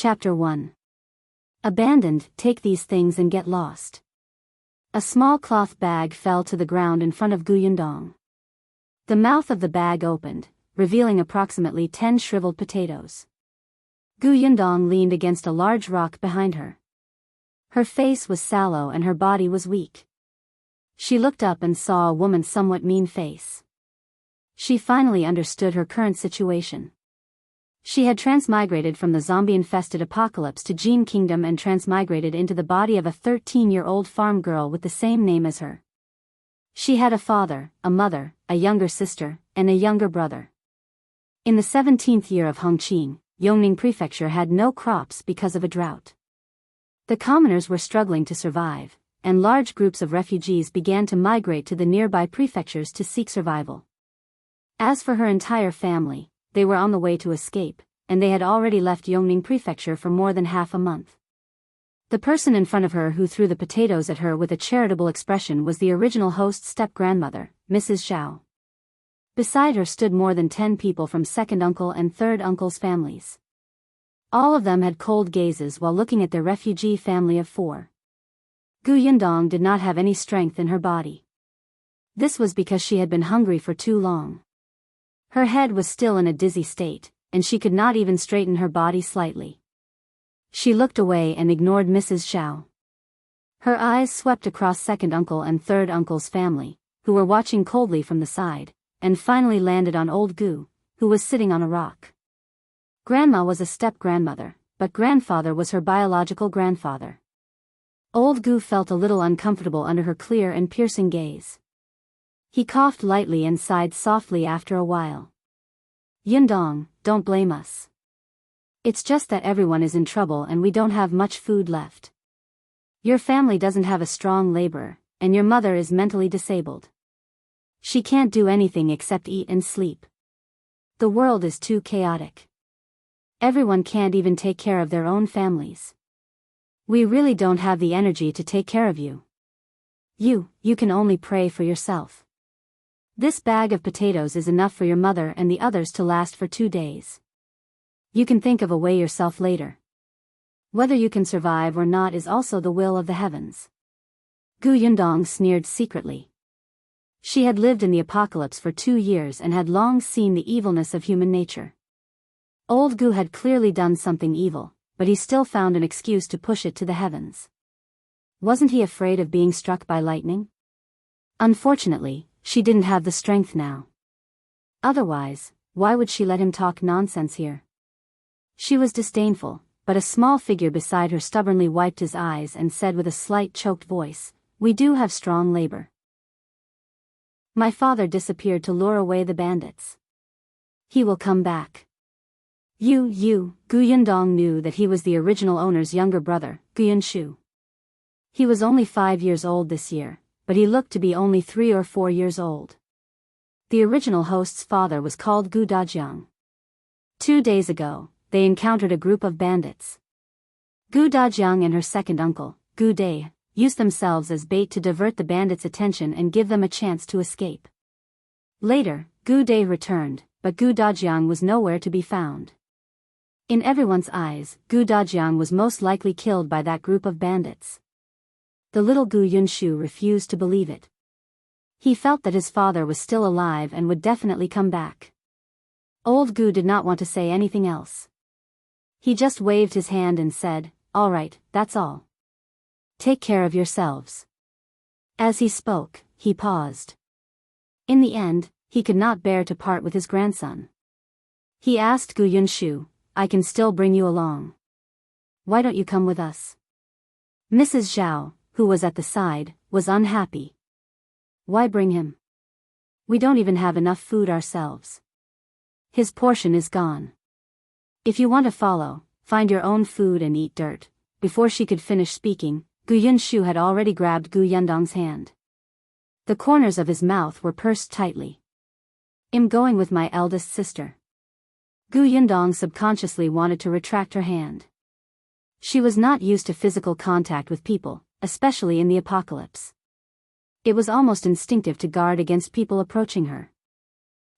Chapter 1. Abandoned, take these things and get lost. A small cloth bag fell to the ground in front of Gu Yundong. The mouth of the bag opened, revealing approximately 10 shriveled potatoes. Gu Yundong leaned against a large rock behind her. Her face was sallow and her body was weak. She looked up and saw a woman's somewhat mean face. She finally understood her current situation. She had transmigrated from the zombie-infested apocalypse to Jin Kingdom and transmigrated into the body of a 13-year-old farm girl with the same name as her. She had a father, a mother, a younger sister, and a younger brother. In the 17th year of Hongqing, Yongning Prefecture had no crops because of a drought. The commoners were struggling to survive, and large groups of refugees began to migrate to the nearby prefectures to seek survival. As for her entire family, they were on the way to escape, and they had already left Yongning Prefecture for more than half a month. The person in front of her who threw the potatoes at her with a charitable expression was the original host's step-grandmother, Mrs. Zhao. Beside her stood more than 10 people from second uncle and third uncle's families. All of them had cold gazes while looking at their refugee family of 4. Gu Yundong did not have any strength in her body. This was because she had been hungry for too long. Her head was still in a dizzy state, and she could not even straighten her body slightly. She looked away and ignored Mrs. Zhao. Her eyes swept across second uncle and third uncle's family, who were watching coldly from the side, and finally landed on old Gu, who was sitting on a rock. Grandma was a step-grandmother, but grandfather was her biological grandfather. Old Gu felt a little uncomfortable under her clear and piercing gaze. He coughed lightly and sighed softly after a while. Yundong, don't blame us. It's just that everyone is in trouble and we don't have much food left. Your family doesn't have a strong laborer, and your mother is mentally disabled. She can't do anything except eat and sleep. The world is too chaotic. Everyone can't even take care of their own families. We really don't have the energy to take care of you. You can only pray for yourself. This bag of potatoes is enough for your mother and the others to last for 2 days. You can think of a way yourself later. Whether you can survive or not is also the will of the heavens. Gu Yundong sneered secretly. She had lived in the apocalypse for 2 years and had long seen the evilness of human nature. Old Gu had clearly done something evil, but he still found an excuse to push it to the heavens. Wasn't he afraid of being struck by lightning? Unfortunately, she didn't have the strength now. Otherwise, why would she let him talk nonsense here? She was disdainful, but a small figure beside her stubbornly wiped his eyes and said with a slight choked voice, "We do have strong labor. My father disappeared to lure away the bandits. He will come back." Gu Yundong knew that he was the original owner's younger brother, Gu Yunshu. He was only 5 years old this year, but he looked to be only 3 or 4 years old. The original host's father was called Gu Dajiang. 2 days ago, they encountered a group of bandits. Gu Dajiang and her second uncle, Gu Dai, used themselves as bait to divert the bandits' attention and give them a chance to escape. Later, Gu Dai returned, but Gu Dajiang was nowhere to be found. In everyone's eyes, Gu Dajiang was most likely killed by that group of bandits. The little Gu Yunshu refused to believe it. He felt that his father was still alive and would definitely come back. Old Gu did not want to say anything else. He just waved his hand and said, "All right, that's all. Take care of yourselves." As he spoke, he paused. In the end, he could not bear to part with his grandson. He asked Gu Yunshu, "I can still bring you along. Why don't you come with us?" Mrs. Zhao, who was at the side, was unhappy. "Why bring him? We don't even have enough food ourselves. His portion is gone. If you want to follow, find your own food and eat dirt." Before she could finish speaking, Gu Yunshu had already grabbed Gu Yundong's hand. The corners of his mouth were pursed tightly. "I'm going with my eldest sister." Gu Yundong subconsciously wanted to retract her hand. She was not used to physical contact with people, especially in the apocalypse. It was almost instinctive to guard against people approaching her.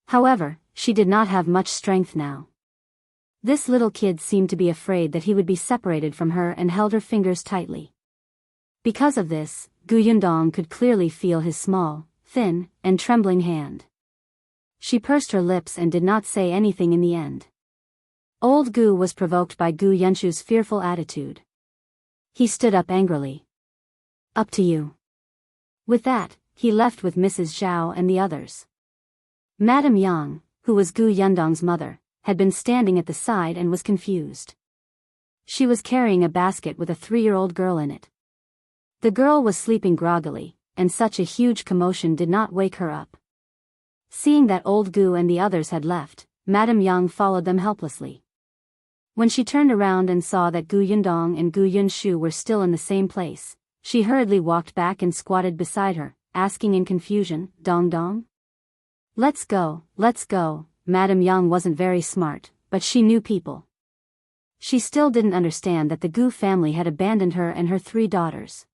However, she did not have much strength now. This little kid seemed to be afraid that he would be separated from her and held her fingers tightly. Because of this, Gu Yundong could clearly feel his small, thin, and trembling hand. She pursed her lips and did not say anything in the end. Old Gu was provoked by Gu Yunshu's fearful attitude. He stood up angrily. Up to you. With that, he left with Mrs. Zhao and the others. Madame Yang, who was Gu Yundong's mother, had been standing at the side and was confused. She was carrying a basket with a 3-year-old girl in it. The girl was sleeping groggily, and such a huge commotion did not wake her up. Seeing that old Gu and the others had left, Madame Yang followed them helplessly. When she turned around and saw that Gu Yundong and Gu Yunshu were still in the same place, she hurriedly walked back and squatted beside her, asking in confusion, "Dong Dong? Let's go, let's go." Madame Yang wasn't very smart, but she knew people. She still didn't understand that the Gu family had abandoned her and her 3 daughters.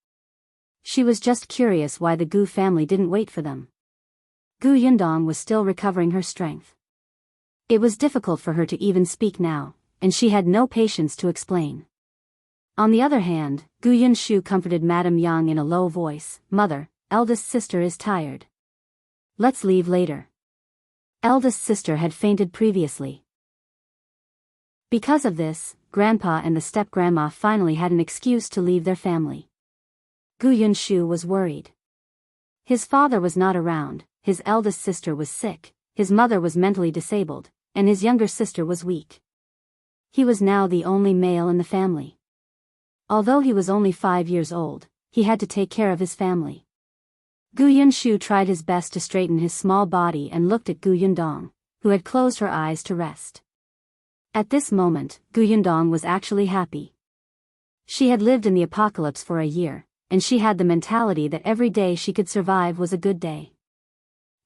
She was just curious why the Gu family didn't wait for them. Gu Yundong was still recovering her strength. It was difficult for her to even speak now, and she had no patience to explain. On the other hand, Gu Yunshu comforted Madame Yang in a low voice, "Mother, eldest sister is tired. Let's leave later." Eldest sister had fainted previously. Because of this, Grandpa and the step-grandma finally had an excuse to leave their family. Gu Yunshu was worried. His father was not around, his eldest sister was sick, his mother was mentally disabled, and his younger sister was weak. He was now the only male in the family. Although he was only 5 years old, he had to take care of his family. Gu Yunshu tried his best to straighten his small body and looked at Gu Yundong, who had closed her eyes to rest. At this moment, Gu Yundong was actually happy. She had lived in the apocalypse for a year, and she had the mentality that every day she could survive was a good day.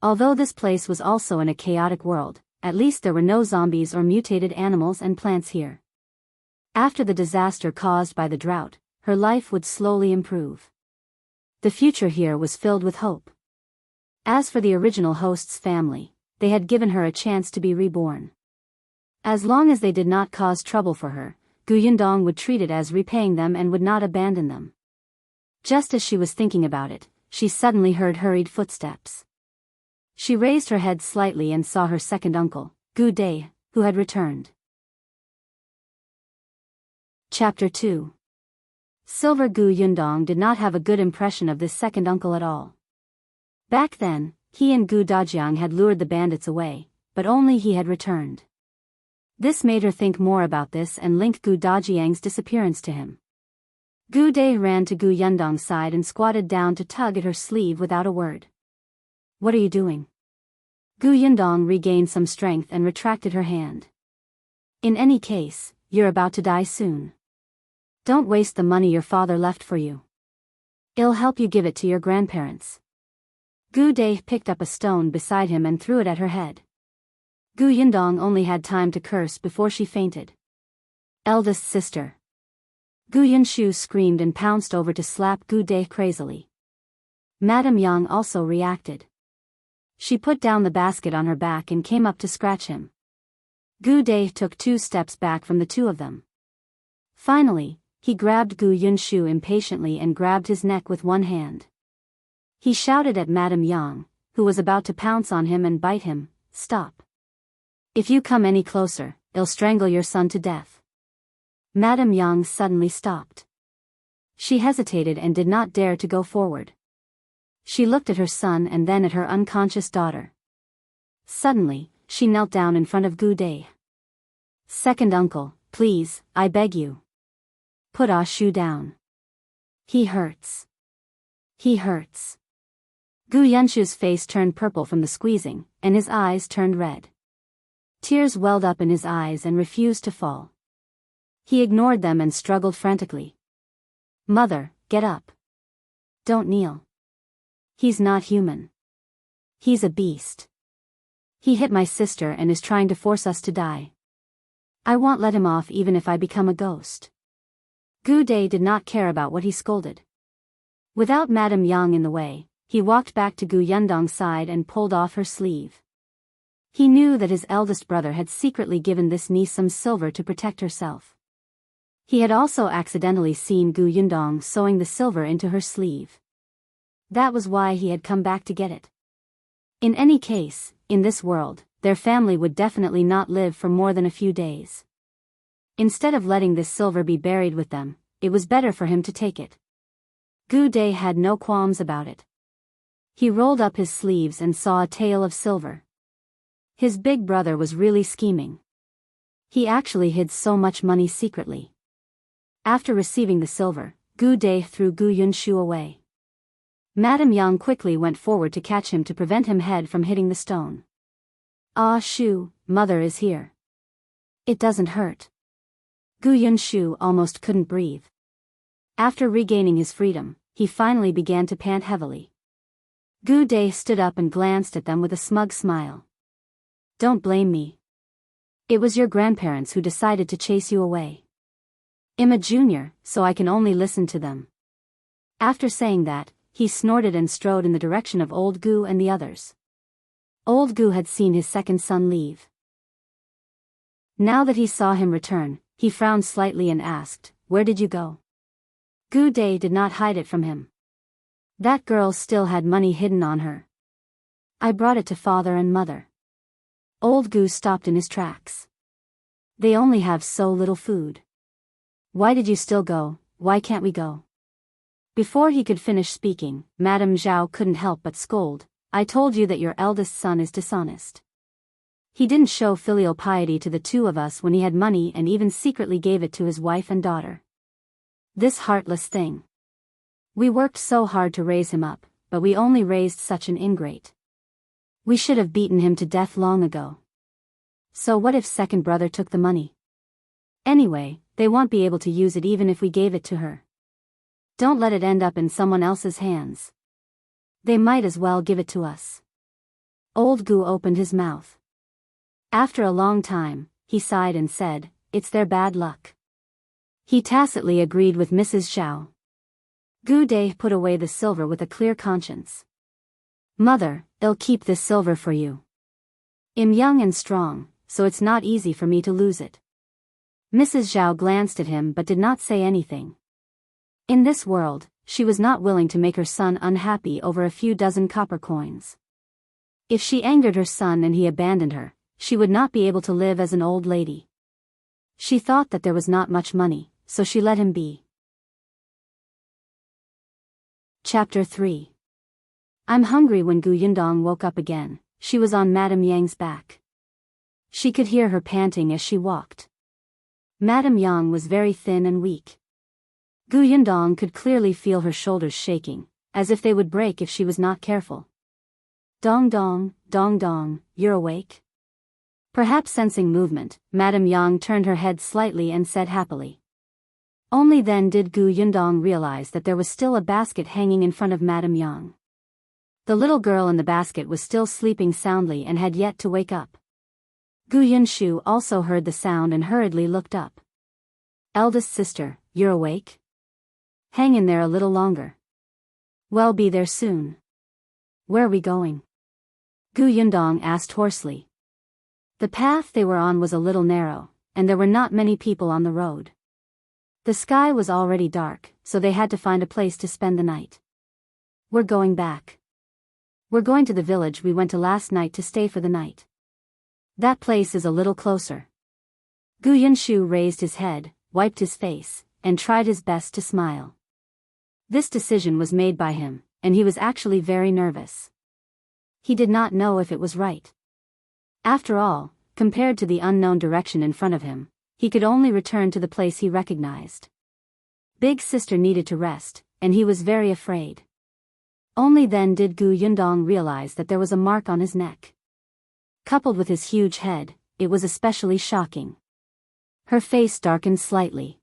Although this place was also in a chaotic world, at least there were no zombies or mutated animals and plants here. After the disaster caused by the drought, her life would slowly improve. The future here was filled with hope. As for the original host's family, they had given her a chance to be reborn. As long as they did not cause trouble for her, Gu Yundong would treat it as repaying them and would not abandon them. Just as she was thinking about it, she suddenly heard hurried footsteps. She raised her head slightly and saw her second uncle, Gu Dai, who had returned. Chapter 2. Silver Gu Yundong did not have a good impression of this second uncle at all. Back then, he and Gu Dajiang had lured the bandits away, but only he had returned. This made her think more about this and link Gu Dajiang's disappearance to him. Gu Dai ran to Gu Yundong's side and squatted down to tug at her sleeve without a word. "What are you doing?" Gu Yundong regained some strength and retracted her hand. "In any case, you're about to die soon. Don't waste the money your father left for you. It'll help you give it to your grandparents." Gu Dai picked up a stone beside him and threw it at her head. Gu Yundong only had time to curse before she fainted. "Eldest sister." Gu Yunshu screamed and pounced over to slap Gu Dai crazily. Madame Yang also reacted. She put down the basket on her back and came up to scratch him. Gu Dai took 2 steps back from the 2 of them. Finally, he grabbed Gu Yunshu impatiently and grabbed his neck with one hand. He shouted at Madame Yang, who was about to pounce on him and bite him, "Stop. If you come any closer, I'll strangle your son to death." Madame Yang suddenly stopped. She hesitated and did not dare to go forward. She looked at her son and then at her unconscious daughter. Suddenly, she knelt down in front of Gu Dai. "Second uncle, please, I beg you. Put Ah Shu down. He hurts. He hurts." Gu Yunshu's face turned purple from the squeezing, and his eyes turned red. Tears welled up in his eyes and refused to fall. He ignored them and struggled frantically. "Mother, get up. Don't kneel. He's not human. He's a beast. He hit my sister and is trying to force us to die. I won't let him off even if I become a ghost." Gu Dai did not care about what he scolded. Without Madame Yang in the way, he walked back to Gu Yundong's side and pulled off her sleeve. He knew that his eldest brother had secretly given this niece some silver to protect herself. He had also accidentally seen Gu Yundong sewing the silver into her sleeve. That was why he had come back to get it. In any case, in this world, their family would definitely not live for more than a few days. Instead of letting this silver be buried with them, it was better for him to take it. Gu Dai had no qualms about it. He rolled up his sleeves and saw a tail of silver. His big brother was really scheming. He actually hid so much money secretly. After receiving the silver, Gu Dai threw Gu Yunshu away. Madame Yang quickly went forward to catch him to prevent him head from hitting the stone. Ah Shu, mother is here. It doesn't hurt. Gu Yunshu almost couldn't breathe. After regaining his freedom, he finally began to pant heavily. Gu Dai stood up and glanced at them with a smug smile. Don't blame me. It was your grandparents who decided to chase you away. I'm a junior, so I can only listen to them. After saying that, he snorted and strode in the direction of old Gu and the others. Old Gu had seen his second son leave. Now that he saw him return, he frowned slightly and asked, "Where did you go?" Gu Dai did not hide it from him. That girl still had money hidden on her. I brought it to father and mother. Old Gu stopped in his tracks. They only have so little food. Why did you still go? Why can't we go? Before he could finish speaking, Madame Zhao couldn't help but scold. I told you that your eldest son is dishonest. He didn't show filial piety to the two of us when he had money and even secretly gave it to his wife and daughter. This heartless thing. We worked so hard to raise him up, but we only raised such an ingrate. We should have beaten him to death long ago. So what if second brother took the money? Anyway, they won't be able to use it even if we gave it to her. Don't let it end up in someone else's hands. They might as well give it to us. Old Gu opened his mouth. After a long time, he sighed and said, "It's their bad luck." He tacitly agreed with Mrs. Zhao. Gu Dai put away the silver with a clear conscience. Mother, I'll keep this silver for you. I'm young and strong, so it's not easy for me to lose it. Mrs. Zhao glanced at him but did not say anything. In this world, she was not willing to make her son unhappy over a few dozen copper coins. If she angered her son and he abandoned her, she would not be able to live as an old lady. She thought that there was not much money, so she let him be. Chapter 3. I'm hungry. When Gu Yundong woke up again, she was on Madame Yang's back. She could hear her panting as she walked. Madame Yang was very thin and weak. Gu Yundong could clearly feel her shoulders shaking, as if they would break if she was not careful. Dong dong, you're awake? Perhaps sensing movement, Madame Yang turned her head slightly and said happily. Only then did Gu Yundong realize that there was still a basket hanging in front of Madame Yang. The little girl in the basket was still sleeping soundly and had yet to wake up. Gu Yunshu also heard the sound and hurriedly looked up. Eldest sister, you're awake? Hang in there a little longer. We'll be there soon. Where are we going? Gu Yundong asked hoarsely. The path they were on was a little narrow, and there were not many people on the road. The sky was already dark, so they had to find a place to spend the night. We're going back. We're going to the village we went to last night to stay for the night. That place is a little closer. Gu Yunshu raised his head, wiped his face, and tried his best to smile. This decision was made by him, and he was actually very nervous. He did not know if it was right. After all, compared to the unknown direction in front of him, he could only return to the place he recognized. Big sister needed to rest, and he was very afraid. Only then did Gu Yundong realize that there was a mark on his neck. Coupled with his huge head, it was especially shocking. Her face darkened slightly.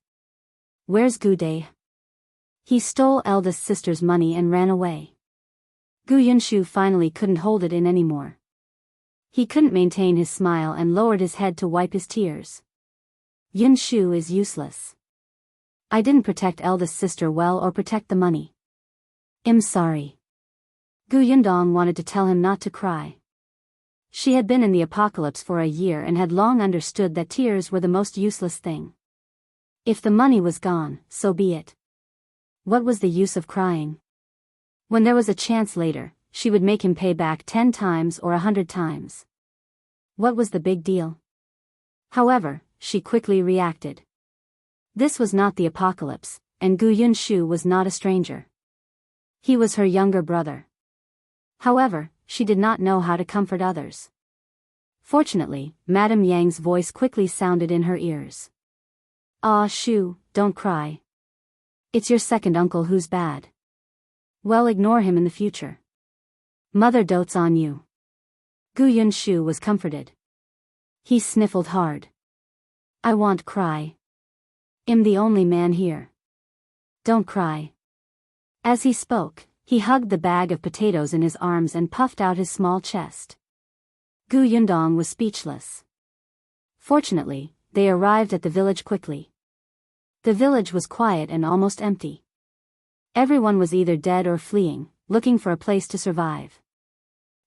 Where's Gu Dai? He stole eldest sister's money and ran away. Gu Yunshu finally couldn't hold it in anymore. He couldn't maintain his smile and lowered his head to wipe his tears. Yunshu is useless. I didn't protect eldest sister well or protect the money. I'm sorry. Gu Yundong wanted to tell him not to cry. She had been in the apocalypse for a year and had long understood that tears were the most useless thing. If the money was gone, so be it. What was the use of crying? When there was a chance later, she would make him pay back 10 times or 100 times. What was the big deal? However, she quickly reacted. This was not the apocalypse, and Gu Yunshu was not a stranger. He was her younger brother. However, she did not know how to comfort others. Fortunately, Madame Yang's voice quickly sounded in her ears. "Ah, Shu, don't cry. It's your second uncle who's bad. Well, ignore him in the future. Mother dotes on you." Gu Yunshu was comforted. He sniffled hard. "I won't cry. I'm the only man here. Don't cry." As he spoke, he hugged the bag of potatoes in his arms and puffed out his small chest. Gu Yundong was speechless. Fortunately, they arrived at the village quickly. The village was quiet and almost empty. Everyone was either dead or fleeing, looking for a place to survive.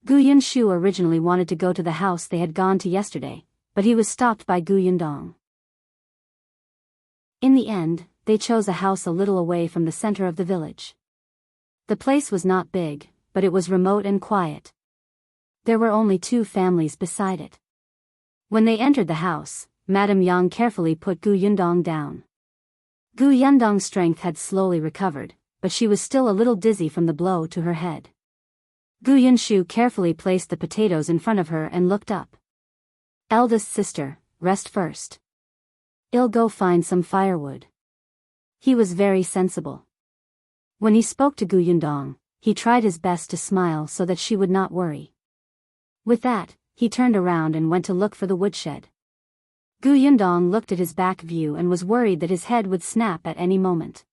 Gu Yunshu originally wanted to go to the house they had gone to yesterday, but he was stopped by Gu Yundong. In the end, they chose a house a little away from the center of the village. The place was not big, but it was remote and quiet. There were only 2 families beside it. When they entered the house, Madame Yang carefully put Gu Yundong down. Gu Yundong's strength had slowly recovered, but she was still a little dizzy from the blow to her head. Gu Yunshu carefully placed the potatoes in front of her and looked up. "Eldest sister, rest first. I'll go find some firewood." He was very sensible. When he spoke to Gu Yundong, he tried his best to smile so that she would not worry. With that, he turned around and went to look for the woodshed. Gu Yundong looked at his back view and was worried that his head would snap at any moment.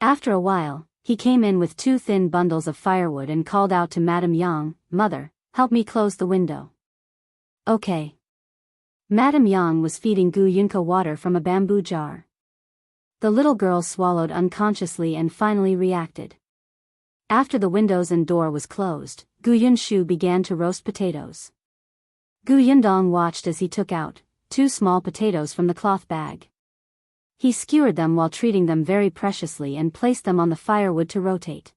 After a while, he came in with 2 thin bundles of firewood and called out to Madame Yang, "Mother, help me close the window." "Okay." Madame Yang was feeding Gu Yunka water from a bamboo jar. The little girl swallowed unconsciously and finally reacted. After the windows and door was closed, Gu Yunshu began to roast potatoes. Gu Yundong watched as he took out 2 small potatoes from the cloth bag. He skewered them while treating them very preciously and placed them on the firewood to rotate.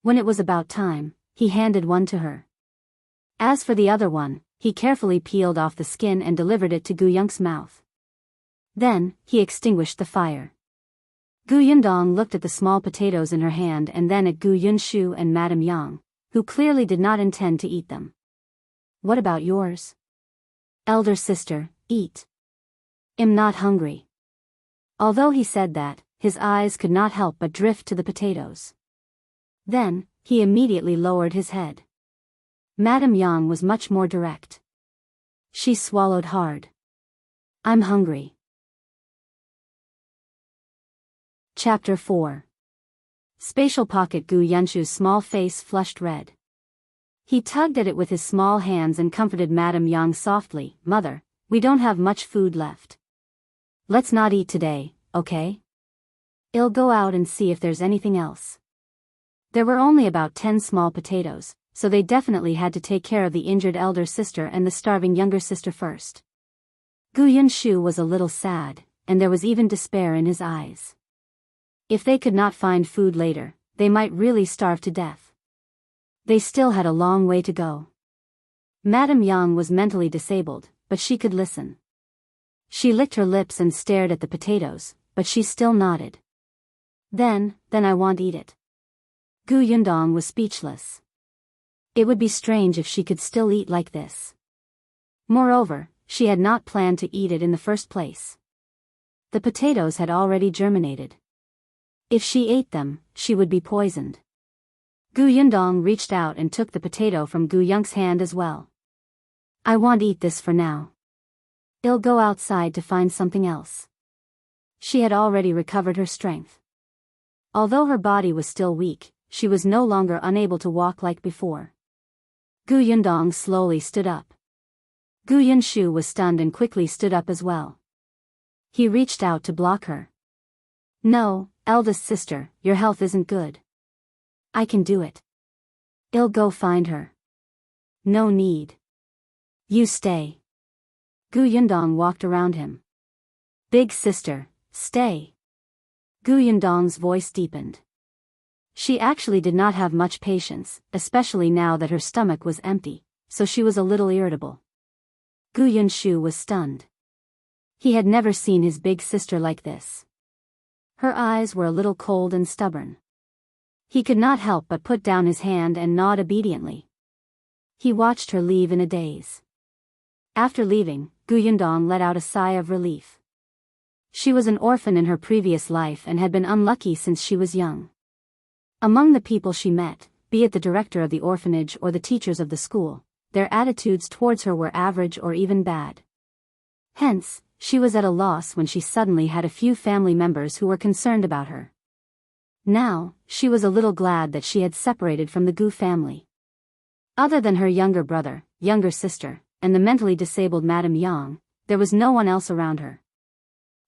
When it was about time, he handed one to her. As for the other one, he carefully peeled off the skin and delivered it to Gu Yunk's mouth. Then, he extinguished the fire. Gu Yundong looked at the small potatoes in her hand and then at Gu Yunshu and Madame Yang, who clearly did not intend to eat them. "What about yours? Elder sister, eat. I'm not hungry." Although he said that, his eyes could not help but drift to the potatoes. Then, he immediately lowered his head. Madame Yang was much more direct. She swallowed hard. "I'm hungry." Chapter 4. Spatial Pocket. Gu Yunshu's small face flushed red. He tugged at it with his small hands and comforted Madame Yang softly. "Mother, we don't have much food left. Let's not eat today, okay? I'll go out and see if there's anything else." There were only about 10 small potatoes, so they definitely had to take care of the injured elder sister and the starving younger sister first. Gu Yunshu was a little sad, and there was even despair in his eyes. If they could not find food later, they might really starve to death. They still had a long way to go. Madame Yang was mentally disabled, but she could listen. She licked her lips and stared at the potatoes, but she still nodded. Then I won't eat it." Gu Yundong was speechless. It would be strange if she could still eat like this. Moreover, she had not planned to eat it in the first place. The potatoes had already germinated. If she ate them, she would be poisoned. Gu Yundong reached out and took the potato from Gu Yunk's hand as well. "I won't eat this for now. I'll go outside to find something else." She had already recovered her strength. Although her body was still weak, she was no longer unable to walk like before. Gu Yundong slowly stood up. Gu Yunshu was stunned and quickly stood up as well. He reached out to block her. "No, eldest sister, your health isn't good. I can do it. I'll go find her." "No need. You stay. Gu Yundong walked around him. Big sister, stay. Gu Yundong's voice deepened. She actually did not have much patience, especially now that her stomach was empty, so she was a little irritable. Gu Yunshu was stunned. He had never seen his big sister like this. Her eyes were a little cold and stubborn. He could not help but put down his hand and nod obediently. He watched her leave in a daze. After leaving, Gu Yundong let out a sigh of relief. She was an orphan in her previous life and had been unlucky since she was young. Among the people she met, be it the director of the orphanage or the teachers of the school, their attitudes towards her were average or even bad. Hence, she was at a loss when she suddenly had a few family members who were concerned about her. Now, she was a little glad that she had separated from the Gu family. Other than her younger brother, younger sister, and the mentally disabled Madame Yang, there was no one else around her.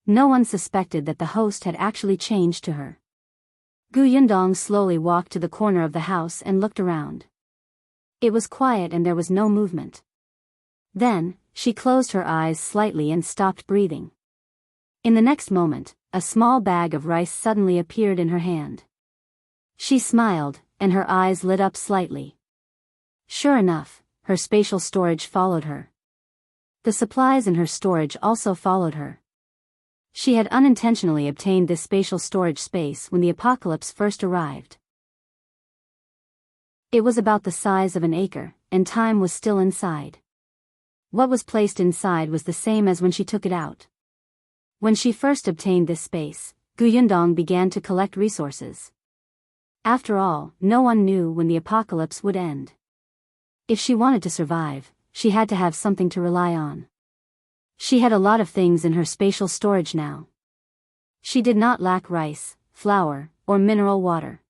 No one suspected that the host had actually changed to her. Gu Yundong slowly walked to the corner of the house and looked around. It was quiet and there was no movement. Then, she closed her eyes slightly and stopped breathing. In the next moment, a small bag of rice suddenly appeared in her hand. She smiled, and her eyes lit up slightly. Sure enough, her spatial storage followed her. The supplies in her storage also followed her. She had unintentionally obtained this spatial storage space when the apocalypse first arrived. It was about the size of an acre, and time was still inside. What was placed inside was the same as when she took it out. When she first obtained this space, Gu Yundong began to collect resources. After all, no one knew when the apocalypse would end. If she wanted to survive, she had to have something to rely on. She had a lot of things in her spatial storage now. She did not lack rice, flour, or mineral water.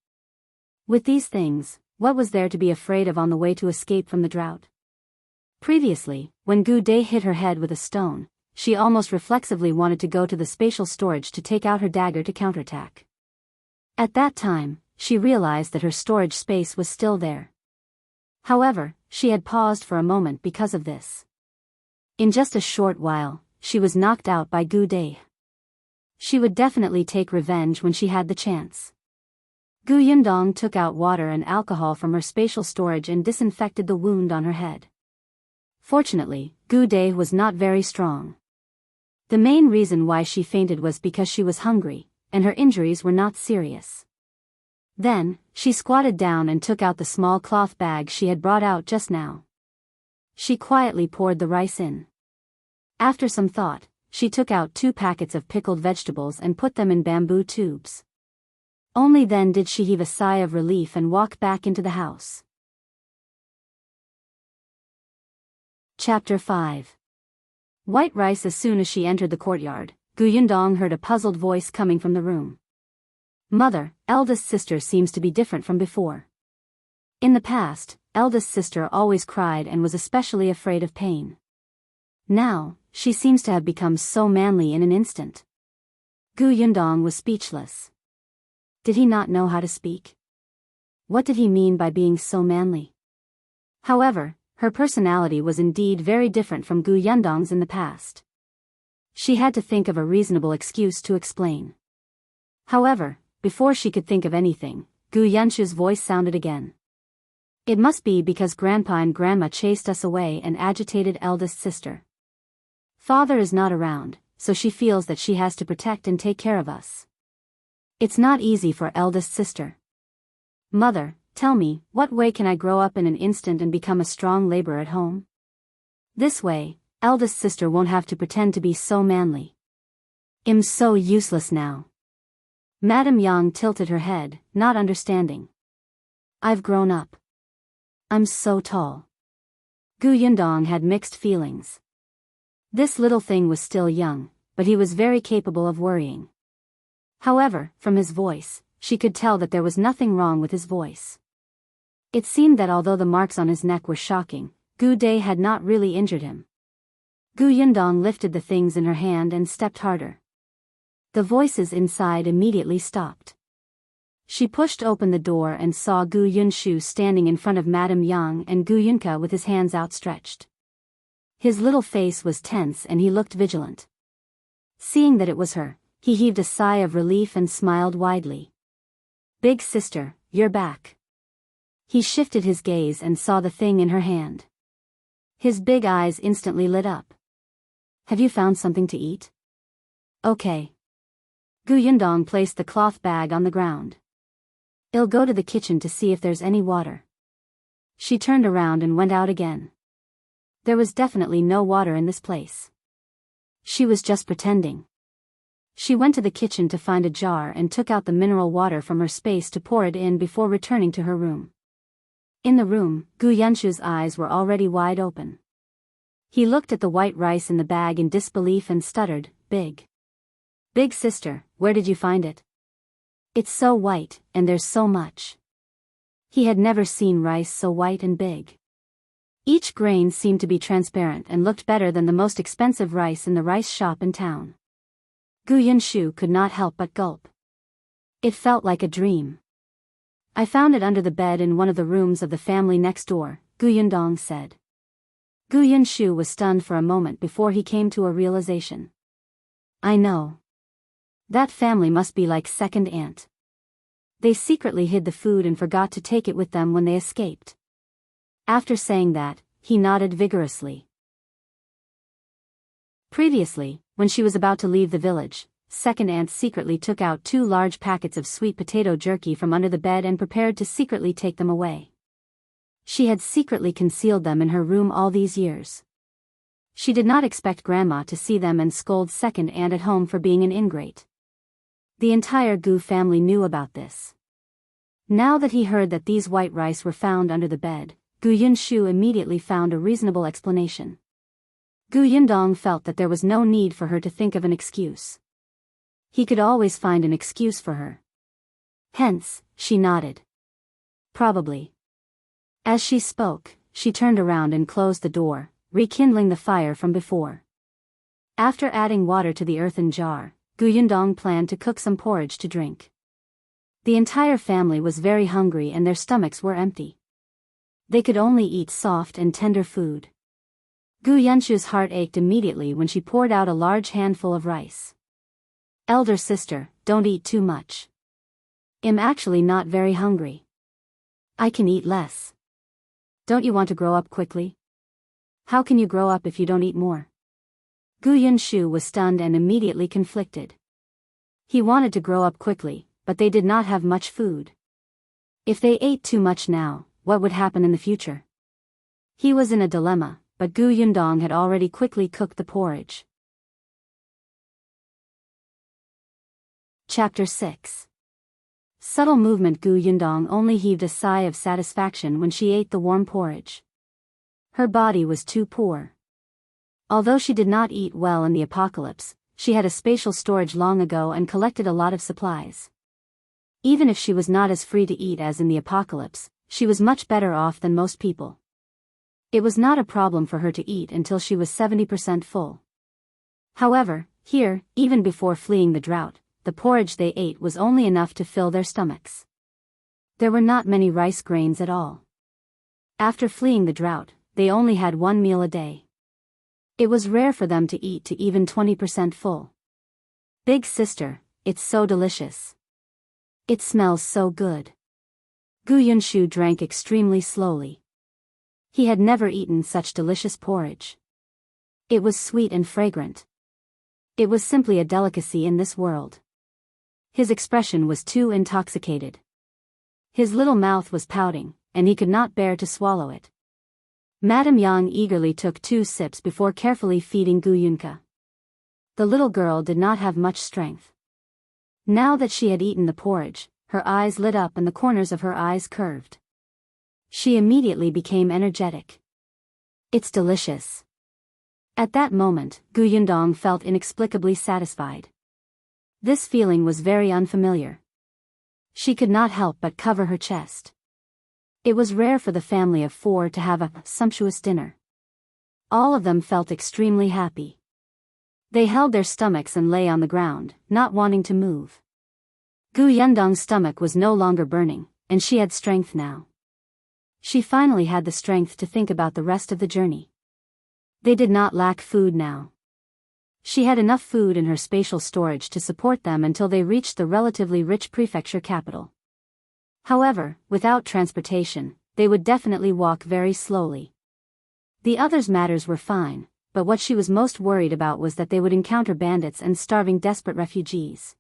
With these things, what was there to be afraid of on the way to escape from the drought? Previously, when Gu Dai hit her head with a stone, she almost reflexively wanted to go to the spatial storage to take out her dagger to counterattack. At that time, she realized that her storage space was still there. However, she had paused for a moment because of this. In just a short while, she was knocked out by Gu Dai. She would definitely take revenge when she had the chance. Gu Yundong took out water and alcohol from her spatial storage and disinfected the wound on her head. Fortunately, Gu Dai was not very strong. The main reason why she fainted was because she was hungry, and her injuries were not serious. Then, she squatted down and took out the small cloth bag she had brought out just now. She quietly poured the rice in. After some thought, she took out 2 packets of pickled vegetables and put them in bamboo tubes. Only then did she heave a sigh of relief and walk back into the house. Chapter 5. White rice. As soon as she entered the courtyard, Gu Yundong heard a puzzled voice coming from the room. Mother, eldest sister seems to be different from before. In the past, eldest sister always cried and was especially afraid of pain. Now, she seems to have become so manly in an instant. Gu Yundong was speechless. Did he not know how to speak? What did he mean by being so manly? However, her personality was indeed very different from Gu Yundong's in the past. She had to think of a reasonable excuse to explain. However, before she could think of anything, Gu Yunshu's voice sounded again. It must be because Grandpa and Grandma chased us away and agitated eldest sister. Father is not around, so she feels that she has to protect and take care of us. It's not easy for eldest sister. Mother, tell me, what way can I grow up in an instant and become a strong laborer at home? This way, eldest sister won't have to pretend to be so manly. I'm so useless now. Madame Yang tilted her head, not understanding. I've grown up. I'm so tall. Gu Yundong had mixed feelings. This little thing was still young, but he was very capable of worrying. However, from his voice, she could tell that there was nothing wrong with his voice. It seemed that although the marks on his neck were shocking, Gu Dai had not really injured him. Gu Yundong lifted the things in her hand and stepped harder. The voices inside immediately stopped. She pushed open the door and saw Gu Yunshu standing in front of Madame Yang and Gu Yunka with his hands outstretched. His little face was tense and he looked vigilant. Seeing that it was her, he heaved a sigh of relief and smiled widely. Big sister, you're back. He shifted his gaze and saw the thing in her hand. His big eyes instantly lit up. Have you found something to eat? Okay. Gu Yundong placed the cloth bag on the ground. I'll go to the kitchen to see if there's any water. She turned around and went out again. There was definitely no water in this place. She was just pretending. She went to the kitchen to find a jar and took out the mineral water from her space to pour it in before returning to her room. In the room, Gu Yunshu's eyes were already wide open. He looked at the white rice in the bag in disbelief and stuttered, Big sister, where did you find it? It's so white, and there's so much. He had never seen rice so white and big. Each grain seemed to be transparent and looked better than the most expensive rice in the rice shop in town. Gu Yunshu could not help but gulp. It felt like a dream. I found it under the bed in one of the rooms of the family next door, Gu Yundong said. Gu Yunshu was stunned for a moment before he came to a realization. I know. That family must be like second aunt. They secretly hid the food and forgot to take it with them when they escaped. After saying that, he nodded vigorously. Previously, when she was about to leave the village, second aunt secretly took out 2 large packets of sweet potato jerky from under the bed and prepared to secretly take them away. She had secretly concealed them in her room all these years. She did not expect grandma to see them and scold second aunt at home for being an ingrate. The entire Gu family knew about this. Now that he heard that these white rice were found under the bed, Gu Yunshu immediately found a reasonable explanation. Gu Yundong felt that there was no need for her to think of an excuse. He could always find an excuse for her. Hence, she nodded. Probably. As she spoke, she turned around and closed the door, rekindling the fire from before. After adding water to the earthen jar, Gu Yundong planned to cook some porridge to drink. The entire family was very hungry and their stomachs were empty. They could only eat soft and tender food. Gu Yunshu's heart ached immediately when she poured out a large handful of rice. Elder sister, don't eat too much. I'm actually not very hungry. I can eat less. Don't you want to grow up quickly? How can you grow up if you don't eat more? Gu Yunshu was stunned and immediately conflicted. He wanted to grow up quickly, but they did not have much food. If they ate too much now, what would happen in the future? He was in a dilemma, but Gu Yundong had already quickly cooked the porridge. Chapter 6. Subtle movement. Gu Yundong only heaved a sigh of satisfaction when she ate the warm porridge. Her body was too poor. Although she did not eat well in the apocalypse, she had a spatial storage long ago and collected a lot of supplies. Even if she was not as free to eat as in the apocalypse, she was much better off than most people. It was not a problem for her to eat until she was 70% full. However, here, even before fleeing the drought, the porridge they ate was only enough to fill their stomachs. There were not many rice grains at all. After fleeing the drought, they only had 1 meal a day. It was rare for them to eat to even 20% full. Big sister, it's so delicious. It smells so good. Gu Yunshu drank extremely slowly. He had never eaten such delicious porridge. It was sweet and fragrant. It was simply a delicacy in this world. His expression was too intoxicated. His little mouth was pouting, and he could not bear to swallow it. Madame Yang eagerly took 2 sips before carefully feeding Gu Yunka. The little girl did not have much strength. Now that she had eaten the porridge, her eyes lit up and the corners of her eyes curved. She immediately became energetic. It's delicious. At that moment, Gu Yundong felt inexplicably satisfied. This feeling was very unfamiliar. She could not help but cover her chest. It was rare for the family of 4 to have a sumptuous dinner. All of them felt extremely happy. They held their stomachs and lay on the ground, not wanting to move. Gu Yundong's stomach was no longer burning, and she had strength now. She finally had the strength to think about the rest of the journey. They did not lack food now. She had enough food in her spatial storage to support them until they reached the relatively rich prefecture capital. However, without transportation, they would definitely walk very slowly. The others' matters were fine, but what she was most worried about was that they would encounter bandits and starving desperate refugees.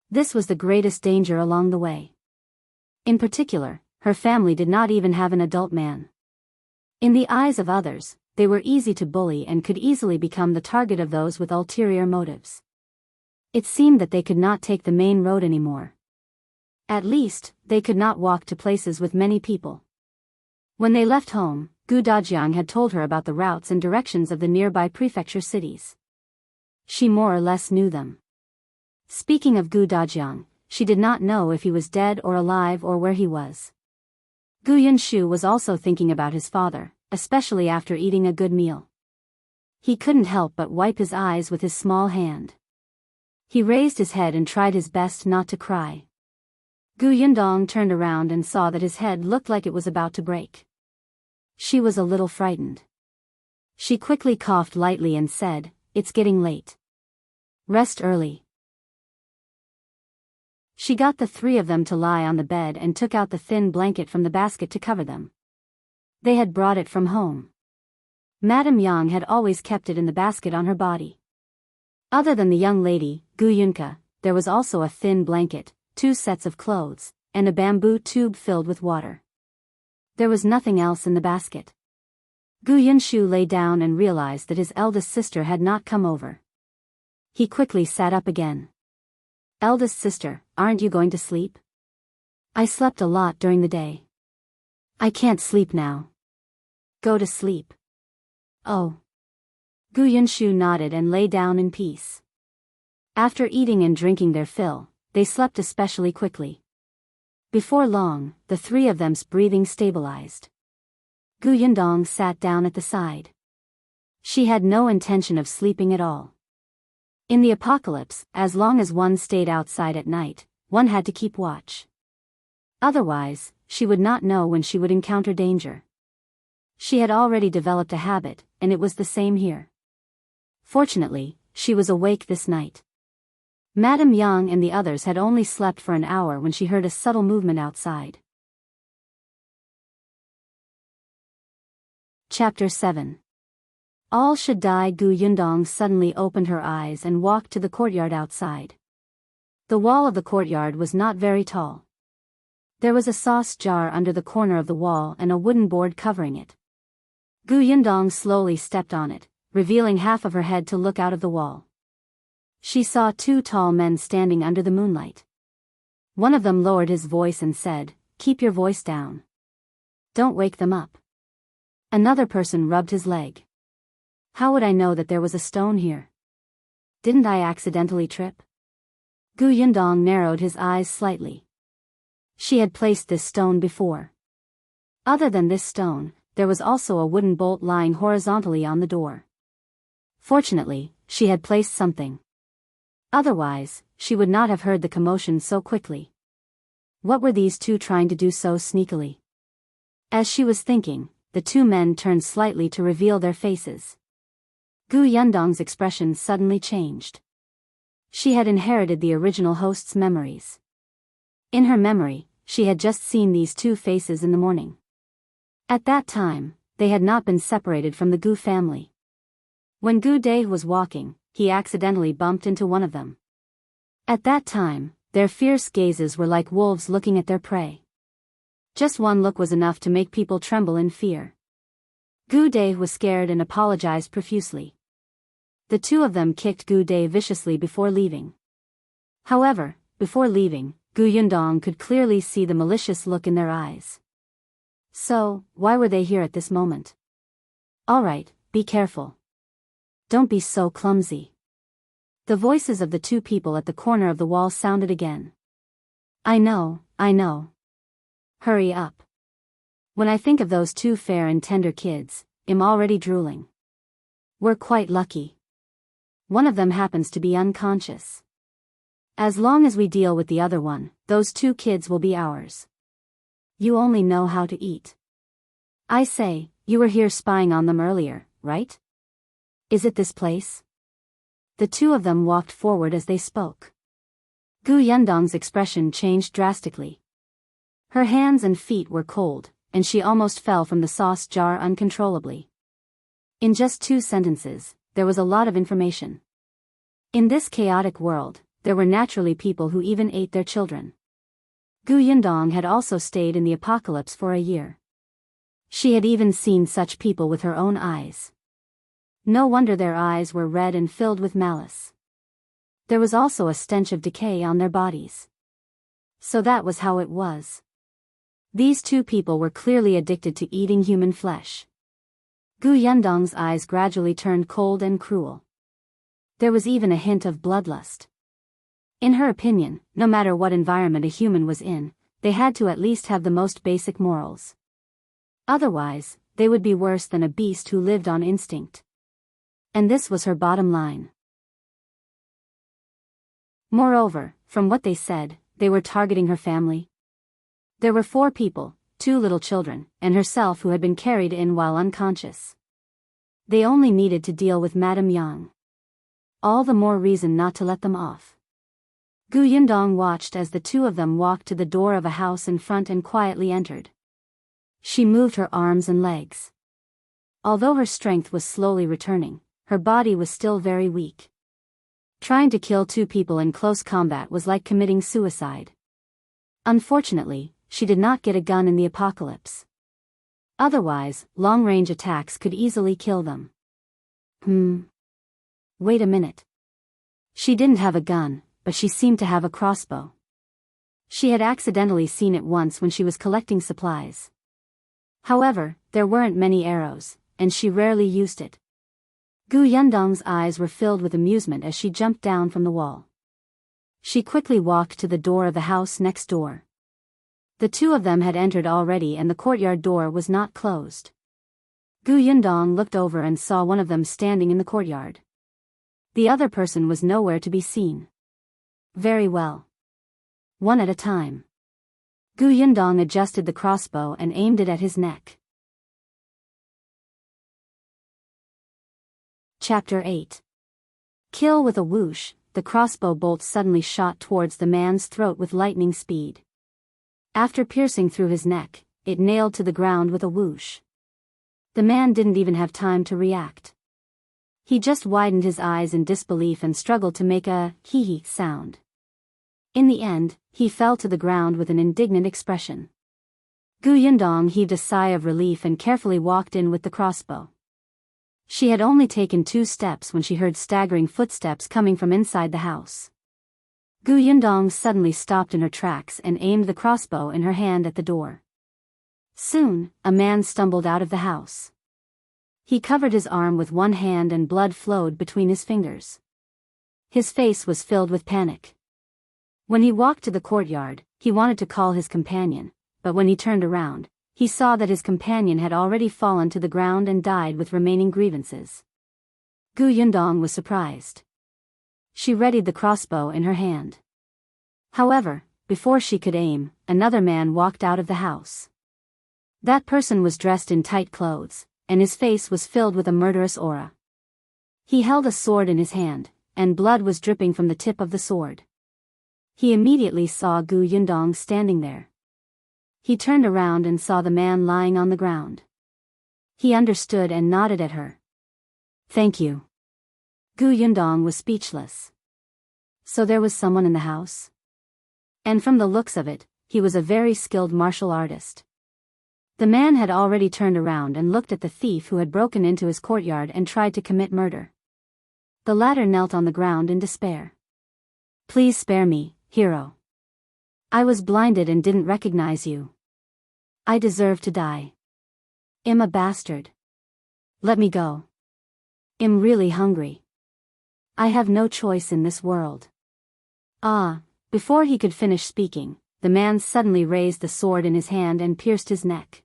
This was the greatest danger along the way. In particular, her family did not even have an adult man. In the eyes of others, they were easy to bully and could easily become the target of those with ulterior motives. It seemed that they could not take the main road anymore. At least, they could not walk to places with many people. When they left home, Gu Dajiang had told her about the routes and directions of the nearby prefecture cities. She more or less knew them. Speaking of Gu Dajiang, she did not know if he was dead or alive or where he was. Gu Yunshu was also thinking about his father, especially after eating a good meal. He couldn't help but wipe his eyes with his small hand. He raised his head and tried his best not to cry. Gu Yundong turned around and saw that his head looked like it was about to break. She was a little frightened. She quickly coughed lightly and said, "It's getting late. Rest early." She got the three of them to lie on the bed and took out the thin blanket from the basket to cover them. They had brought it from home. Madame Yang had always kept it in the basket on her body. Other than the young lady, Gu Yunka, there was also a thin blanket, 2 sets of clothes, and a bamboo tube filled with water. There was nothing else in the basket. Gu Yunshu lay down and realized that his eldest sister had not come over. He quickly sat up again. "Eldest sister, aren't you going to sleep?" "I slept a lot during the day. I can't sleep now." "Go to sleep." "Oh." Gu Yunshu nodded and lay down in peace. After eating and drinking their fill, they slept especially quickly. Before long, the three of them's breathing stabilized. Gu Yundong sat down at the side. She had no intention of sleeping at all. In the apocalypse, as long as one stayed outside at night, one had to keep watch. Otherwise, she would not know when she would encounter danger. She had already developed a habit, and it was the same here. Fortunately, she was awake this night. Madame Yang and the others had only slept for an hour when she heard a subtle movement outside. Chapter 7. All should die. Gu Yundong suddenly opened her eyes and walked to the courtyard outside. The wall of the courtyard was not very tall. There was a sauce jar under the corner of the wall and a wooden board covering it. Gu Yundong slowly stepped on it, revealing half of her head to look out of the wall. She saw 2 tall men standing under the moonlight. One of them lowered his voice and said, "Keep your voice down. Don't wake them up." Another person rubbed his leg. "How would I know that there was a stone here? Didn't I accidentally trip?" Gu Yundong narrowed his eyes slightly. She had placed this stone before. Other than this stone, there was also a wooden bolt lying horizontally on the door. Fortunately, she had placed something. Otherwise, she would not have heard the commotion so quickly. What were these 2 trying to do so sneakily? As she was thinking, the 2 men turned slightly to reveal their faces. Gu Yundong's expression suddenly changed. She had inherited the original host's memories. In her memory, she had just seen these 2 faces in the morning. At that time, they had not been separated from the Gu family. When Gu Dai was walking, he accidentally bumped into one of them. At that time, their fierce gazes were like wolves looking at their prey. Just one look was enough to make people tremble in fear. Gu Dai was scared and apologized profusely. The 2 of them kicked Gu Dai viciously before leaving. However, before leaving, Gu Yundong could clearly see the malicious look in their eyes. So, why were they here at this moment? "All right, be careful. Don't be so clumsy." The voices of the 2 people at the corner of the wall sounded again. I know. Hurry up. When I think of those 2 fair and tender kids, I'm already drooling. We're quite lucky. One of them happens to be unconscious. As long as we deal with the other one, those 2 kids will be ours. You only know how to eat. I say, you were here spying on them earlier, right? Is it this place? The two of them walked forward as they spoke. Gu Yundong's expression changed drastically. Her hands and feet were cold, and she almost fell from the sauce jar uncontrollably. In just 2 sentences, there was a lot of information. In this chaotic world, there were naturally people who even ate their children. Gu Yundong had also stayed in the apocalypse for a year. She had even seen such people with her own eyes. No wonder their eyes were red and filled with malice. There was also a stench of decay on their bodies. So that was how it was. These 2 people were clearly addicted to eating human flesh. Gu Yundong's eyes gradually turned cold and cruel. There was even a hint of bloodlust. In her opinion, no matter what environment a human was in, they had to at least have the most basic morals. Otherwise, they would be worse than a beast who lived on instinct. And this was her bottom line. Moreover, from what they said, they were targeting her family. There were 4 people, 2 little children, and herself who had been carried in while unconscious. They only needed to deal with Madame Yang. All the more reason not to let them off. Gu Yundong watched as the 2 of them walked to the door of a house in front and quietly entered. She moved her arms and legs. Although her strength was slowly returning, her body was still very weak. Trying to kill 2 people in close combat was like committing suicide. Unfortunately, she did not get a gun in the apocalypse. Otherwise, long-range attacks could easily kill them. Wait a minute. She didn't have a gun, but she seemed to have a crossbow. She had accidentally seen it once when she was collecting supplies. However, there weren't many arrows, and she rarely used it. Gu Yundong's eyes were filled with amusement as she jumped down from the wall. She quickly walked to the door of the house next door. The 2 of them had entered already and the courtyard door was not closed. Gu Yundong looked over and saw one of them standing in the courtyard. The other person was nowhere to be seen. Very well. One at a time. Gu Yundong adjusted the crossbow and aimed it at his neck. Chapter 8. Kill with a whoosh, the crossbow bolt suddenly shot towards the man's throat with lightning speed. After piercing through his neck, it nailed to the ground with a whoosh. The man didn't even have time to react. He just widened his eyes in disbelief and struggled to make a hee-hee sound. In the end, he fell to the ground with an indignant expression. Gu Yundong heaved a sigh of relief and carefully walked in with the crossbow. She had only taken 2 steps when she heard staggering footsteps coming from inside the house. Gu Yundong suddenly stopped in her tracks and aimed the crossbow in her hand at the door. Soon, a man stumbled out of the house. He covered his arm with one hand and blood flowed between his fingers. His face was filled with panic. When he walked to the courtyard, he wanted to call his companion, but when he turned around, he saw that his companion had already fallen to the ground and died with remaining grievances. Gu Yundong was surprised. She readied the crossbow in her hand. However, before she could aim, another man walked out of the house. That person was dressed in tight clothes, and his face was filled with a murderous aura. He held a sword in his hand, and blood was dripping from the tip of the sword. He immediately saw Gu Yundong standing there. He turned around and saw the man lying on the ground. He understood and nodded at her. Thank you. Gu Yundong was speechless. So there was someone in the house? And from the looks of it, he was a very skilled martial artist. The man had already turned around and looked at the thief who had broken into his courtyard and tried to commit murder. The latter knelt on the ground in despair. Please spare me, hero. I was blinded and didn't recognize you. I deserve to die. I'm a bastard. Let me go. I'm really hungry. I have no choice in this world. Before he could finish speaking, the man suddenly raised the sword in his hand and pierced his neck.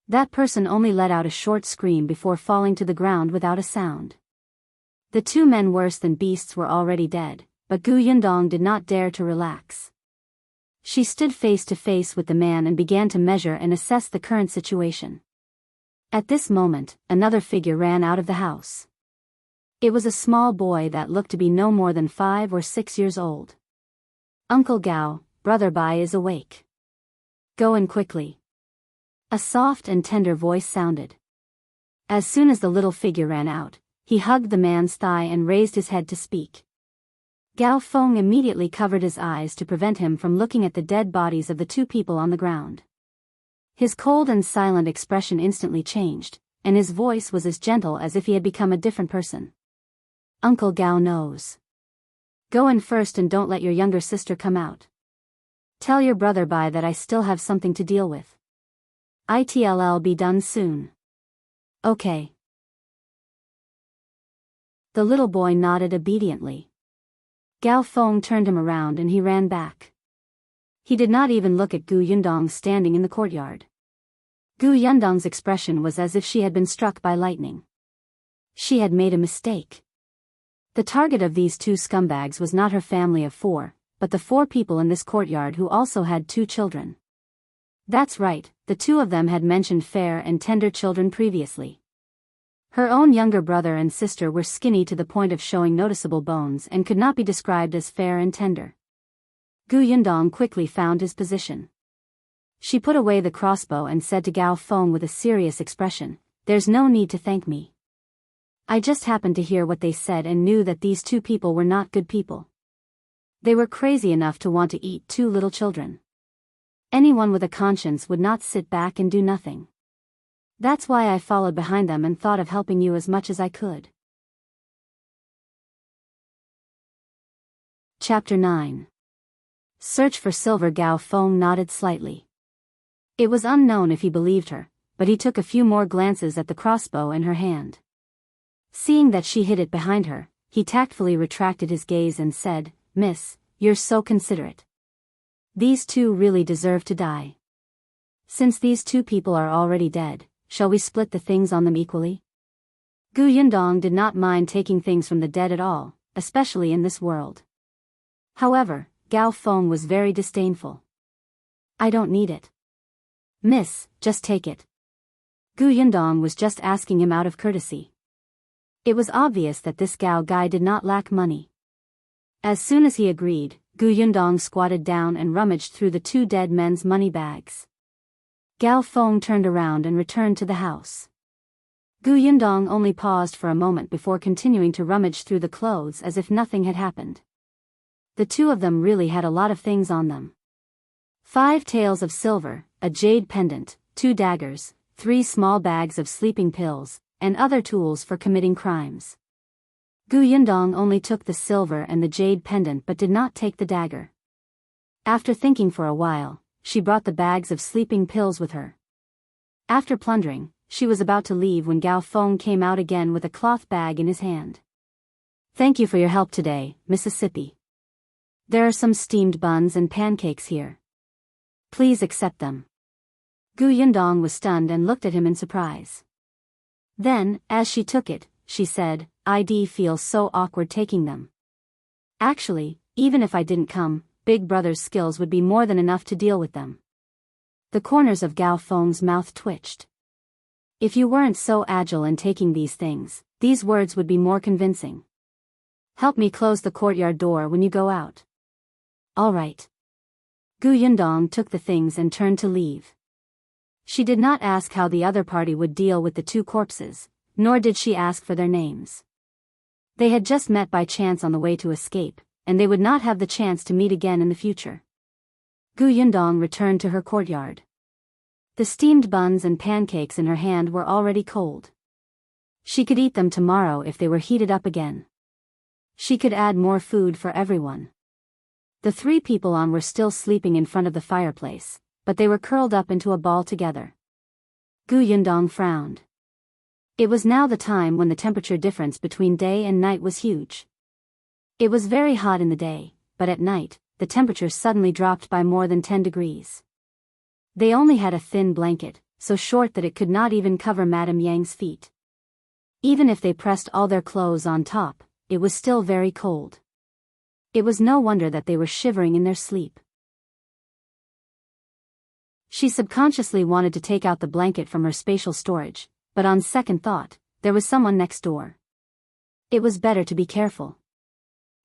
That person only let out a short scream before falling to the ground without a sound. The 2 men worse than beasts were already dead, but Gu Yundong did not dare to relax. She stood face to face with the man and began to measure and assess the current situation. At this moment, another figure ran out of the house. It was a small boy that looked to be no more than 5 or 6 years old. "Uncle Gao, Brother Bai is awake. Go in quickly." A soft and tender voice sounded. As soon as the little figure ran out, he hugged the man's thigh and raised his head to speak. Gao Feng immediately covered his eyes to prevent him from looking at the dead bodies of the 2 people on the ground. His cold and silent expression instantly changed, and his voice was as gentle as if he had become a different person. "Uncle Gao knows. Go in first and don't let your younger sister come out. Tell your brother Bai that I still have something to deal with. It'll be done soon." "Okay." The little boy nodded obediently. Gao Feng turned him around and he ran back. He did not even look at Gu Yundong standing in the courtyard. Gu Yundong's expression was as if she had been struck by lightning. She had made a mistake. The target of these 2 scumbags was not her family of 4, but the 4 people in this courtyard who also had 2 children. That's right, the 2 of them had mentioned fair and tender children previously. Her own younger brother and sister were skinny to the point of showing noticeable bones and could not be described as fair and tender. Gu Yundong quickly found his position. She put away the crossbow and said to Gao Feng with a serious expression, "There's no need to thank me. I just happened to hear what they said and knew that these 2 people were not good people. They were crazy enough to want to eat 2 little children. Anyone with a conscience would not sit back and do nothing. That's why I followed behind them and thought of helping you as much as I could." Chapter 9. Search for silver. Gao Feng nodded slightly. It was unknown if he believed her, but he took a few more glances at the crossbow in her hand. Seeing that she hid it behind her, he tactfully retracted his gaze and said, "Miss, you're so considerate. These 2 really deserve to die. Since these 2 people are already dead, shall we split the things on them equally?" Gu Yundong did not mind taking things from the dead at all, especially in this world. However, Gao Feng was very disdainful. "I don't need it. Miss, just take it." Gu Yundong was just asking him out of courtesy. It was obvious that this Gao guy did not lack money. As soon as he agreed, Gu Yundong squatted down and rummaged through the 2 dead men's money bags. Gao Feng turned around and returned to the house. Gu Yundong only paused for a moment before continuing to rummage through the clothes as if nothing had happened. The 2 of them really had a lot of things on them. 5 taels of silver, a jade pendant, 2 daggers, 3 small bags of sleeping pills, and other tools for committing crimes. Gu Yundong only took the silver and the jade pendant but did not take the dagger. After thinking for a while, she brought the bags of sleeping pills with her. After plundering, she was about to leave when Gao Feng came out again with a cloth bag in his hand. "Thank you for your help today, Mississippi. There are some steamed buns and pancakes here. Please accept them." Gu Yundong was stunned and looked at him in surprise. Then, as she took it, she said, "I'd feel so awkward taking them. Actually, even if I didn't come, Big Brother's skills would be more than enough to deal with them." The corners of Gao Feng's mouth twitched. If you weren't so agile in taking these things, these words would be more convincing. "Help me close the courtyard door when you go out." "All right." Gu Yundong took the things and turned to leave. She did not ask how the other party would deal with the 2 corpses, nor did she ask for their names. They had just met by chance on the way to escape, and they would not have the chance to meet again in the future. Gu Yundong returned to her courtyard. The steamed buns and pancakes in her hand were already cold. She could eat them tomorrow if they were heated up again. She could add more food for everyone. The 3 people on were still sleeping in front of the fireplace, but they were curled up into a ball together. Gu Yundong frowned. It was now the time when the temperature difference between day and night was huge. It was very hot in the day, but at night, the temperature suddenly dropped by more than 10 degrees. They only had a thin blanket, so short that it could not even cover Madame Yang's feet. Even if they pressed all their clothes on top, it was still very cold. It was no wonder that they were shivering in their sleep. She subconsciously wanted to take out the blanket from her spatial storage, but on second thought, there was someone next door. It was better to be careful.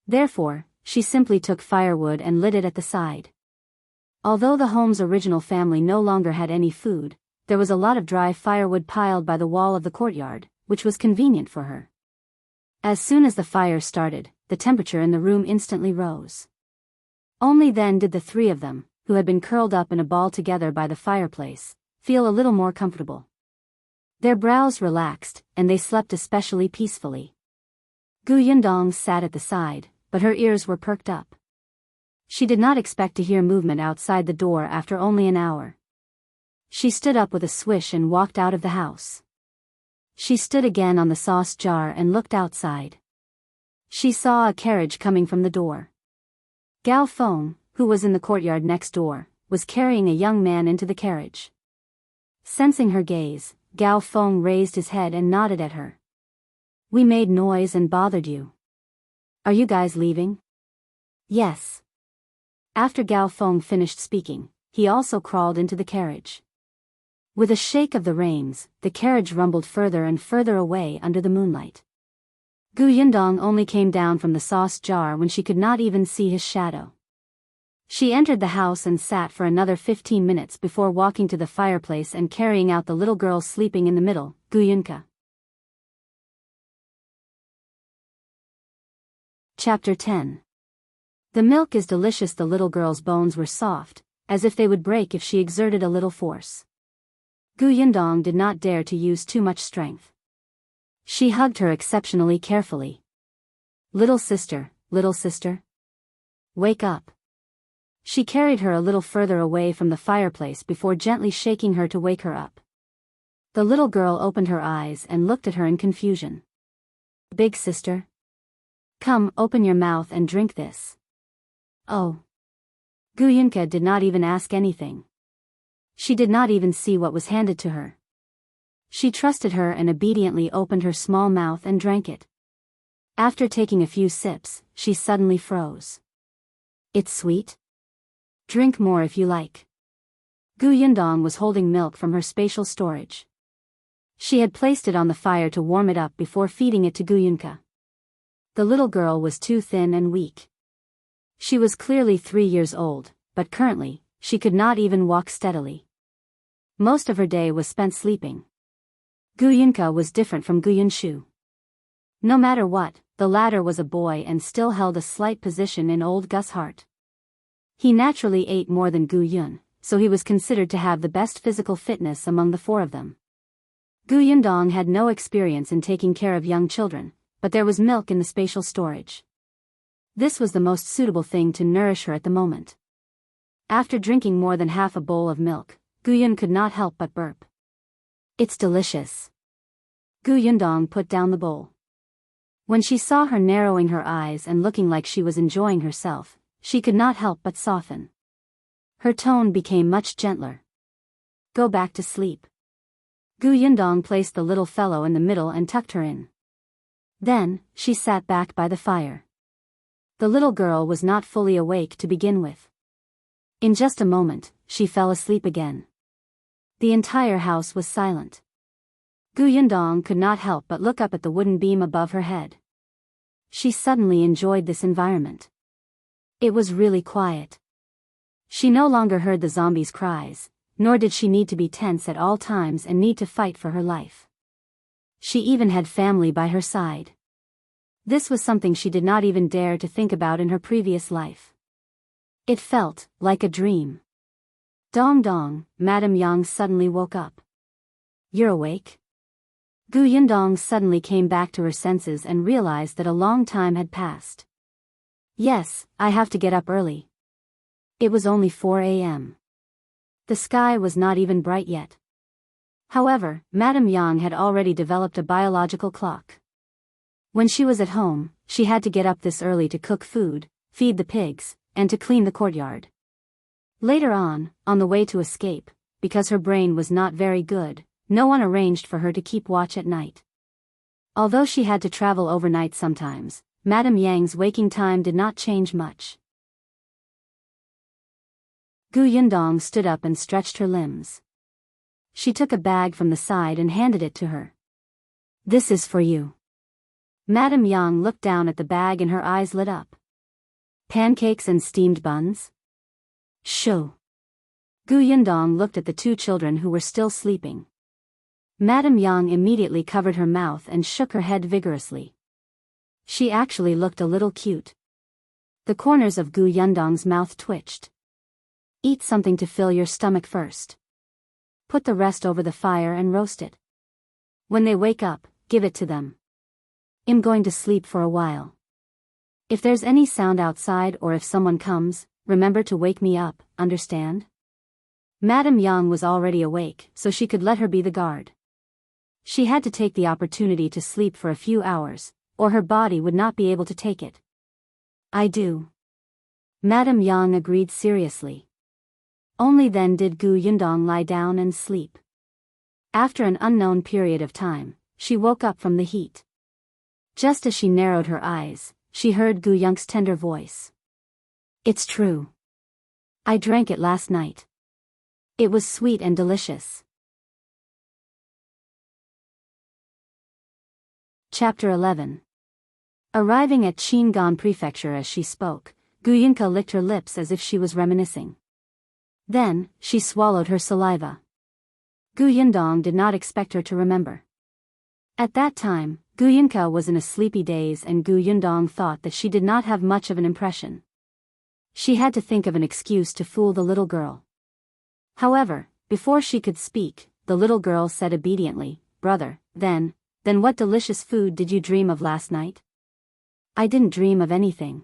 Therefore, she simply took firewood and lit it at the side. Although the home's original family no longer had any food, there was a lot of dry firewood piled by the wall of the courtyard, which was convenient for her. As soon as the fire started, the temperature in the room instantly rose. Only then did the three of them, who had been curled up in a ball together by the fireplace, feel a little more comfortable. Their brows relaxed, and they slept especially peacefully. Gu Yundong sat at the side, but her ears were perked up. She did not expect to hear movement outside the door after only an hour. She stood up with a swish and walked out of the house. She stood again on the sauce jar and looked outside. She saw a carriage coming from the door. Gao Feng, who was in the courtyard next door, was carrying a young man into the carriage. Sensing her gaze, Gao Feng raised his head and nodded at her. "We made noise and bothered you. Are you guys leaving?" "Yes." After Gao Feng finished speaking, he also crawled into the carriage. With a shake of the reins, the carriage rumbled further and further away under the moonlight. Gu Yundong only came down from the sauce jar when she could not even see his shadow. She entered the house and sat for another 15 minutes before walking to the fireplace and carrying out the little girl sleeping in the middle, Gu Yunka. Chapter 10. The milk is delicious. The little girl's bones were soft, as if they would break if she exerted a little force. Gu Yundong did not dare to use too much strength. She hugged her exceptionally carefully. Little sister, wake up." She carried her a little further away from the fireplace before gently shaking her to wake her up. The little girl opened her eyes and looked at her in confusion. "Big sister? Come, open your mouth and drink this." "Oh." Gu Yunka did not even ask anything. She did not even see what was handed to her. She trusted her and obediently opened her small mouth and drank it. After taking a few sips, she suddenly froze. "It's sweet? Drink more if you like." Gu Yundong was holding milk from her spatial storage. She had placed it on the fire to warm it up before feeding it to Gu Yunka. The little girl was too thin and weak. She was clearly 3 years old, but currently, she could not even walk steadily. Most of her day was spent sleeping. Gu Yunka was different from Gu Yunshu. No matter what, the latter was a boy and still held a slight position in old Gus' heart. He naturally ate more than Gu Yun, so he was considered to have the best physical fitness among the four of them. Gu Yundong had no experience in taking care of young children, but there was milk in the spatial storage. This was the most suitable thing to nourish her at the moment. After drinking more than half a bowl of milk, Gu Yun could not help but burp. "It's delicious." Gu Yundong put down the bowl. When she saw her narrowing her eyes and looking like she was enjoying herself, she could not help but soften. Her tone became much gentler. "Go back to sleep." Gu Yundong placed the little fellow in the middle and tucked her in. Then, she sat back by the fire. The little girl was not fully awake to begin with. In just a moment, she fell asleep again. The entire house was silent. Gu Yundong could not help but look up at the wooden beam above her head. She suddenly enjoyed this environment. It was really quiet. She no longer heard the zombies' cries, nor did she need to be tense at all times and need to fight for her life. She even had family by her side. This was something she did not even dare to think about in her previous life. It felt like a dream. Dong dong, Madame Yang suddenly woke up. "You're awake?" Gu Yundong suddenly came back to her senses and realized that a long time had passed. "Yes, I have to get up early." It was only 4 a.m. The sky was not even bright yet. However, Madame Yang had already developed a biological clock. When she was at home, she had to get up this early to cook food, feed the pigs, and to clean the courtyard. Later on the way to escape, because her brain was not very good, no one arranged for her to keep watch at night. Although she had to travel overnight sometimes, Madame Yang's waking time did not change much. Gu Yundong stood up and stretched her limbs. She took a bag from the side and handed it to her. "This is for you." Madame Yang looked down at the bag and her eyes lit up. Pancakes and steamed buns? Shoo. Gu Yundong looked at the two children who were still sleeping. Madame Yang immediately covered her mouth and shook her head vigorously. She actually looked a little cute. The corners of Gu Yundong's mouth twitched. Eat something to fill your stomach first. Put the rest over the fire and roast it. When they wake up, give it to them. I'm going to sleep for a while. If there's any sound outside or if someone comes, remember to wake me up, understand? Madame Yang was already awake, so she could let her be the guard. She had to take the opportunity to sleep for a few hours, or her body would not be able to take it. I do. Madame Yang agreed seriously. Only then did Gu Yundong lie down and sleep. After an unknown period of time, she woke up from the heat. Just as she narrowed her eyes, she heard Gu Yung's tender voice. It's true. I drank it last night. It was sweet and delicious. Chapter 11. Arriving at Qingan Prefecture as she spoke, Gu Yunka licked her lips as if she was reminiscing. Then, she swallowed her saliva. Gu Yundong did not expect her to remember. At that time, Gu Yunka was in a sleepy daze and Gu Yundong thought that she did not have much of an impression. She had to think of an excuse to fool the little girl. However, before she could speak, the little girl said obediently, Brother, then what delicious food did you dream of last night? I didn't dream of anything.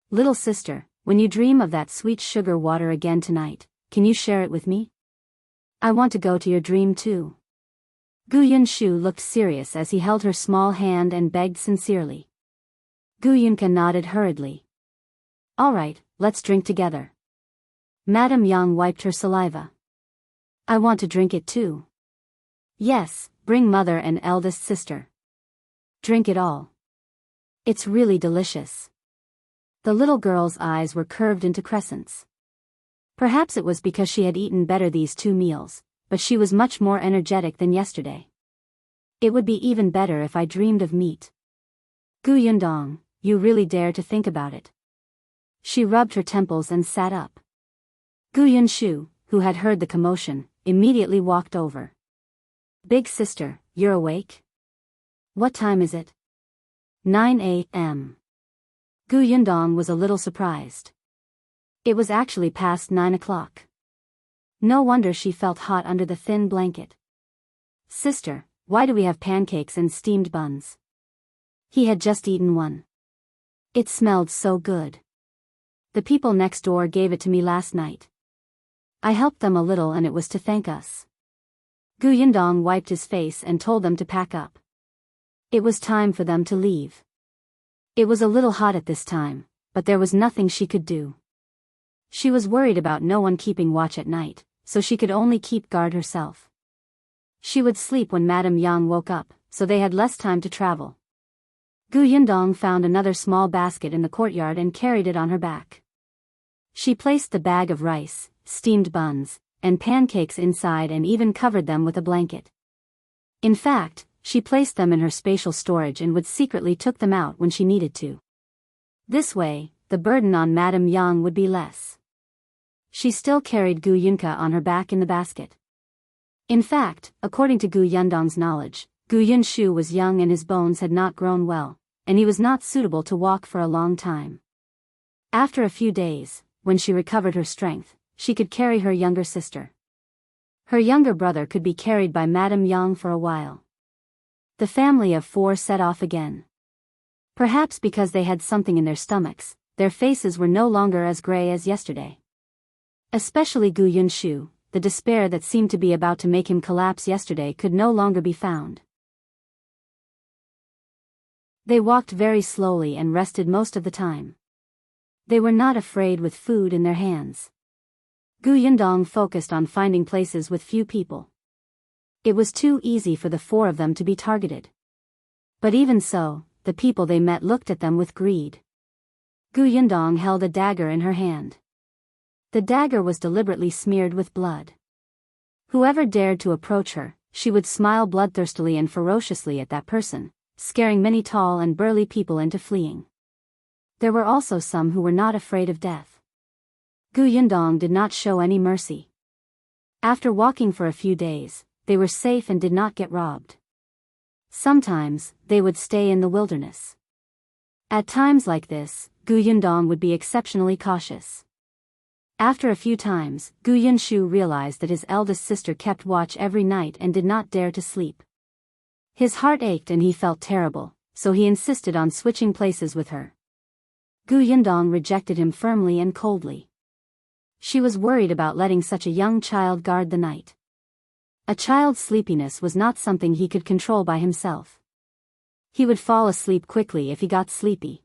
Little sister, when you dream of that sweet sugar water again tonight, can you share it with me? I want to go to your dream too. Gu Yunshu looked serious as he held her small hand and begged sincerely. Gu Yunka nodded hurriedly. All right, let's drink together. Madame Yang wiped her saliva. I want to drink it too. Yes, bring mother and eldest sister. Drink it all. It's really delicious. The little girl's eyes were curved into crescents. Perhaps it was because she had eaten better these 2 meals, but she was much more energetic than yesterday. It would be even better if I dreamed of meat. Gu Yundong, you really dare to think about it. She rubbed her temples and sat up. Gu Yunshu, who had heard the commotion, immediately walked over. Big sister, you're awake? What time is it? 9 a.m. Gu Yundong was a little surprised. It was actually past 9 o'clock. No wonder she felt hot under the thin blanket. Sister, why do we have pancakes and steamed buns? He had just eaten one. It smelled so good. The people next door gave it to me last night. I helped them a little and it was to thank us. Gu Yundong wiped his face and told them to pack up. It was time for them to leave. It was a little hot at this time, but there was nothing she could do. She was worried about no one keeping watch at night, so she could only keep guard herself. She would sleep when Madame Yang woke up, so they had less time to travel. Gu Yundong found another small basket in the courtyard and carried it on her back. She placed the bag of rice, steamed buns, and pancakes inside and even covered them with a blanket. In fact, she placed them in her spatial storage and would secretly took them out when she needed to. This way, the burden on Madame Yang would be less. She still carried Gu Yunka on her back in the basket. In fact, according to Gu Yundong's knowledge, Gu Yunshu was young and his bones had not grown well, and he was not suitable to walk for a long time. After a few days, when she recovered her strength, she could carry her younger sister. Her younger brother could be carried by Madame Yang for a while. The family of 4 set off again. Perhaps because they had something in their stomachs, their faces were no longer as gray as yesterday. Especially Gu Yunshu, the despair that seemed to be about to make him collapse yesterday could no longer be found. They walked very slowly and rested most of the time. They were not afraid with food in their hands. Gu Yundong focused on finding places with few people. It was too easy for the 4 of them to be targeted. But even so, the people they met looked at them with greed. Gu Yundong held a dagger in her hand. The dagger was deliberately smeared with blood. Whoever dared to approach her, she would smile bloodthirstily and ferociously at that person, scaring many tall and burly people into fleeing. There were also some who were not afraid of death. Gu Yundong did not show any mercy. After walking for a few days, they were safe and did not get robbed. Sometimes, they would stay in the wilderness. At times like this, Gu Yundong would be exceptionally cautious. After a few times, Gu Yunshu realized that his eldest sister kept watch every night and did not dare to sleep. His heart ached and he felt terrible, so he insisted on switching places with her. Gu Yundong rejected him firmly and coldly. She was worried about letting such a young child guard the night. A child's sleepiness was not something he could control by himself. He would fall asleep quickly if he got sleepy.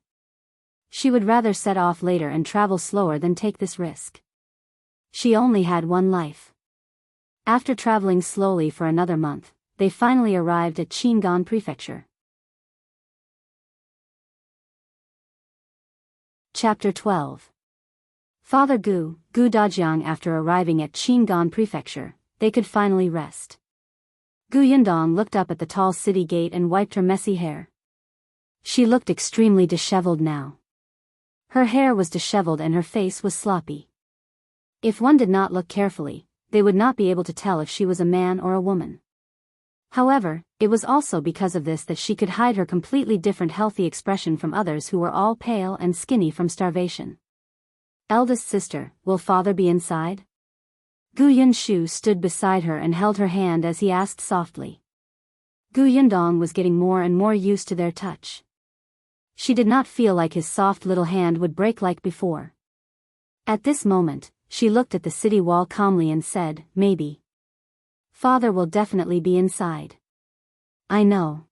She would rather set off later and travel slower than take this risk. She only had one life. After traveling slowly for another month, they finally arrived at Qingan Prefecture. Chapter 12. Father Gu Dajiang. After arriving at Qingan Prefecture, they could finally rest. Gu Yundong looked up at the tall city gate and wiped her messy hair. She looked extremely disheveled now. Her hair was disheveled and her face was sloppy. If one did not look carefully, they would not be able to tell if she was a man or a woman. However, it was also because of this that she could hide her completely different healthy expression from others who were all pale and skinny from starvation. Eldest sister, will father be inside? Gu Yunshu stood beside her and held her hand as he asked softly. Gu Yundong was getting more and more used to their touch. She did not feel like his soft little hand would break like before. At this moment, she looked at the city wall calmly and said, maybe. Father will definitely be inside. I know.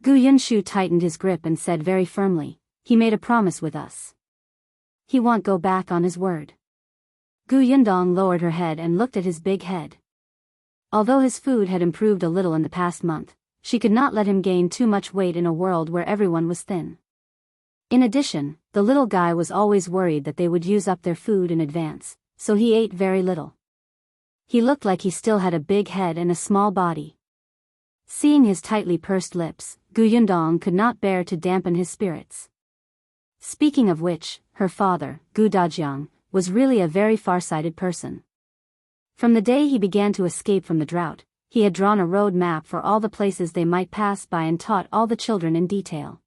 Gu Yunshu tightened his grip and said very firmly, he made a promise with us. He won't go back on his word. Gu Yundong lowered her head and looked at his big head. Although his food had improved a little in the past month, she could not let him gain too much weight in a world where everyone was thin. In addition, the little guy was always worried that they would use up their food in advance, so he ate very little. He looked like he still had a big head and a small body. Seeing his tightly pursed lips, Gu Yundong could not bear to dampen his spirits. Speaking of which, her father, Gu Dajiang, was really a very far-sighted person. From the day he began to escape from the drought, he had drawn a road map for all the places they might pass by and taught all the children in detail.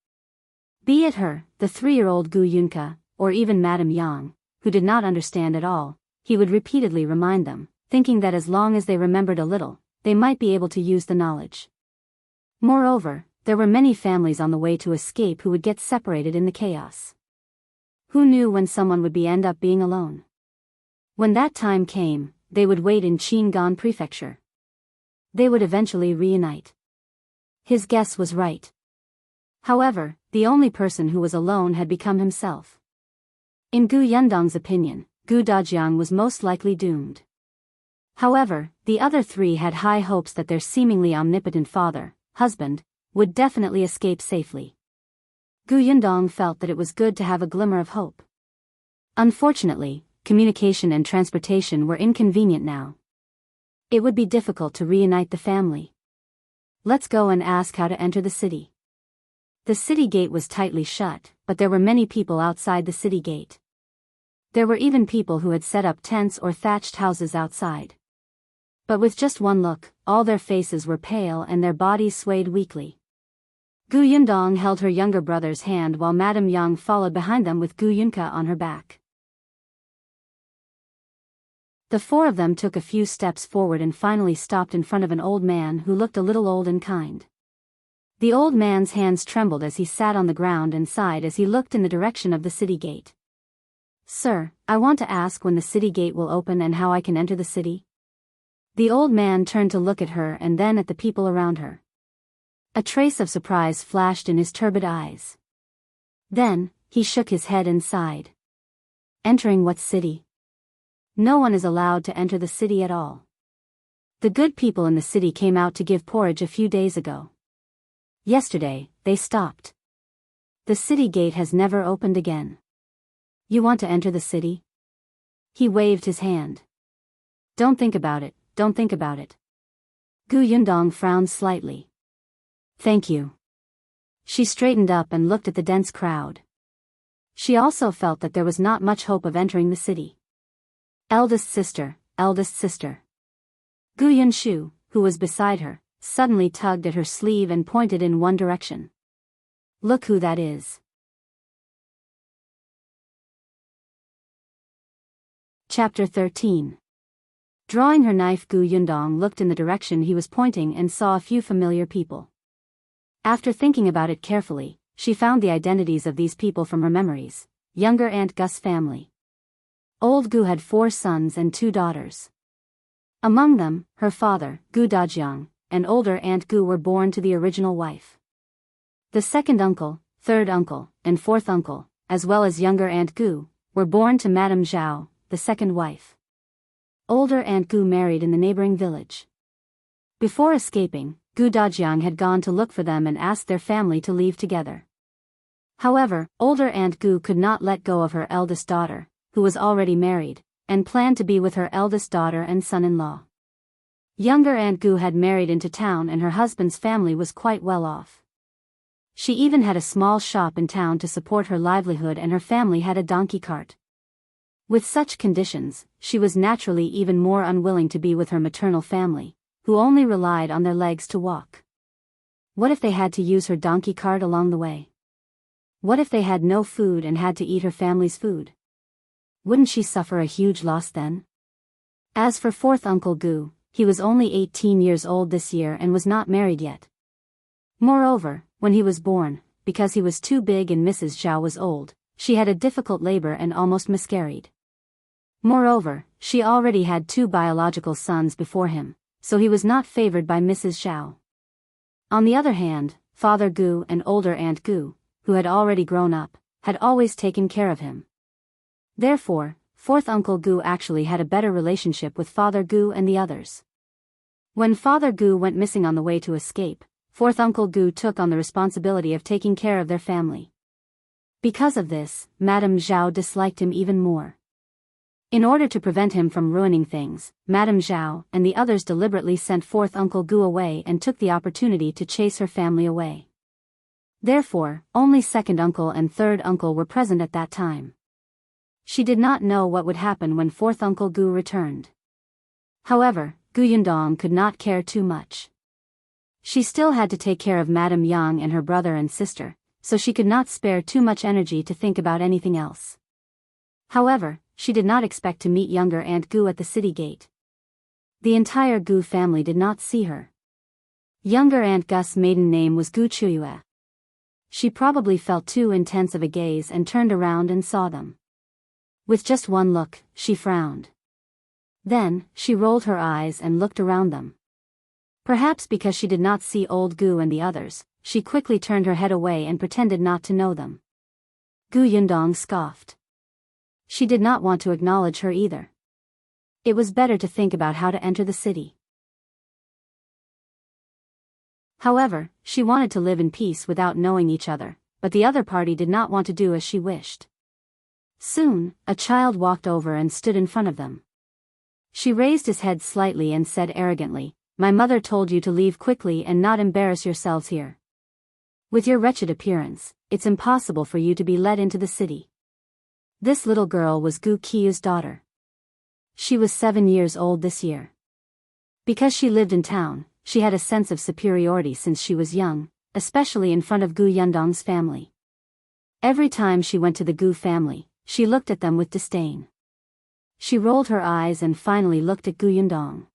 Be it her, the 3-year-old Gu Yunka, or even Madame Yang, who did not understand at all, he would repeatedly remind them, thinking that as long as they remembered a little, they might be able to use the knowledge. Moreover, there were many families on the way to escape who would get separated in the chaos. Who knew when someone would end up being alone? When that time came, they would wait in Qingan Prefecture. They would eventually reunite. His guess was right. However, the only person who was alone had become himself. In Gu Yundong's opinion, Gu Dajiang was most likely doomed. However, the other three had high hopes that their seemingly omnipotent father, husband, would definitely escape safely. Gu Yundong felt that it was good to have a glimmer of hope. Unfortunately, communication and transportation were inconvenient now. It would be difficult to reunite the family. Let's go and ask how to enter the city. The city gate was tightly shut, but there were many people outside the city gate. There were even people who had set up tents or thatched houses outside. But with just one look, all their faces were pale and their bodies swayed weakly. Gu Yundong held her younger brother's hand while Madame Yang followed behind them with Gu Yunka on her back. The four of them took a few steps forward and finally stopped in front of an old man who looked a little old and kind. The old man's hands trembled as he sat on the ground and sighed as he looked in the direction of the city gate. Sir, I want to ask when the city gate will open and how I can enter the city. The old man turned to look at her and then at the people around her. A trace of surprise flashed in his turbid eyes. Then, he shook his head and sighed. Entering what city? No one is allowed to enter the city at all. The good people in the city came out to give porridge a few days ago. Yesterday, they stopped. The city gate has never opened again. You want to enter the city? He waved his hand. Don't think about it, don't think about it. Gu Yundong frowned slightly. Thank you. She straightened up and looked at the dense crowd. She also felt that there was not much hope of entering the city. Eldest sister, eldest sister. Gu Yunshu, who was beside her, suddenly tugged at her sleeve and pointed in one direction. Look who that is. Chapter 13. Drawing her knife, Gu Yundong looked in the direction he was pointing and saw a few familiar people. After thinking about it carefully, she found the identities of these people from her memories. Younger Aunt Gus family. Old Gu had 4 sons and 2 daughters. Among them, her father, Gu Dajiang, and older Aunt Gu were born to the original wife. The second uncle, third uncle, and fourth uncle, as well as younger Aunt Gu, were born to Madame Zhao, the second wife. Older Aunt Gu married in the neighboring village. Before escaping, Gu Dajiang had gone to look for them and asked their family to leave together. However, older Aunt Gu could not let go of her eldest daughter, who was already married, and planned to be with her eldest daughter and son-in-law. Younger Aunt Gu had married into town and her husband's family was quite well off. She even had a small shop in town to support her livelihood and her family had a donkey cart. With such conditions, she was naturally even more unwilling to be with her maternal family, who only relied on their legs to walk. What if they had to use her donkey cart along the way? What if they had no food and had to eat her family's food? Wouldn't she suffer a huge loss then? As for fourth Uncle Gu, he was only 18 years old this year and was not married yet. Moreover, when he was born, because he was too big and Mrs. Zhao was old, she had a difficult labor and almost miscarried. Moreover, she already had 2 biological sons before him, so he was not favored by Mrs. Zhao. On the other hand, Father Gu and older Aunt Gu, who had already grown up, had always taken care of him. Therefore, fourth Uncle Gu actually had a better relationship with Father Gu and the others. When Father Gu went missing on the way to escape, fourth Uncle Gu took on the responsibility of taking care of their family. Because of this, Madame Zhao disliked him even more. In order to prevent him from ruining things, Madame Zhao and the others deliberately sent fourth Uncle Gu away and took the opportunity to chase her family away. Therefore, only second uncle and third uncle were present at that time. She did not know what would happen when fourth Uncle Gu returned. However, Gu Yundong could not care too much. She still had to take care of Madame Yang and her brother and sister, so she could not spare too much energy to think about anything else. However, she did not expect to meet younger Aunt Gu at the city gate. The entire Gu family did not see her. Younger Aunt Gus' maiden name was Gu Chuyue. She probably felt too intense of a gaze and turned around and saw them. With just one look, she frowned. Then, she rolled her eyes and looked around them. Perhaps because she did not see old Gu and the others, she quickly turned her head away and pretended not to know them. Gu Yundong scoffed. She did not want to acknowledge her either. It was better to think about how to enter the city. However, she wanted to live in peace without knowing each other, but the other party did not want to do as she wished. Soon, a child walked over and stood in front of them. She raised his head slightly and said arrogantly, "My mother told you to leave quickly and not embarrass yourselves here. With your wretched appearance, it's impossible for you to be let into the city." This little girl was Gu Qiu's daughter. She was 7 years old this year. Because she lived in town, she had a sense of superiority since she was young, especially in front of Gu Yundong's family. Every time she went to the Gu family, she looked at them with disdain. She rolled her eyes and finally looked at Gu Yundong.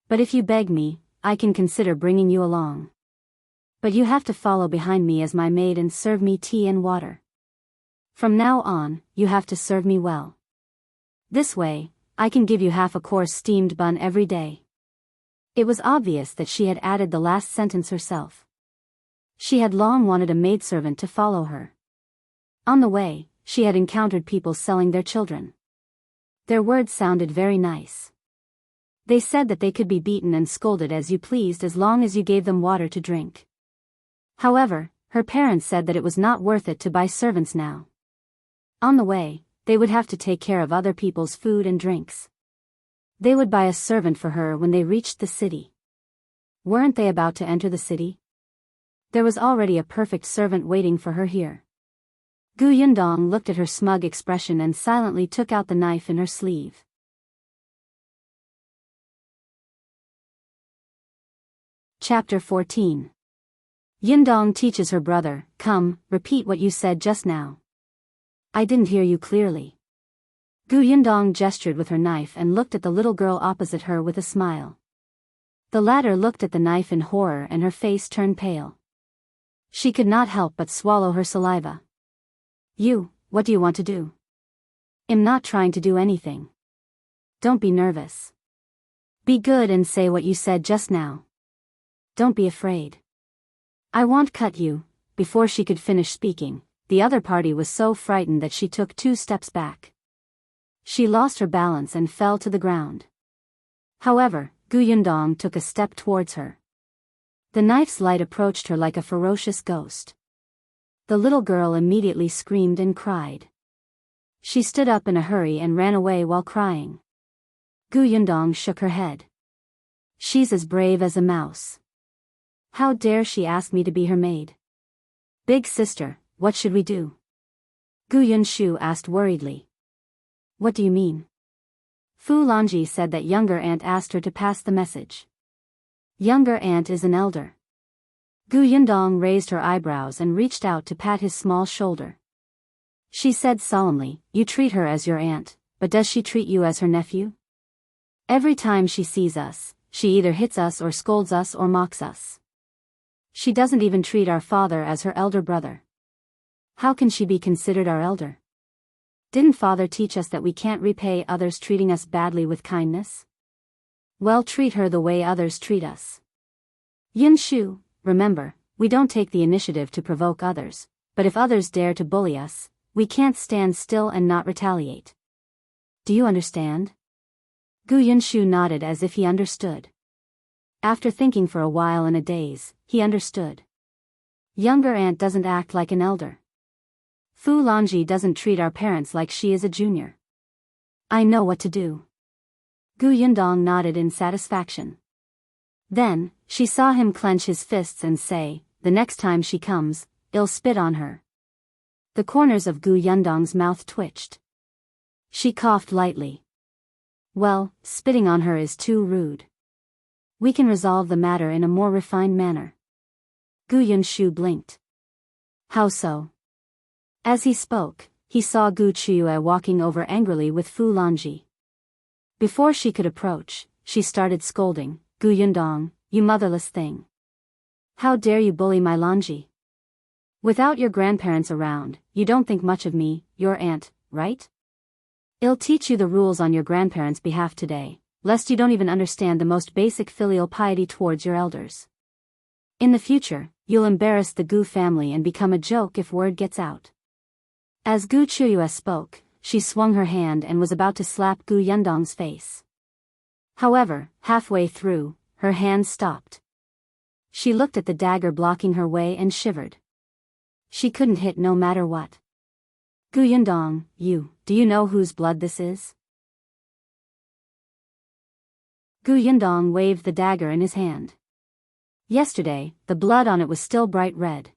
"But if you beg me, I can consider bringing you along. But you have to follow behind me as my maid and serve me tea and water. From now on, you have to serve me well. This way, I can give you half a course steamed bun every day." It was obvious that she had added the last sentence herself. She had long wanted a maidservant to follow her. On the way, she had encountered people selling their children. Their words sounded very nice. They said that they could be beaten and scolded as you pleased as long as you gave them water to drink. However, her parents said that it was not worth it to buy servants now. On the way, they would have to take care of other people's food and drinks. They would buy a servant for her when they reached the city. Weren't they about to enter the city? There was already a perfect servant waiting for her here. Gu Yundong looked at her smug expression and silently took out the knife in her sleeve. Chapter 14. Yundong teaches her brother, "Come, repeat what you said just now." "I didn't hear you clearly." Gu Yundong gestured with her knife and looked at the little girl opposite her with a smile. The latter looked at the knife in horror and her face turned pale. She could not help but swallow her saliva. What do you want to do?" "I'm not trying to do anything." "Don't be nervous. Be good and say what you said just now. Don't be afraid." "I won't cut you." Before she could finish speaking, the other party was so frightened that she took 2 steps back. She lost her balance and fell to the ground. However, Gu Yundong took a step towards her. The knife's light approached her like a ferocious ghost. The little girl immediately screamed and cried. She stood up in a hurry and ran away while crying. Gu Yundong shook her head. "She's as brave as a mouse. How dare she ask me to be her maid?" "Big sister, what should we do?" Gu Yunshu asked worriedly. "What do you mean?" Fu Longji said that younger aunt asked her to pass the message. "Younger aunt is an elder." Gu Yundong raised her eyebrows and reached out to pat his small shoulder. She said solemnly, "You treat her as your aunt, but does she treat you as her nephew? Every time she sees us, she either hits us or scolds us or mocks us. She doesn't even treat our father as her elder brother. How can she be considered our elder? Didn't father teach us that we can't repay others treating us badly with kindness? Well, treat her the way others treat us." "Yunshu, remember, we don't take the initiative to provoke others, but if others dare to bully us, we can't stand still and not retaliate. Do you understand?" Gu Yunshu nodded as if he understood. After thinking for a while in a daze, he understood. Younger aunt doesn't act like an elder. Fu Longji doesn't treat our parents like she is a junior. I know what to do. Gu Yundong nodded in satisfaction. Then, she saw him clench his fists and say, "The next time she comes, I'll spit on her." The corners of Gu Yundong's mouth twitched. She coughed lightly. "Well, spitting on her is too rude. We can resolve the matter in a more refined manner." Gu Yunshu blinked. "How so?" As he spoke, he saw Gu Chuyue walking over angrily with Fu Longji. Before she could approach, she started scolding, "Gu Yundong, you motherless thing. How dare you bully my Longji? Without your grandparents around, you don't think much of me, your aunt, right? I'll teach you the rules on your grandparents' behalf today, lest you don't even understand the most basic filial piety towards your elders. In the future, you'll embarrass the Gu family and become a joke if word gets out." As Gu Chuyue spoke, she swung her hand and was about to slap Gu Yundong's face. However, halfway through, her hand stopped. She looked at the dagger blocking her way and shivered. She couldn't hit no matter what. "Gu Yundong, do you know whose blood this is?" Gu Yundong waved the dagger in his hand. Yesterday, the blood on it was still bright red.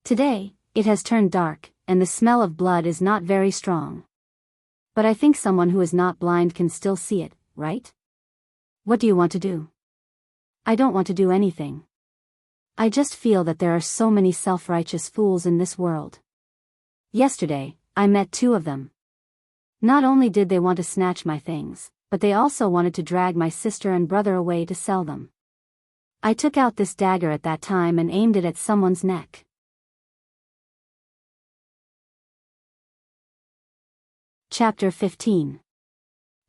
Today, it has turned dark, and the smell of blood is not very strong. But I think someone who is not blind can still see it, right? What do you want to do? I don't want to do anything. I just feel that there are so many self-righteous fools in this world. Yesterday, I met 2 of them. Not only did they want to snatch my things, but they also wanted to drag my sister and brother away to sell them. I took out this dagger at that time and aimed it at someone's neck. Chapter 15.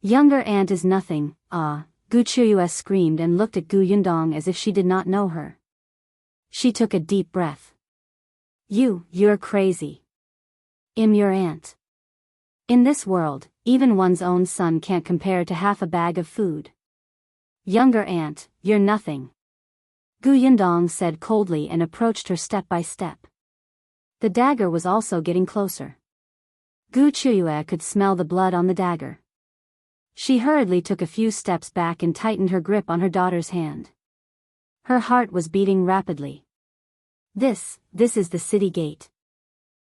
Younger aunt is nothing, Gu Chuyue screamed and looked at Gu Yundong as if she did not know her. She took a deep breath. You're crazy. I'm your aunt. In this world, even one's own son can't compare to half a bag of food. Younger aunt, you're nothing. Gu Yundong said coldly and approached her step by step. The dagger was also getting closer. Gu Chuyue could smell the blood on the dagger. She hurriedly took a few steps back and tightened her grip on her daughter's hand. Her heart was beating rapidly. This is the city gate.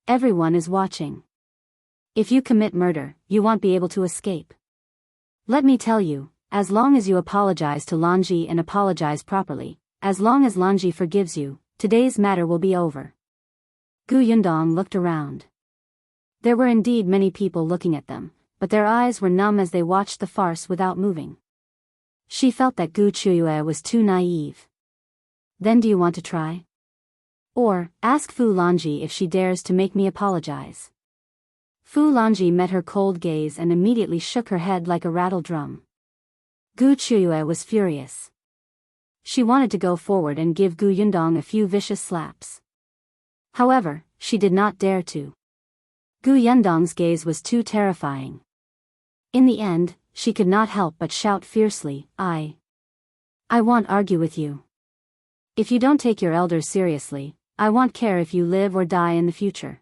Everyone is watching. If you commit murder, you won't be able to escape. Let me tell you, as long as you apologize to Lanji and apologize properly, as long as Lanji forgives you, today's matter will be over. Gu Yundong looked around. There were indeed many people looking at them, but their eyes were numb as they watched the farce without moving. She felt that Gu Chuyue was too naive. Then do you want to try? Or, ask Fu Lanji if she dares to make me apologize. Fu Lanji met her cold gaze and immediately shook her head like a rattle drum. Gu Chuyue was furious. She wanted to go forward and give Gu Yundong a few vicious slaps. However, she did not dare to. Gu Yundong's gaze was too terrifying. In the end, she could not help but shout fiercely, I won't argue with you. If you don't take your elders seriously, I won't care if you live or die in the future.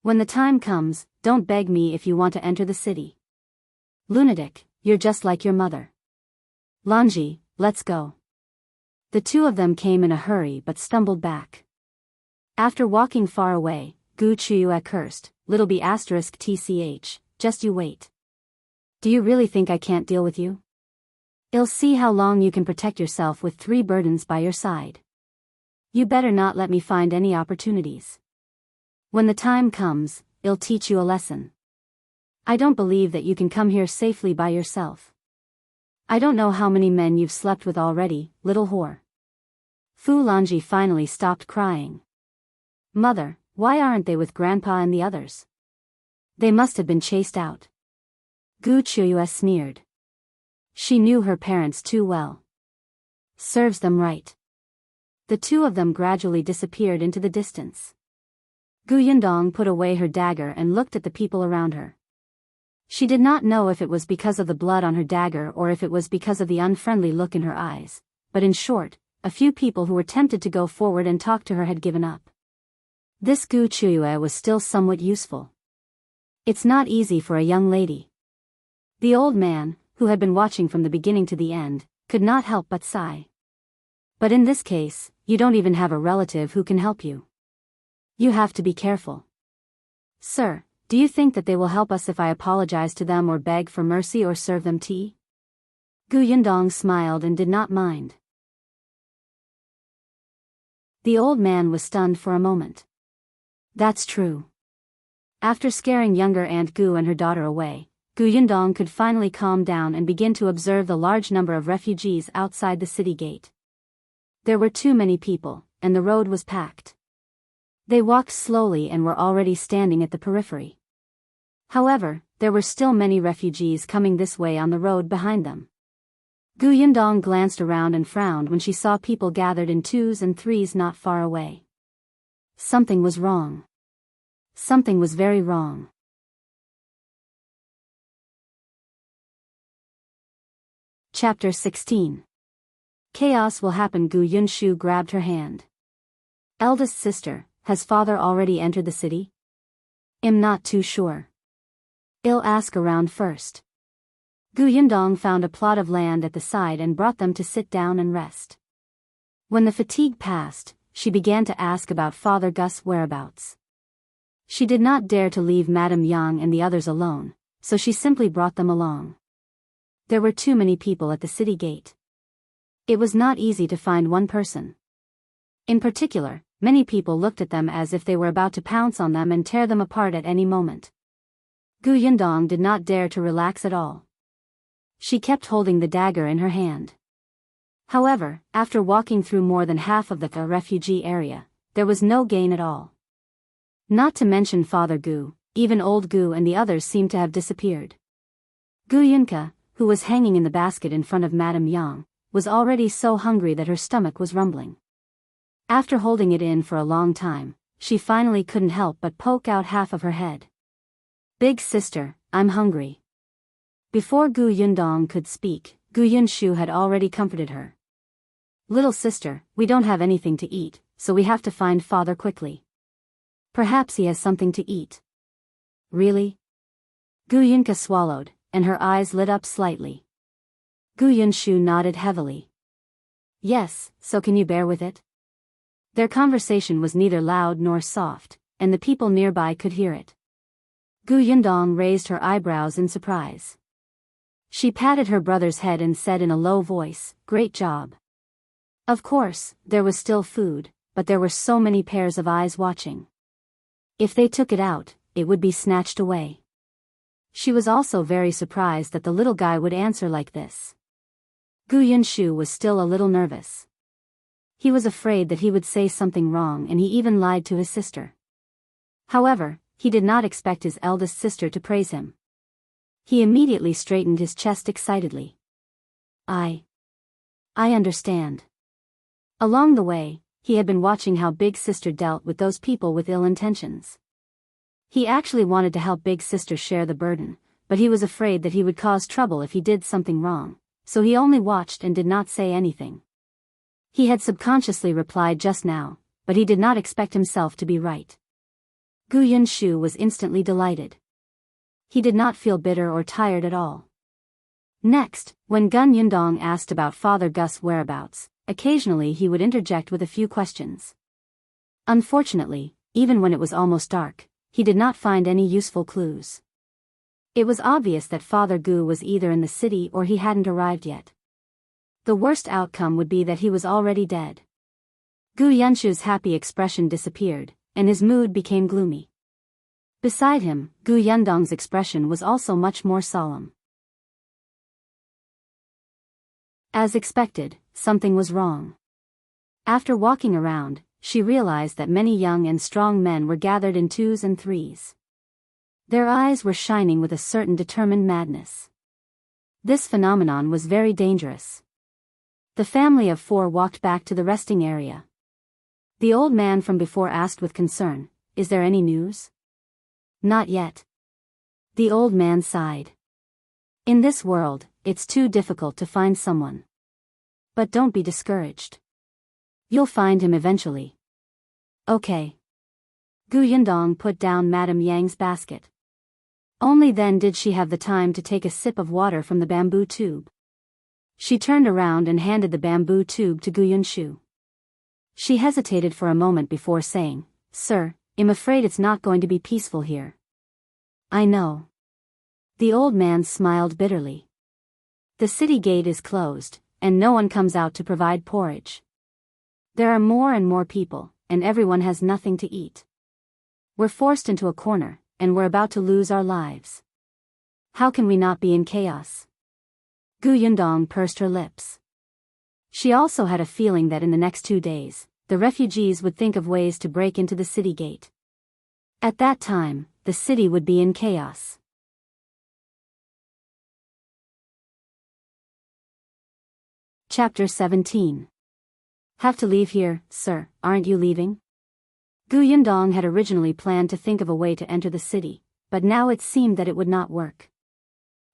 When the time comes, don't beg me if you want to enter the city. Lunatic, you're just like your mother. Lanji, let's go. The two of them came in a hurry but stumbled back. After walking far away, Gu Chuyue cursed, little b asterisk tch, just you wait. Do you really think I can't deal with you? I'll see how long you can protect yourself with 3 burdens by your side. You better not let me find any opportunities. When the time comes, I'll teach you a lesson. I don't believe that you can come here safely by yourself. I don't know how many men you've slept with already, little whore. Fu Lanji finally stopped crying. Mother, why aren't they with Grandpa and the others? They must have been chased out. Gu Chuyue sneered. She knew her parents too well. Serves them right. The two of them gradually disappeared into the distance. Gu Yundong put away her dagger and looked at the people around her. She did not know if it was because of the blood on her dagger or if it was because of the unfriendly look in her eyes, but in short, a few people who were tempted to go forward and talk to her had given up. This Gu Chuyue was still somewhat useful. It's not easy for a young lady. The old man, who had been watching from the beginning to the end, could not help but sigh. But in this case, you don't even have a relative who can help you. You have to be careful. Sir, do you think that they will help us if I apologize to them or beg for mercy or serve them tea? Gu Yundong smiled and did not mind. The old man was stunned for a moment. That's true. After scaring younger Aunt Gu and her daughter away, Gu Yundong could finally calm down and begin to observe the large number of refugees outside the city gate. There were too many people, and the road was packed. They walked slowly and were already standing at the periphery. However, there were still many refugees coming this way on the road behind them. Gu Yundong glanced around and frowned when she saw people gathered in 2s and 3s not far away. Something was wrong. Something was very wrong. Chapter 16. Chaos will happen. Gu Yunshu grabbed her hand. Eldest sister, has father already entered the city? I'm not too sure. I'll ask around first. Gu Yundong found a plot of land at the side and brought them to sit down and rest. When the fatigue passed, she began to ask about Father Gus' whereabouts. She did not dare to leave Madame Yang and the others alone, so she simply brought them along. There were too many people at the city gate. It was not easy to find one person. In particular, many people looked at them as if they were about to pounce on them and tear them apart at any moment. Gu Yundong did not dare to relax at all. She kept holding the dagger in her hand. However, after walking through more than half of the refugee area, there was no gain at all. Not to mention Father Gu, even old Gu and the others seemed to have disappeared. Gu Yunka, who was hanging in the basket in front of Madame Yang, was already so hungry that her stomach was rumbling. After holding it in for a long time, she finally couldn't help but poke out half of her head. Big sister, I'm hungry. Before Gu Yundong could speak, Gu Yunshu had already comforted her. Little sister, we don't have anything to eat, so we have to find father quickly. Perhaps he has something to eat. Really? Gu Yunka swallowed, and her eyes lit up slightly. Gu Yunshu nodded heavily. Yes, so can you bear with it? Their conversation was neither loud nor soft, and the people nearby could hear it. Gu Yundong raised her eyebrows in surprise. She patted her brother's head and said in a low voice, "Great job." Of course, there was still food, but there were so many pairs of eyes watching. If they took it out, it would be snatched away. She was also very surprised that the little guy would answer like this. Gu Yunshu was still a little nervous. He was afraid that he would say something wrong, and he even lied to his sister. However, he did not expect his eldest sister to praise him. He immediately straightened his chest excitedly. I understand. Along the way, he had been watching how Big Sister dealt with those people with ill intentions. He actually wanted to help Big Sister share the burden, but he was afraid that he would cause trouble if he did something wrong, so he only watched and did not say anything. He had subconsciously replied just now, but he did not expect himself to be right. Gu Yunshu was instantly delighted. He did not feel bitter or tired at all. Next, when Gun Yundong asked about Father Gus' whereabouts, occasionally he would interject with a few questions. Unfortunately, even when it was almost dark, he did not find any useful clues. It was obvious that Father Gu was either in the city or he hadn't arrived yet. The worst outcome would be that he was already dead. Gu Yunshu's happy expression disappeared, and his mood became gloomy. Beside him, Gu Yundong's expression was also much more solemn. As expected, something was wrong. After walking around, she realized that many young and strong men were gathered in twos and threes. Their eyes were shining with a certain determined madness. This phenomenon was very dangerous. The family of four walked back to the resting area. The old man from before asked with concern, "Is there any news?" "Not yet." The old man sighed. "In this world, it's too difficult to find someone. But don't be discouraged. You'll find him eventually." "Okay." Gu Yundong put down Madame Yang's basket. Only then did she have the time to take a sip of water from the bamboo tube. She turned around and handed the bamboo tube to Gu Yunshu. She hesitated for a moment before saying, "Sir, I'm afraid it's not going to be peaceful here." "I know." The old man smiled bitterly. "The city gate is closed, and no one comes out to provide porridge. There are more and more people, and everyone has nothing to eat. We're forced into a corner, and we're about to lose our lives. How can we not be in chaos?" Gu Yundong pursed her lips. She also had a feeling that in the next 2 days, the refugees would think of ways to break into the city gate. At that time, the city would be in chaos. Chapter 17. Have to leave here, sir, aren't you leaving? Gu Yundong had originally planned to think of a way to enter the city, but now it seemed that it would not work.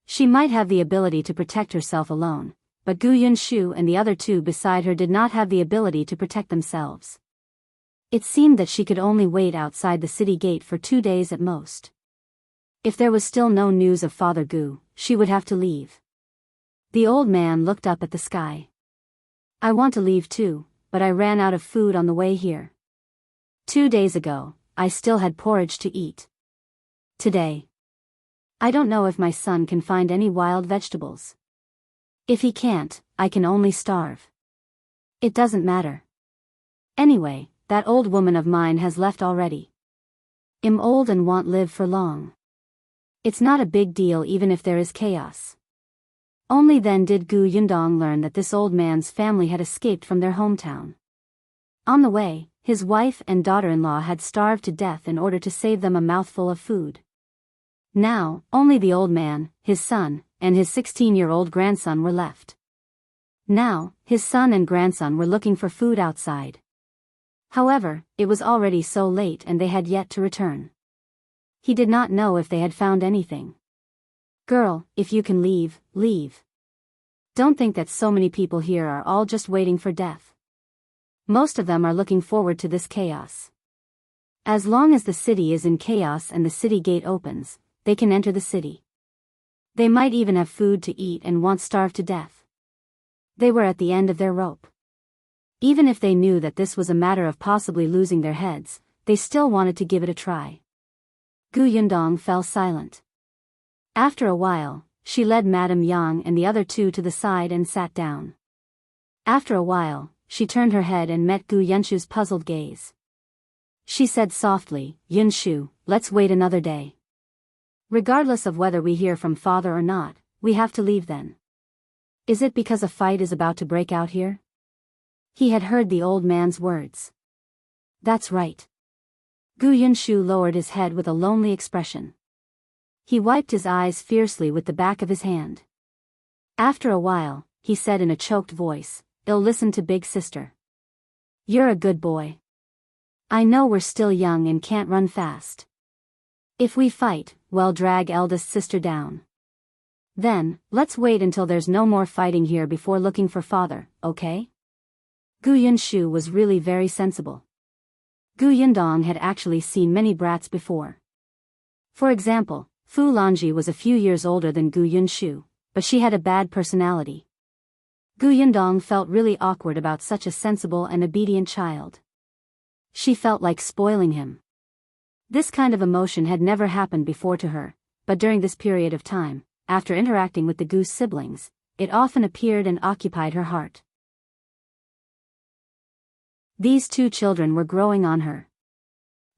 She might have the ability to protect herself alone, but Gu Yunshu and the other two beside her did not have the ability to protect themselves. It seemed that she could only wait outside the city gate for 2 days at most. If there was still no news of Father Gu, she would have to leave. The old man looked up at the sky. "I want to leave too, but I ran out of food on the way here. 2 days ago, I still had porridge to eat. Today, I don't know if my son can find any wild vegetables. If he can't, I can only starve. It doesn't matter. Anyway, that old woman of mine has left already. I'm old and won't live for long. It's not a big deal even if there is chaos." Only then did Gu Yundong learn that this old man's family had escaped from their hometown. On the way, his wife and daughter-in-law had starved to death in order to save them a mouthful of food. Now, only the old man, his son, and his 16-year-old grandson were left. Now, his son and grandson were looking for food outside. However, it was already so late and they had yet to return. He did not know if they had found anything. "Girl, if you can leave, leave. Don't think that so many people here are all just waiting for death. Most of them are looking forward to this chaos. As long as the city is in chaos and the city gate opens, they can enter the city. They might even have food to eat and won't starve to death." They were at the end of their rope. Even if they knew that this was a matter of possibly losing their heads, they still wanted to give it a try. Gu Yundong fell silent. After a while, she led Madame Yang and the other two to the side and sat down. After a while, she turned her head and met Gu Yunshu's puzzled gaze. She said softly, "Yunshu, let's wait another day. Regardless of whether we hear from father or not, we have to leave then." "Is it because a fight is about to break out here?" He had heard the old man's words. "That's right." Gu Yunshu lowered his head with a lonely expression. He wiped his eyes fiercely with the back of his hand. After a while, he said in a choked voice, "I'll listen to big sister. You're a good boy. I know we're still young and can't run fast. If we fight, well, drag eldest sister down. Then, let's wait until there's no more fighting here before looking for father, okay?" Gu Yunshu was really very sensible. Gu Yundong had actually seen many brats before. For example, Fu Lanji was a few years older than Gu Yunshu, but she had a bad personality. Gu Yundong felt really awkward about such a sensible and obedient child. She felt like spoiling him. This kind of emotion had never happened before to her, but during this period of time, after interacting with the Gu siblings, it often appeared and occupied her heart. These two children were growing on her.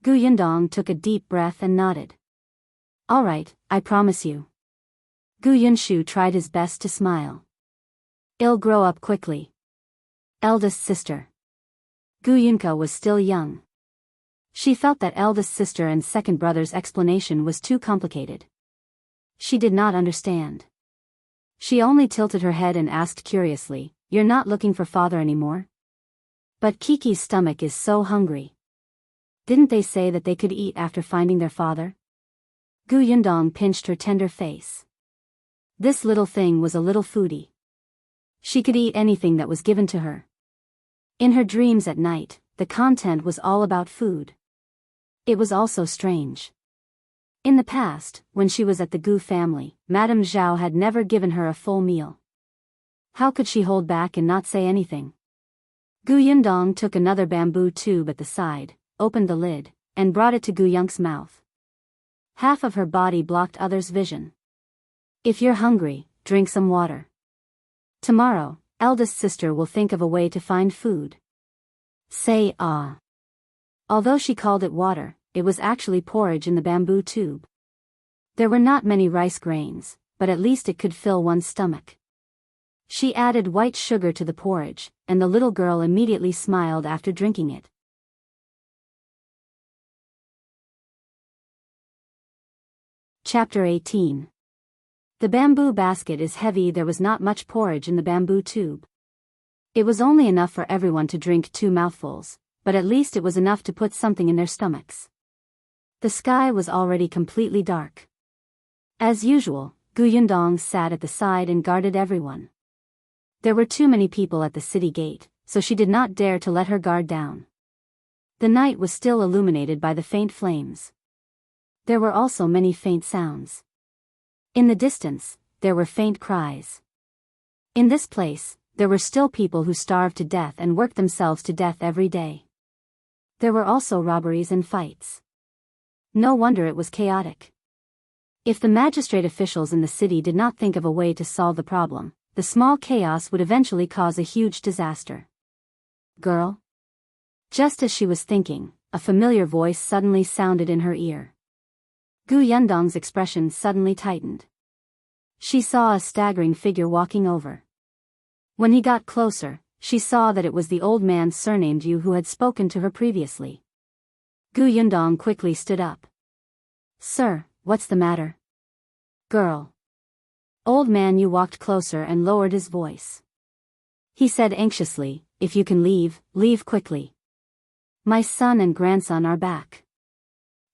Gu Yundong took a deep breath and nodded. "All right, I promise you." Gu Yunshu tried his best to smile. "I'll grow up quickly." Eldest sister. Gu Yunka was still young. She felt that eldest sister and second brother's explanation was too complicated. She did not understand. She only tilted her head and asked curiously, "You're not looking for father anymore?" "But Kiki's stomach is so hungry. Didn't they say that they could eat after finding their father?" Gu Yundong pinched her tender face. This little thing was a little foodie. She could eat anything that was given to her. In her dreams at night, the content was all about food. It was also strange. In the past, when she was at the Gu family, Madame Zhao had never given her a full meal. How could she hold back and not say anything? Gu Yundong took another bamboo tube at the side, opened the lid, and brought it to Gu Yunk's mouth. Half of her body blocked others' vision. "If you're hungry, drink some water. Tomorrow, eldest sister will think of a way to find food. Say ah." Although she called it water, it was actually porridge in the bamboo tube. There were not many rice grains, but at least it could fill one's stomach. She added white sugar to the porridge, and the little girl immediately smiled after drinking it. Chapter 18. The bamboo basket is heavy. There was not much porridge in the bamboo tube. It was only enough for everyone to drink 2 mouthfuls, but at least it was enough to put something in their stomachs. The sky was already completely dark. As usual, Gu Yundong sat at the side and guarded everyone. There were too many people at the city gate, so she did not dare to let her guard down. The night was still illuminated by the faint flames. There were also many faint sounds. In the distance, there were faint cries. In this place, there were still people who starved to death and worked themselves to death every day. There were also robberies and fights. No wonder it was chaotic. If the magistrate officials in the city did not think of a way to solve the problem, the small chaos would eventually cause a huge disaster. "Girl?" Just as she was thinking, a familiar voice suddenly sounded in her ear. Gu Yundong's expression suddenly tightened. She saw a staggering figure walking over. When he got closer, she saw that it was the old man surnamed Yu who had spoken to her previously. Gu Yundong quickly stood up. "Sir, what's the matter?" "Girl." Old man Yu walked closer and lowered his voice. He said anxiously, "If you can leave, leave quickly. My son and grandson are back.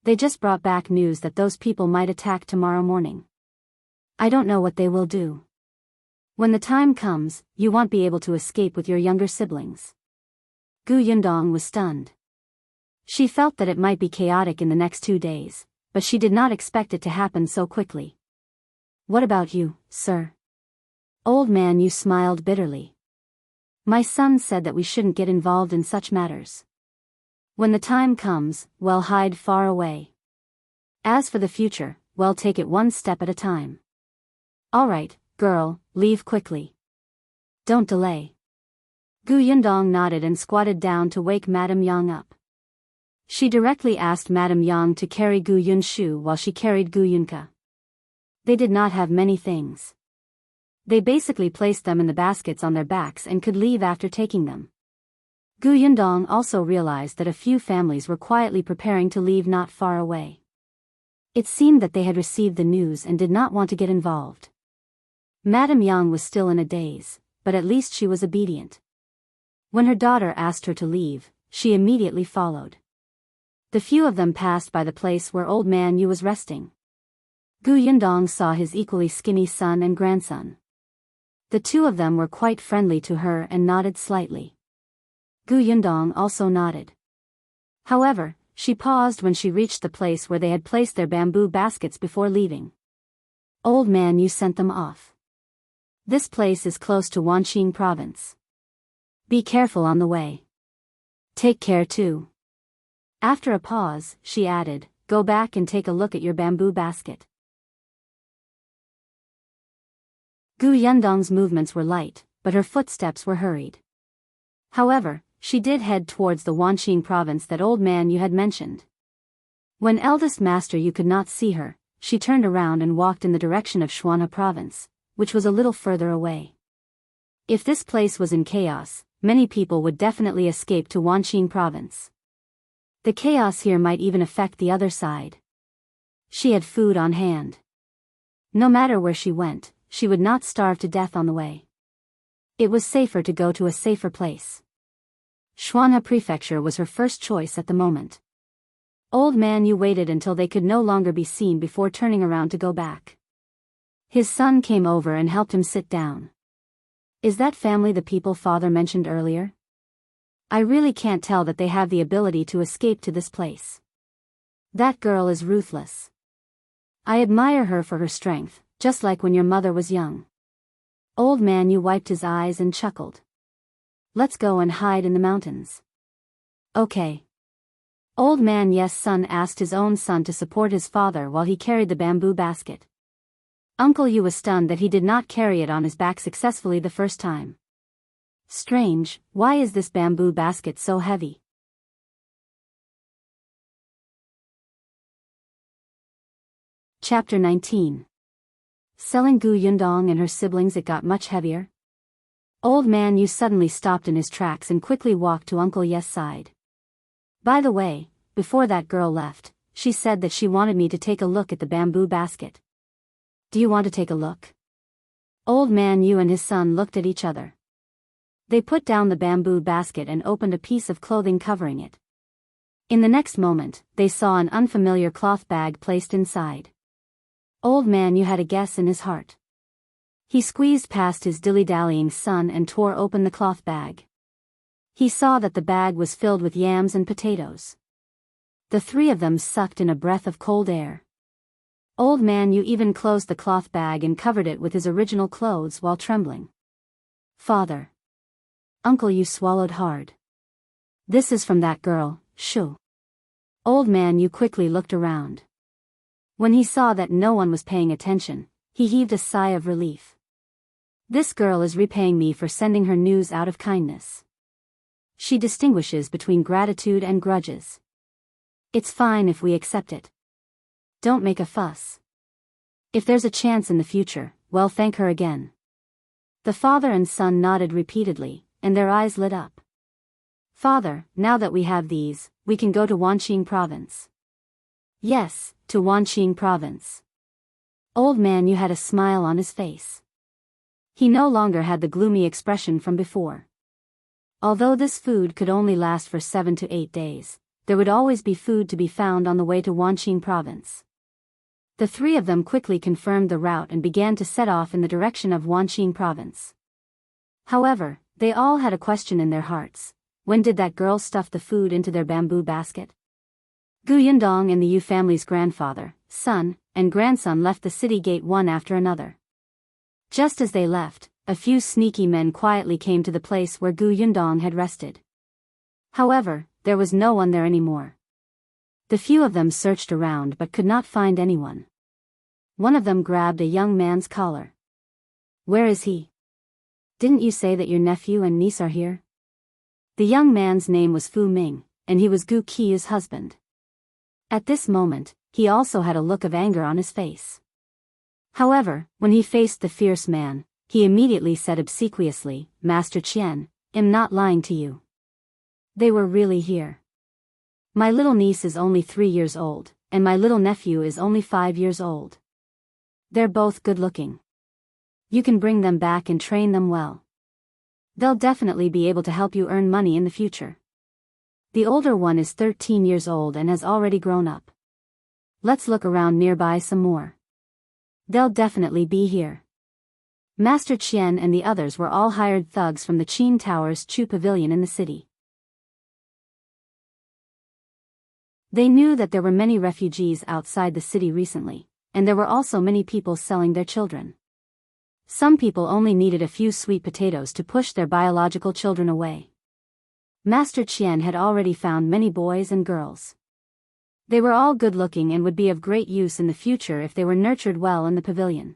They just brought back news that those people might attack tomorrow morning. I don't know what they will do. When the time comes, you won't be able to escape with your younger siblings." Gu Yundong was stunned. She felt that it might be chaotic in the next 2 days, but she did not expect it to happen so quickly. "What about you, sir?" Old man Yu smiled bitterly. My son said that we shouldn't get involved in such matters. When the time comes, well, hide far away. As for the future, well, take it one step at a time. All right, girl, leave quickly. Don't delay. Gu Yundong nodded and squatted down to wake Madame Yang up. She directly asked Madame Yang to carry Gu Yunshu while she carried Gu Yunka. They did not have many things. They basically placed them in the baskets on their backs and could leave after taking them. Gu Yundong also realized that a few families were quietly preparing to leave not far away. It seemed that they had received the news and did not want to get involved. Madame Yang was still in a daze, but at least she was obedient. When her daughter asked her to leave, she immediately followed. The few of them passed by the place where old man Yu was resting. Gu Yundong saw his equally skinny son and grandson. The two of them were quite friendly to her and nodded slightly. Gu Yundong also nodded. However, she paused when she reached the place where they had placed their bamboo baskets before leaving. Old man Yu sent them off. This place is close to Wanqing province. Be careful on the way. Take care too. After a pause, she added, go back and take a look at your bamboo basket. Gu Yundong's movements were light, but her footsteps were hurried. However, she did head towards the Wanqing province that old man Yu had mentioned. When eldest master Yu could not see her, she turned around and walked in the direction of Shuanhe province, which was a little further away. If this place was in chaos, many people would definitely escape to Wanqing province. The chaos here might even affect the other side. She had food on hand. No matter where she went, she would not starve to death on the way. It was safer to go to a safer place. Shuanhe Prefecture was her first choice at the moment. Old man Yu waited until they could no longer be seen before turning around to go back. His son came over and helped him sit down. Is that family the people father mentioned earlier? I really can't tell that they have the ability to escape to this place. That girl is ruthless. I admire her for her strength, just like when your mother was young. Old man Yu wiped his eyes and chuckled. Let's go and hide in the mountains. Okay. Old man Yes' son asked his own son to support his father while he carried the bamboo basket. Uncle Yu was stunned that he did not carry it on his back successfully the first time. Strange, why is this bamboo basket so heavy? Chapter 19. Selling Gu Yundong and her siblings, it got much heavier. Old man Yu suddenly stopped in his tracks and quickly walked to Uncle Yes' side. By the way, before that girl left, she said that she wanted me to take a look at the bamboo basket. Do you want to take a look? Old man Yu and his son looked at each other. They put down the bamboo basket and opened a piece of clothing covering it. In the next moment, they saw an unfamiliar cloth bag placed inside. Old man Yu had a guess in his heart. He squeezed past his dilly-dallying son and tore open the cloth bag. He saw that the bag was filled with yams and potatoes. The three of them sucked in a breath of cold air. Old man Yu even closed the cloth bag and covered it with his original clothes while trembling. Father. Uncle Yu swallowed hard. This is from that girl, Shu. Old man Yu quickly looked around. When he saw that no one was paying attention, he heaved a sigh of relief. This girl is repaying me for sending her news out of kindness. She distinguishes between gratitude and grudges. It's fine if we accept it. Don't make a fuss. If there's a chance in the future, well, thank her again. The father and son nodded repeatedly, and their eyes lit up. Father, now that we have these, we can go to Wanqing province. Yes, to Wanqing province. Old man Yu had a smile on his face. He no longer had the gloomy expression from before. Although this food could only last for 7 to 8 days, there would always be food to be found on the way to Wanqing province. The three of them quickly confirmed the route and began to set off in the direction of Wanqing province. However, they all had a question in their hearts. When did that girl stuff the food into their bamboo basket? Gu Yundong and the Yu family's grandfather, son, and grandson left the city gate one after another. Just as they left, a few sneaky men quietly came to the place where Gu Yundong had rested. However, there was no one there anymore. The few of them searched around but could not find anyone. One of them grabbed a young man's collar. "Where is he? Didn't you say that your nephew and niece are here?" The young man's name was Fu Ming, and he was Gu Qiu's husband. At this moment, he also had a look of anger on his face. However, when he faced the fierce man, he immediately said obsequiously, "Master Qian, I'm not lying to you. They were really here. My little niece is only 3 years old, and my little nephew is only 5 years old. They're both good looking. You can bring them back and train them well. They'll definitely be able to help you earn money in the future. The older one is 13 years old and has already grown up. Let's look around nearby some more. They'll definitely be here." Master Qian and the others were all hired thugs from the Qin Tower's Chu Pavilion in the city. They knew that there were many refugees outside the city recently, and there were also many people selling their children. Some people only needed a few sweet potatoes to push their biological children away. Master Qian had already found many boys and girls. They were all good-looking and would be of great use in the future if they were nurtured well in the pavilion.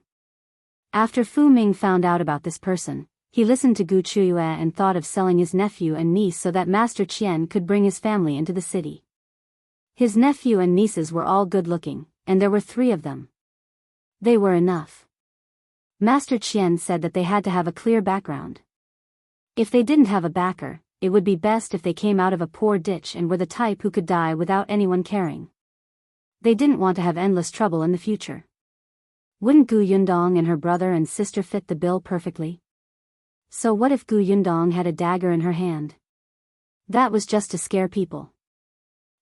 After Fu Ming found out about this person, he listened to Gu Chuyue and thought of selling his nephew and niece so that Master Qian could bring his family into the city. His nephew and nieces were all good-looking, and there were 3 of them. They were enough. Master Qian said that they had to have a clear background. If they didn't have a backer, it would be best if they came out of a poor ditch and were the type who could die without anyone caring. They didn't want to have endless trouble in the future. Wouldn't Gu Yundong and her brother and sister fit the bill perfectly? So what if Gu Yundong had a dagger in her hand? That was just to scare people.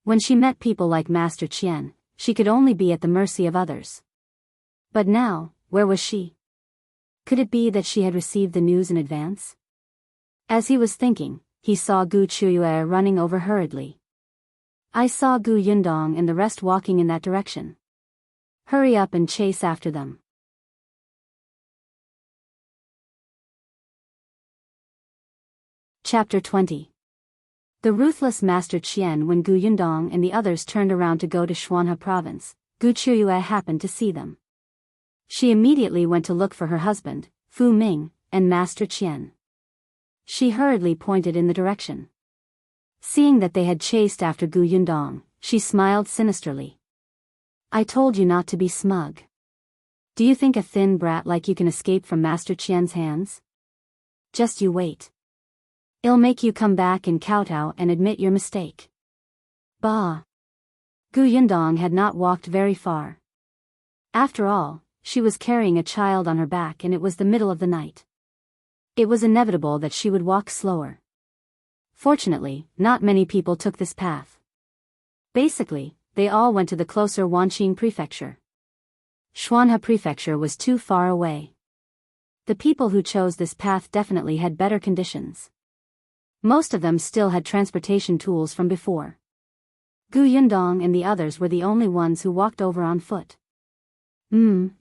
When she met people like Master Qian, she could only be at the mercy of others. But now, where was she? Could it be that she had received the news in advance? As he was thinking, he saw Gu Chuyue running over hurriedly. "I saw Gu Yundong and the rest walking in that direction. Hurry up and chase after them." Chapter 20. The ruthless Master Qian. When Gu Yundong and the others turned around to go to Shuanhe province, Gu Chuyue happened to see them. She immediately went to look for her husband, Fu Ming, and Master Qian. She hurriedly pointed in the direction. Seeing that they had chased after Gu Yundong, she smiled sinisterly. "I told you not to be smug. Do you think a thin brat like you can escape from Master Qian's hands? Just you wait. It'll make you come back and kowtow and admit your mistake." Bah! Gu Yundong had not walked very far. After all, she was carrying a child on her back and it was the middle of the night. It was inevitable that she would walk slower. Fortunately, not many people took this path. Basically, they all went to the closer Wanqing prefecture. Shuanhe prefecture was too far away. The people who chose this path definitely had better conditions. Most of them still had transportation tools from before. Gu Yundong and the others were the only ones who walked over on foot.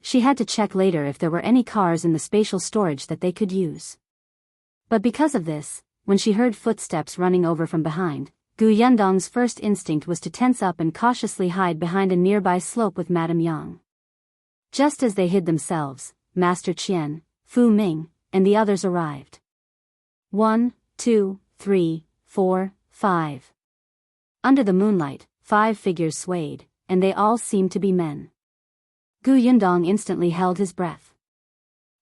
She had to check later if there were any cars in the spatial storage that they could use. But because of this, when she heard footsteps running over from behind, Gu Yundong's first instinct was to tense up and cautiously hide behind a nearby slope with Madame Yang. Just as they hid themselves, Master Qian, Fu Ming, and the others arrived. 1, 2, 3, 4, 5. Under the moonlight, 5 figures swayed, and they all seemed to be men. Gu Yundong instantly held his breath.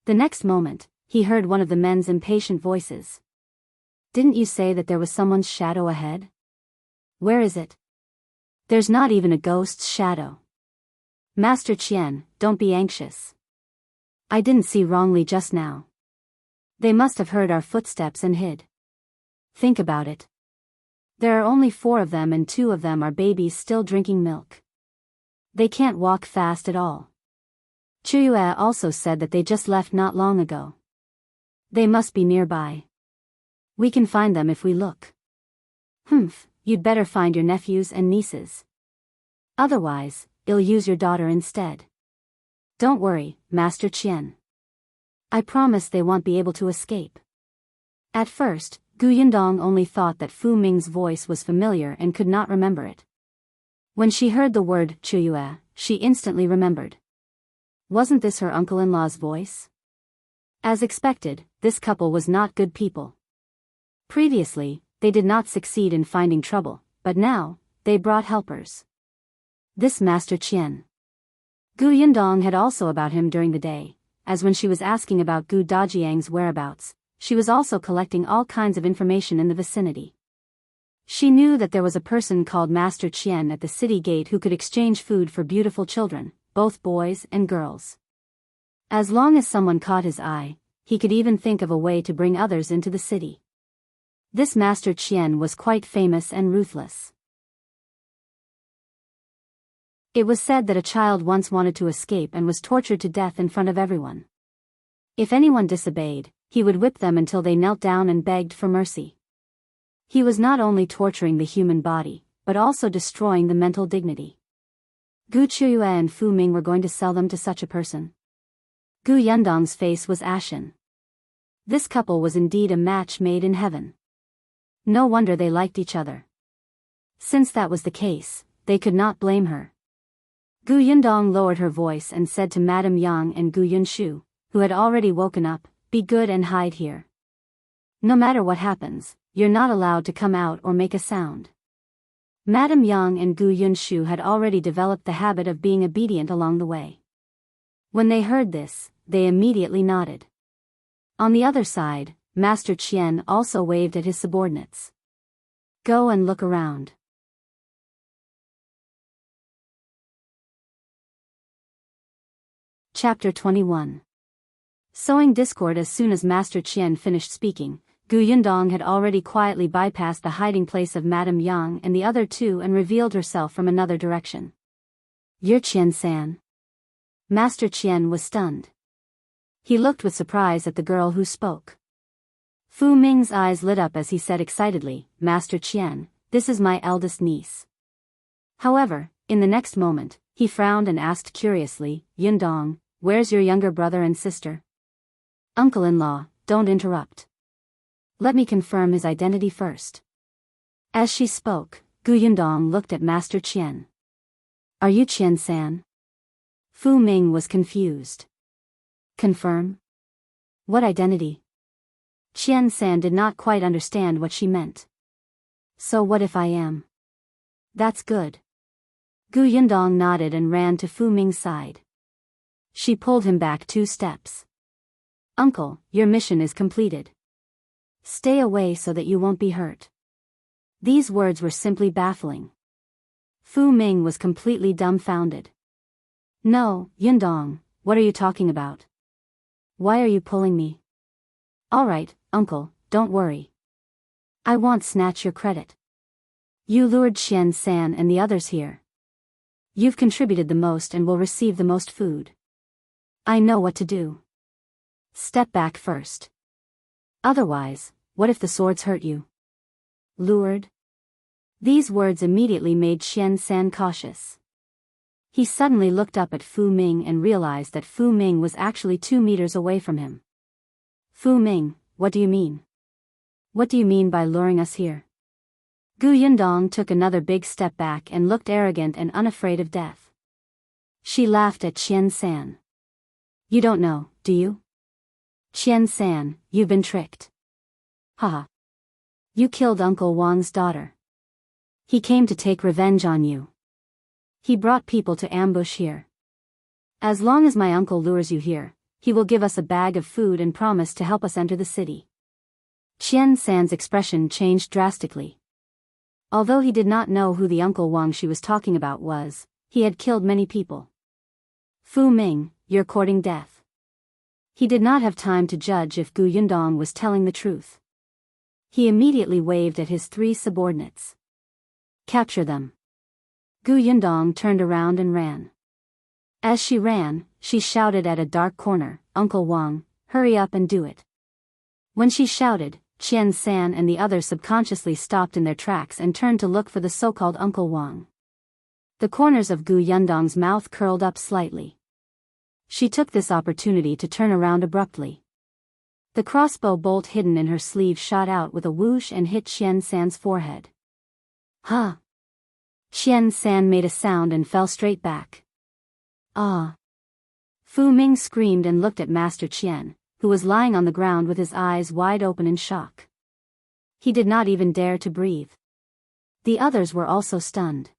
The next moment, he heard one of the men's impatient voices. "Didn't you say that there was someone's shadow ahead? Where is it? There's not even a ghost's shadow. Master Qian, don't be anxious. I didn't see wrongly just now. They must have heard our footsteps and hid. Think about it. There are only 4 of them and 2 of them are babies still drinking milk. They can't walk fast at all. Chuyue also said that they just left not long ago. They must be nearby. We can find them if we look. You'd better find your nephews and nieces. Otherwise, I'll use your daughter instead. Don't worry, Master Qian. I promise they won't be able to escape. At first, Gu Yindong only thought that Fu Ming's voice was familiar and could not remember it. When she heard the word Chuyue, she instantly remembered. Wasn't this her uncle-in-law's voice? As expected, this couple was not good people. Previously, they did not succeed in finding trouble, but now, they brought helpers. This Master Qian. Gu Yindong had also about him during the day, as when she was asking about Gu Dajiang's whereabouts, she was also collecting all kinds of information in the vicinity. She knew that there was a person called Master Qian at the city gate who could exchange food for beautiful children, both boys and girls. As long as someone caught his eye, he could even think of a way to bring others into the city. This Master Qian was quite famous and ruthless. It was said that a child once wanted to escape and was tortured to death in front of everyone. If anyone disobeyed, he would whip them until they knelt down and begged for mercy. He was not only torturing the human body, but also destroying the mental dignity. Gu Chuyue and Fu Ming were going to sell them to such a person. Gu Yindong's face was ashen. This couple was indeed a match made in heaven. No wonder they liked each other. Since that was the case, they could not blame her. Gu Yindong lowered her voice and said to Madame Yang and Gu Yunshu, who had already woken up, "Be good and hide here. No matter what happens, you're not allowed to come out or make a sound." Madame Yang and Gu Yunshu had already developed the habit of being obedient along the way. When they heard this, they immediately nodded. On the other side, Master Qian also waved at his subordinates. "Go and look around." Chapter 21. Sowing discord. As soon as Master Qian finished speaking, Gu Yindong had already quietly bypassed the hiding place of Madame Yang and the other two and revealed herself from another direction. "You're Qian-san." Master Qian was stunned. He looked with surprise at the girl who spoke. Fu Ming's eyes lit up as he said excitedly, "Master Qian, this is my eldest niece." However, in the next moment, he frowned and asked curiously, "Yindong, where's your younger brother and sister?" "Uncle-in-law, don't interrupt. Let me confirm his identity first." As she spoke, Gu Yindong looked at Master Qian. "Are you Qian-san?" Fu Ming was confused. "Confirm? What identity?" Qian-san did not quite understand what she meant. "So what if I am?" "That's good." Gu Yindong nodded and ran to Fu Ming's side. She pulled him back 2 steps. "Uncle, your mission is completed. Stay away so that you won't be hurt." These words were simply baffling. Fu Ming was completely dumbfounded. "No, Yindong, what are you talking about? Why are you pulling me?" "All right, uncle, don't worry. I won't snatch your credit. You lured Qian-san and the others here. You've contributed the most and will receive the most food. I know what to do. Step back first. Otherwise, what if the swords hurt you?" "Lured?" These words immediately made Qian-san cautious. He suddenly looked up at Fu Ming and realized that Fu Ming was actually 2 meters away from him. "Fu Ming, what do you mean? What do you mean by luring us here?" Gu Yindong took another big step back and looked arrogant and unafraid of death. She laughed at Qian-san. "You don't know, do you? Qian-san, you've been tricked. Haha. You killed Uncle Wang's daughter. He came to take revenge on you. He brought people to ambush here. As long as my uncle lures you here, he will give us a bag of food and promise to help us enter the city." Qian-san's expression changed drastically. Although he did not know who the Uncle Wang she was talking about was, he had killed many people. "Fu Ming, you're courting death." He did not have time to judge if Gu Yindong was telling the truth. He immediately waved at his 3 subordinates. "Capture them." Gu Yindong turned around and ran. As she ran, she shouted at a dark corner, "Uncle Wang, hurry up and do it." When she shouted, Qian-san and the others subconsciously stopped in their tracks and turned to look for the so-called Uncle Wang. The corners of Gu Yindong's mouth curled up slightly. She took this opportunity to turn around abruptly. The crossbow bolt hidden in her sleeve shot out with a whoosh and hit Qian San's forehead. Huh! Qian San made a sound and fell straight back. Ah! Fu Ming screamed and looked at Master Qian, who was lying on the ground with his eyes wide open in shock. He did not even dare to breathe. The others were also stunned.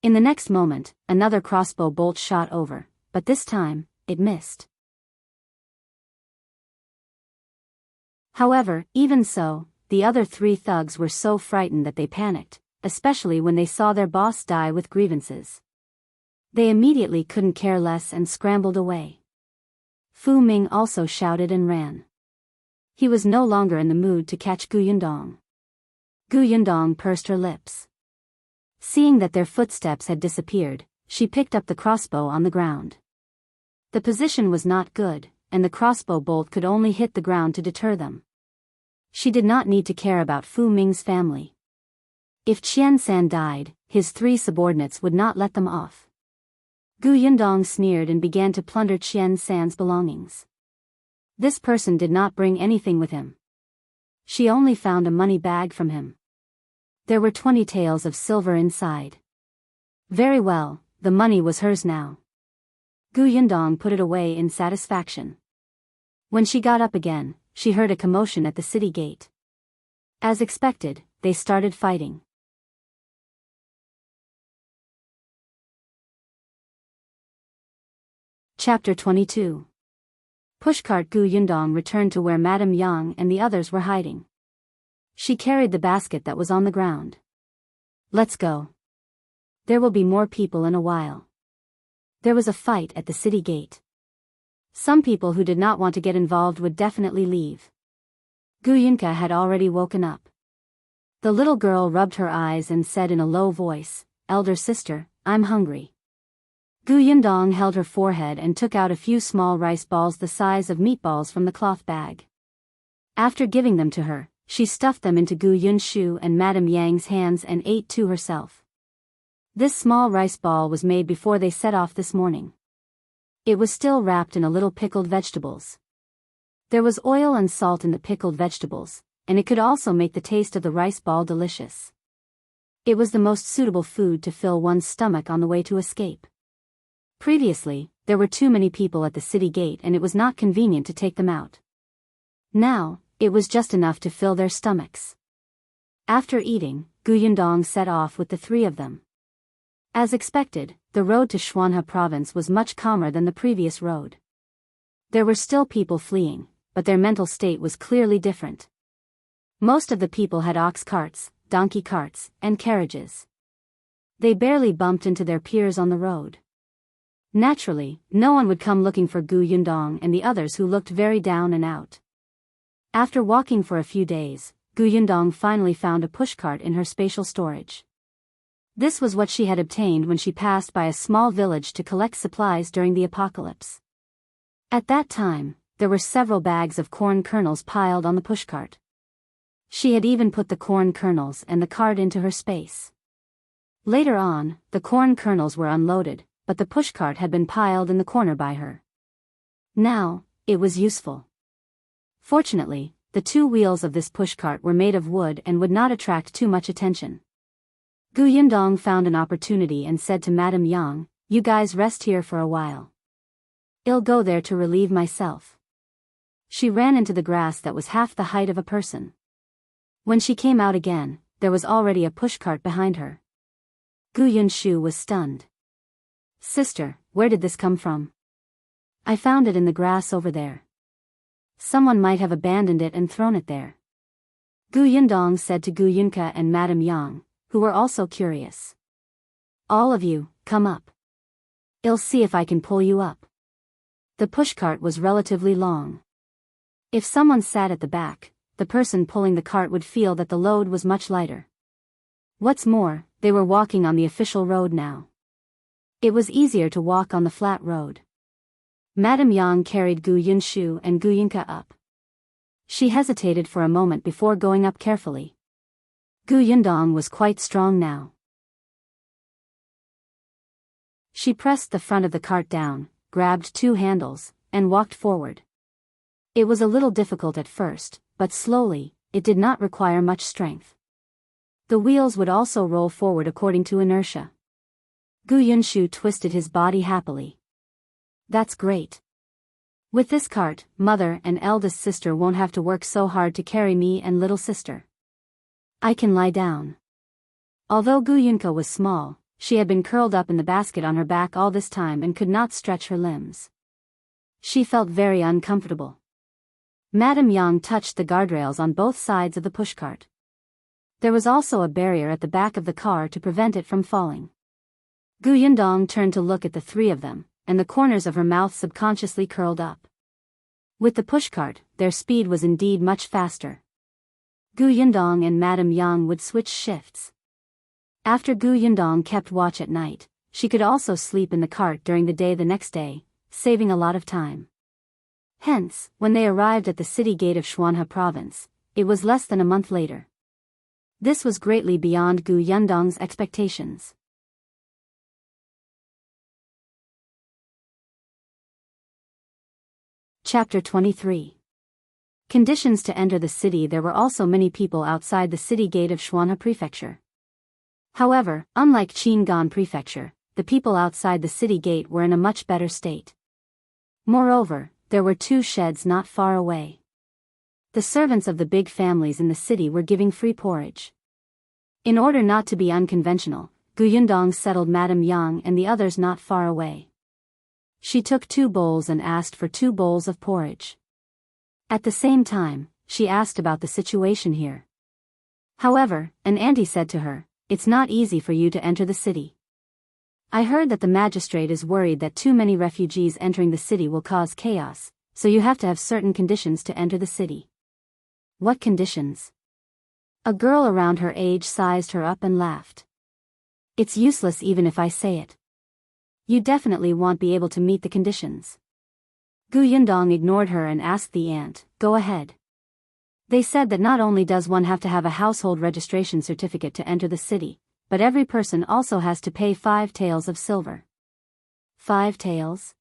In the next moment, another crossbow bolt shot over, but this time, it missed. However, even so, the other 3 thugs were so frightened that they panicked, especially when they saw their boss die with grievances. They immediately couldn't care less and scrambled away. Fu Ming also shouted and ran. He was no longer in the mood to catch Gu Yundong. Gu Yundong pursed her lips. Seeing that their footsteps had disappeared, she picked up the crossbow on the ground. The position was not good, and the crossbow bolt could only hit the ground to deter them. She did not need to care about Fu Ming's family. If Qian San died, his 3 subordinates would not let them off. Gu Yundong sneered and began to plunder Qian San's belongings. This person did not bring anything with him. She only found a money bag from him. There were 20 taels of silver inside. Very well, the money was hers now. Gu Yundong put it away in satisfaction. When she got up again, she heard a commotion at the city gate. As expected, they started fighting. Chapter 22. Pushcart. Gu Yundong returned to where Madame Yang and the others were hiding. She carried the basket that was on the ground. Let's go. There will be more people in a while. There was a fight at the city gate. Some people who did not want to get involved would definitely leave. Gu Yunka had already woken up. The little girl rubbed her eyes and said in a low voice, "Elder sister, I'm hungry." Gu Yundong held her forehead and took out a few small rice balls the size of meatballs from the cloth bag. After giving them to her, she stuffed them into Gu Yunshu and Madame Yang's hands and ate two herself. This small rice ball was made before they set off this morning. It was still wrapped in a little pickled vegetables. There was oil and salt in the pickled vegetables, and it could also make the taste of the rice ball delicious. It was the most suitable food to fill one's stomach on the way to escape. Previously, there were too many people at the city gate and it was not convenient to take them out. Now, it was just enough to fill their stomachs. After eating, Gu Yundong set off with the 3 of them. As expected, the road to Xuanhe province was much calmer than the previous road. There were still people fleeing, but their mental state was clearly different. Most of the people had ox carts, donkey carts, and carriages. They barely bumped into their peers on the road. Naturally, no one would come looking for Gu Yundong and the others who looked very down and out. After walking for a few days, Gu Yundong finally found a pushcart in her spatial storage. This was what she had obtained when she passed by a small village to collect supplies during the apocalypse. At that time, there were several bags of corn kernels piled on the pushcart. She had even put the corn kernels and the cart into her space. Later on, the corn kernels were unloaded, but the pushcart had been piled in the corner by her. Now, it was useful. Fortunately, the 2 wheels of this pushcart were made of wood and would not attract too much attention. Gu Yundong found an opportunity and said to Madame Yang, "You guys rest here for a while. I'll go there to relieve myself." She ran into the grass that was half the height of a person. When she came out again, there was already a pushcart behind her. Gu Yunshu was stunned. "Sister, where did this come from?" "I found it in the grass over there. Someone might have abandoned it and thrown it there." Gu Yundong said to Gu Yunka and Madame Yang, who were also curious. "All of you, come up. I'll see if I can pull you up." The pushcart was relatively long. If someone sat at the back, the person pulling the cart would feel that the load was much lighter. What's more, they were walking on the official road now. It was easier to walk on the flat road. Madame Yang carried Gu Yunshu and Gu Yunka up. She hesitated for a moment before going up carefully. Gu Yundong was quite strong now. She pressed the front of the cart down, grabbed two handles, and walked forward. It was a little difficult at first, but slowly, it did not require much strength. The wheels would also roll forward according to inertia. Gu Yunshu twisted his body happily. That's great. With this cart, mother and eldest sister won't have to work so hard to carry me and little sister. I can lie down. Although Gu Yunko was small, she had been curled up in the basket on her back all this time and could not stretch her limbs. She felt very uncomfortable. Madame Yang touched the guardrails on both sides of the pushcart. There was also a barrier at the back of the car to prevent it from falling. Gu Yundong turned to look at the three of them, and the corners of her mouth subconsciously curled up. With the pushcart, their speed was indeed much faster. Gu Yundong and Madame Yang would switch shifts. After Gu Yundong kept watch at night, she could also sleep in the cart during the day the next day, saving a lot of time. Hence, when they arrived at the city gate of Xuanhe province, it was less than a month later. This was greatly beyond Gu Yundong's expectations. Chapter 23. Conditions to enter the city. There were also many people outside the city gate of Xuanhe Prefecture. However, unlike Qingan Prefecture, the people outside the city gate were in a much better state. Moreover, there were two sheds not far away. The servants of the big families in the city were giving free porridge. In order not to be unconventional, Gu Yundong settled Madame Yang and the others not far away. She took 2 bowls and asked for 2 bowls of porridge. At the same time, she asked about the situation here. However, an auntie said to her, "It's not easy for you to enter the city. I heard that the magistrate is worried that too many refugees entering the city will cause chaos, so you have to have certain conditions to enter the city." What conditions? A girl around her age sized her up and laughed. It's useless even if I say it. You definitely won't be able to meet the conditions. Gu Yundong ignored her and asked the aunt, "Go ahead." They said that not only does one have to have a household registration certificate to enter the city, but every person also has to pay 5 taels of silver. 5 taels?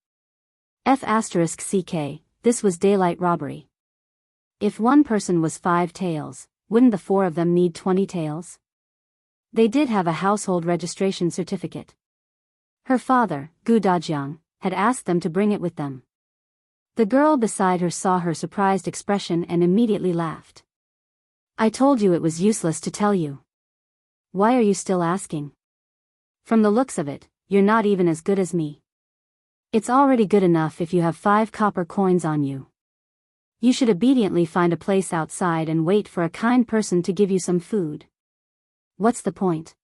F***ck, this was daylight robbery. If one person was 5 taels, wouldn't the 4 of them need 20 taels? They did have a household registration certificate. Her father, Gu Dajiang, had asked them to bring it with them. The girl beside her saw her surprised expression and immediately laughed. "I told you it was useless to tell you. Why are you still asking? From the looks of it, you're not even as good as me. It's already good enough if you have 5 copper coins on you. You should obediently find a place outside and wait for a kind person to give you some food. What's the point?"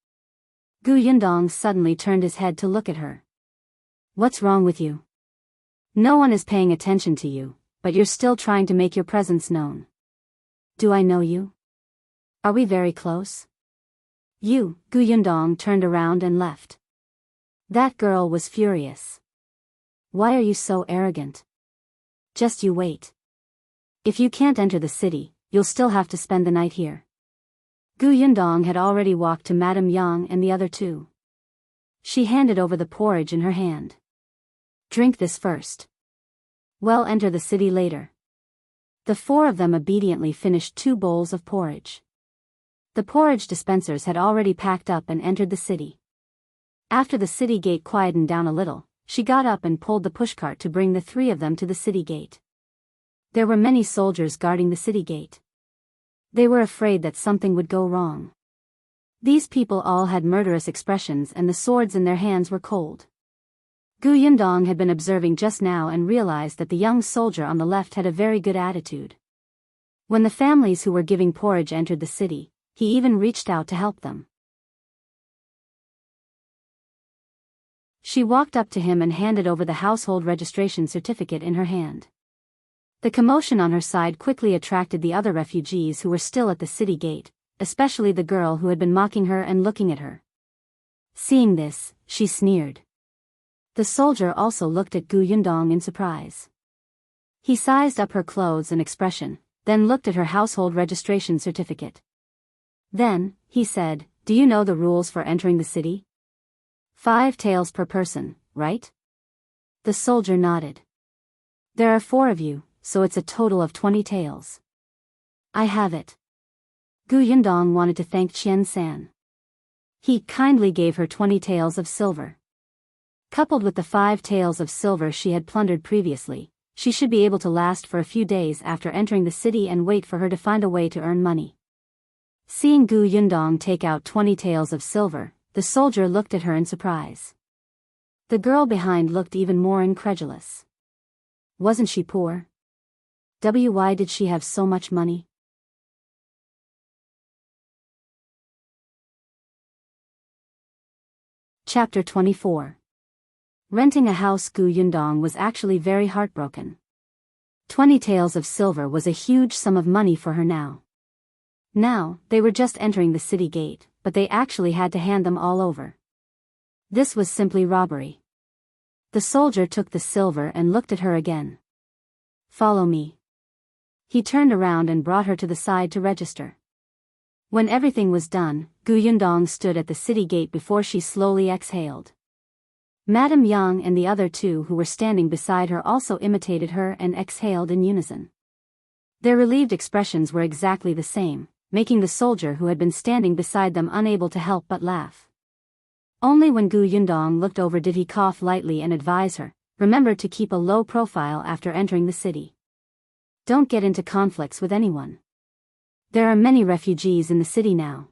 Gu Yundong suddenly turned his head to look at her. "What's wrong with you? No one is paying attention to you, but you're still trying to make your presence known. Do I know you? Are we very close?" Gu Yundong turned around and left. That girl was furious. "Why are you so arrogant? Just you wait. If you can't enter the city, you'll still have to spend the night here." Gu Yundong had already walked to Madame Yang and the other 2. She handed over the porridge in her hand. "Drink this first. Well, enter the city later." The 4 of them obediently finished 2 bowls of porridge. The porridge dispensers had already packed up and entered the city. After the city gate quietened down a little, she got up and pulled the pushcart to bring the 3 of them to the city gate. There were many soldiers guarding the city gate. They were afraid that something would go wrong. These people all had murderous expressions and the swords in their hands were cold. Gu Yundong had been observing just now and realized that the young soldier on the left had a very good attitude. When the families who were giving porridge entered the city, he even reached out to help them. She walked up to him and handed over the household registration certificate in her hand. The commotion on her side quickly attracted the other refugees who were still at the city gate, especially the girl who had been mocking her and looking at her. Seeing this, she sneered. The soldier also looked at Gu Yundong in surprise. He sized up her clothes and expression, then looked at her household registration certificate. Then, he said, "Do you know the rules for entering the city? 5 taels per person, right? The soldier nodded. There are 4 of you, so it's a total of 20 taels. I have it. Gu Yundong wanted to thank Qian San. He kindly gave her 20 taels of silver. Coupled with the 5 taels of silver she had plundered previously, she should be able to last for a few days after entering the city and wait for her to find a way to earn money. Seeing Gu Yundong take out 20 taels of silver, the soldier looked at her in surprise. The girl behind looked even more incredulous. Wasn't she poor? Why did she have so much money? Chapter 24. Renting a house. Gu Yundong was actually very heartbroken. 20 taels of silver was a huge sum of money for her now. Now, they were just entering the city gate, but they actually had to hand them all over. This was simply robbery. The soldier took the silver and looked at her again. Follow me. He turned around and brought her to the side to register. When everything was done, Gu Yundong stood at the city gate before she slowly exhaled. Madame Yang and the other 2 who were standing beside her also imitated her and exhaled in unison. Their relieved expressions were exactly the same, making the soldier who had been standing beside them unable to help but laugh. Only when Gu Yundong looked over did he cough lightly and advise her, remember to keep a low profile after entering the city. Don't get into conflicts with anyone. There are many refugees in the city now.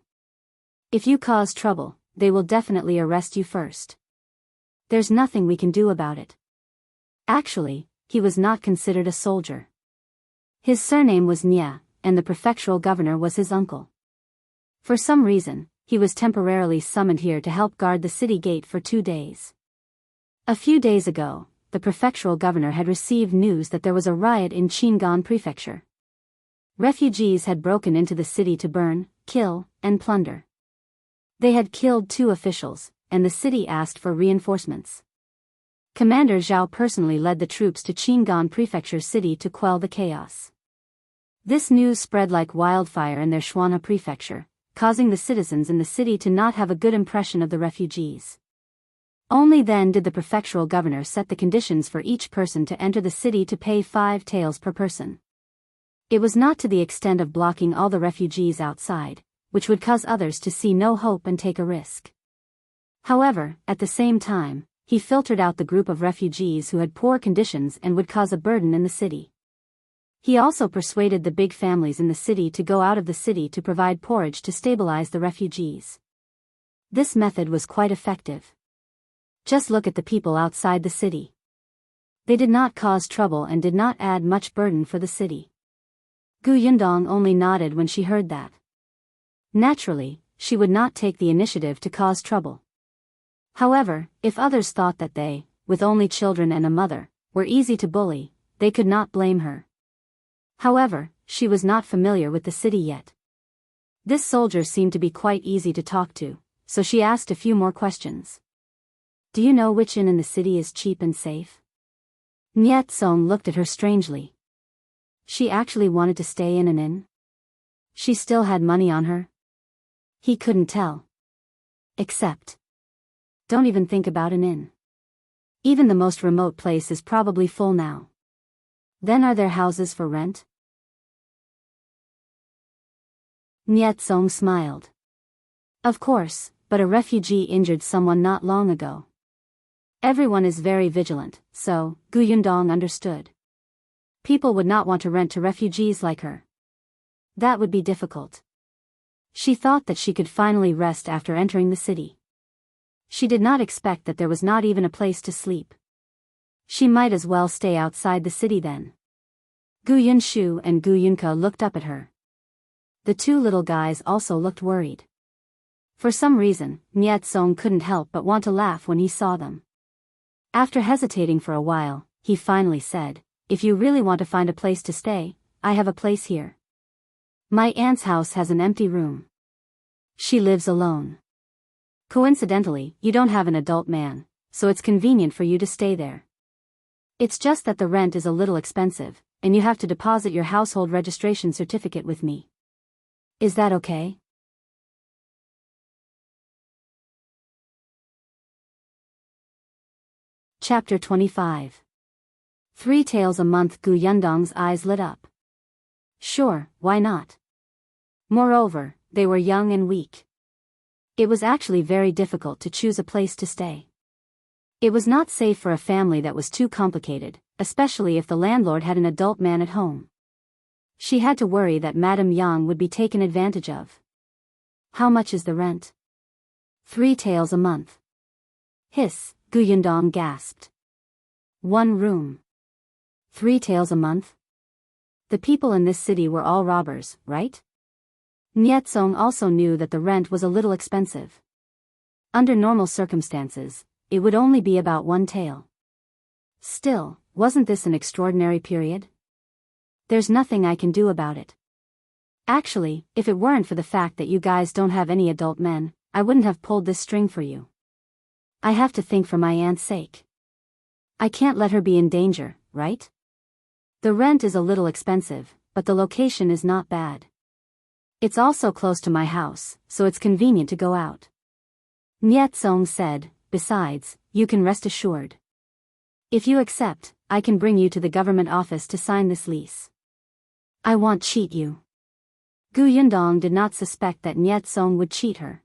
If you cause trouble, they will definitely arrest you first. There's nothing we can do about it. Actually, he was not considered a soldier. His surname was Nye, and the prefectural governor was his uncle. For some reason, he was temporarily summoned here to help guard the city gate for 2 days. A few days ago, the prefectural governor had received news that there was a riot in Jianghu prefecture. Refugees had broken into the city to burn, kill, and plunder. They had killed 2 officials, and the city asked for reinforcements. Commander Zhao personally led the troops to Jianghu prefecture city to quell the chaos. This news spread like wildfire in their Shuana prefecture, causing the citizens in the city to not have a good impression of the refugees. Only then did the prefectural governor set the conditions for each person to enter the city to pay 5 taels per person. It was not to the extent of blocking all the refugees outside, which would cause others to see no hope and take a risk. However, at the same time, he filtered out the group of refugees who had poor conditions and would cause a burden in the city. He also persuaded the big families in the city to go out of the city to provide porridge to stabilize the refugees. This method was quite effective. Just look at the people outside the city. They did not cause trouble and did not add much burden for the city. Gu Yundong only nodded when she heard that. Naturally, she would not take the initiative to cause trouble. However, if others thought that they, with only children and a mother, were easy to bully, they could not blame her. However, she was not familiar with the city yet. This soldier seemed to be quite easy to talk to, so she asked a few more questions. Do you know which inn in the city is cheap and safe? Niet Song looked at her strangely. She actually wanted to stay in an inn? She still had money on her? He couldn't tell. Except. Don't even think about an inn. Even the most remote place is probably full now. Then are there houses for rent? Niet Song smiled. Of course, but a refugee injured someone not long ago. Everyone is very vigilant, so, Gu Yundong understood. People would not want to rent to refugees like her. That would be difficult. She thought that she could finally rest after entering the city. She did not expect that there was not even a place to sleep. She might as well stay outside the city then. Gu Yunshu and Gu Yunka looked up at her. The 2 little guys also looked worried. For some reason, Niet Song couldn't help but want to laugh when he saw them. After hesitating for a while, he finally said, if you really want to find a place to stay, I have a place here. My aunt's house has an empty room. She lives alone. Coincidentally, you don't have an adult man, so it's convenient for you to stay there. It's just that the rent is a little expensive, and you have to deposit your household registration certificate with me. Is that okay? Chapter 25. 3 taels a month. Gu Yundong's eyes lit up. Sure, why not? Moreover, they were young and weak. It was actually very difficult to choose a place to stay. It was not safe for a family that was too complicated, especially if the landlord had an adult man at home. She had to worry that Madame Yang would be taken advantage of. How much is the rent? 3 taels a month. Hiss, Gu Yundong gasped. 1 room. 3 taels a month? The people in this city were all robbers, right? Nyetsong also knew that the rent was a little expensive. Under normal circumstances, it would only be about 1 tael. Still, wasn't this an extraordinary period? There's nothing I can do about it. Actually, if it weren't for the fact that you guys don't have any adult men, I wouldn't have pulled this string for you. I have to think for my aunt's sake. I can't let her be in danger, right? The rent is a little expensive, but the location is not bad. It's also close to my house, so it's convenient to go out. Nyetsong said, besides, you can rest assured. If you accept, I can bring you to the government office to sign this lease. I won't cheat you. Gu Yundong did not suspect that Nyetsong would cheat her.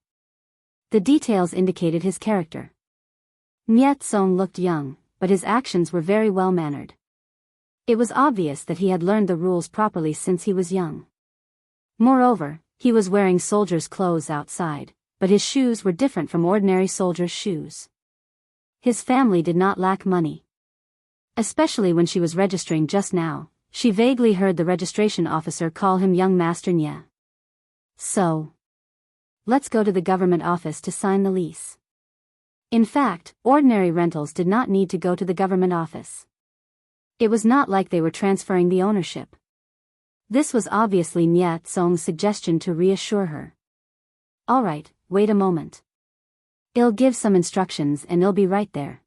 The details indicated his character. Nyetsong looked young, but his actions were very well-mannered. It was obvious that he had learned the rules properly since he was young. Moreover, he was wearing soldier's clothes outside, but his shoes were different from ordinary soldier's shoes. His family did not lack money. Especially when she was registering just now, she vaguely heard the registration officer call him young Master Nye. So, let's go to the government office to sign the lease. In fact, ordinary rentals did not need to go to the government office. It was not like they were transferring the ownership. This was obviously Nyetsong's suggestion to reassure her. Alright, wait a moment. I'll give some instructions and I'll be right there.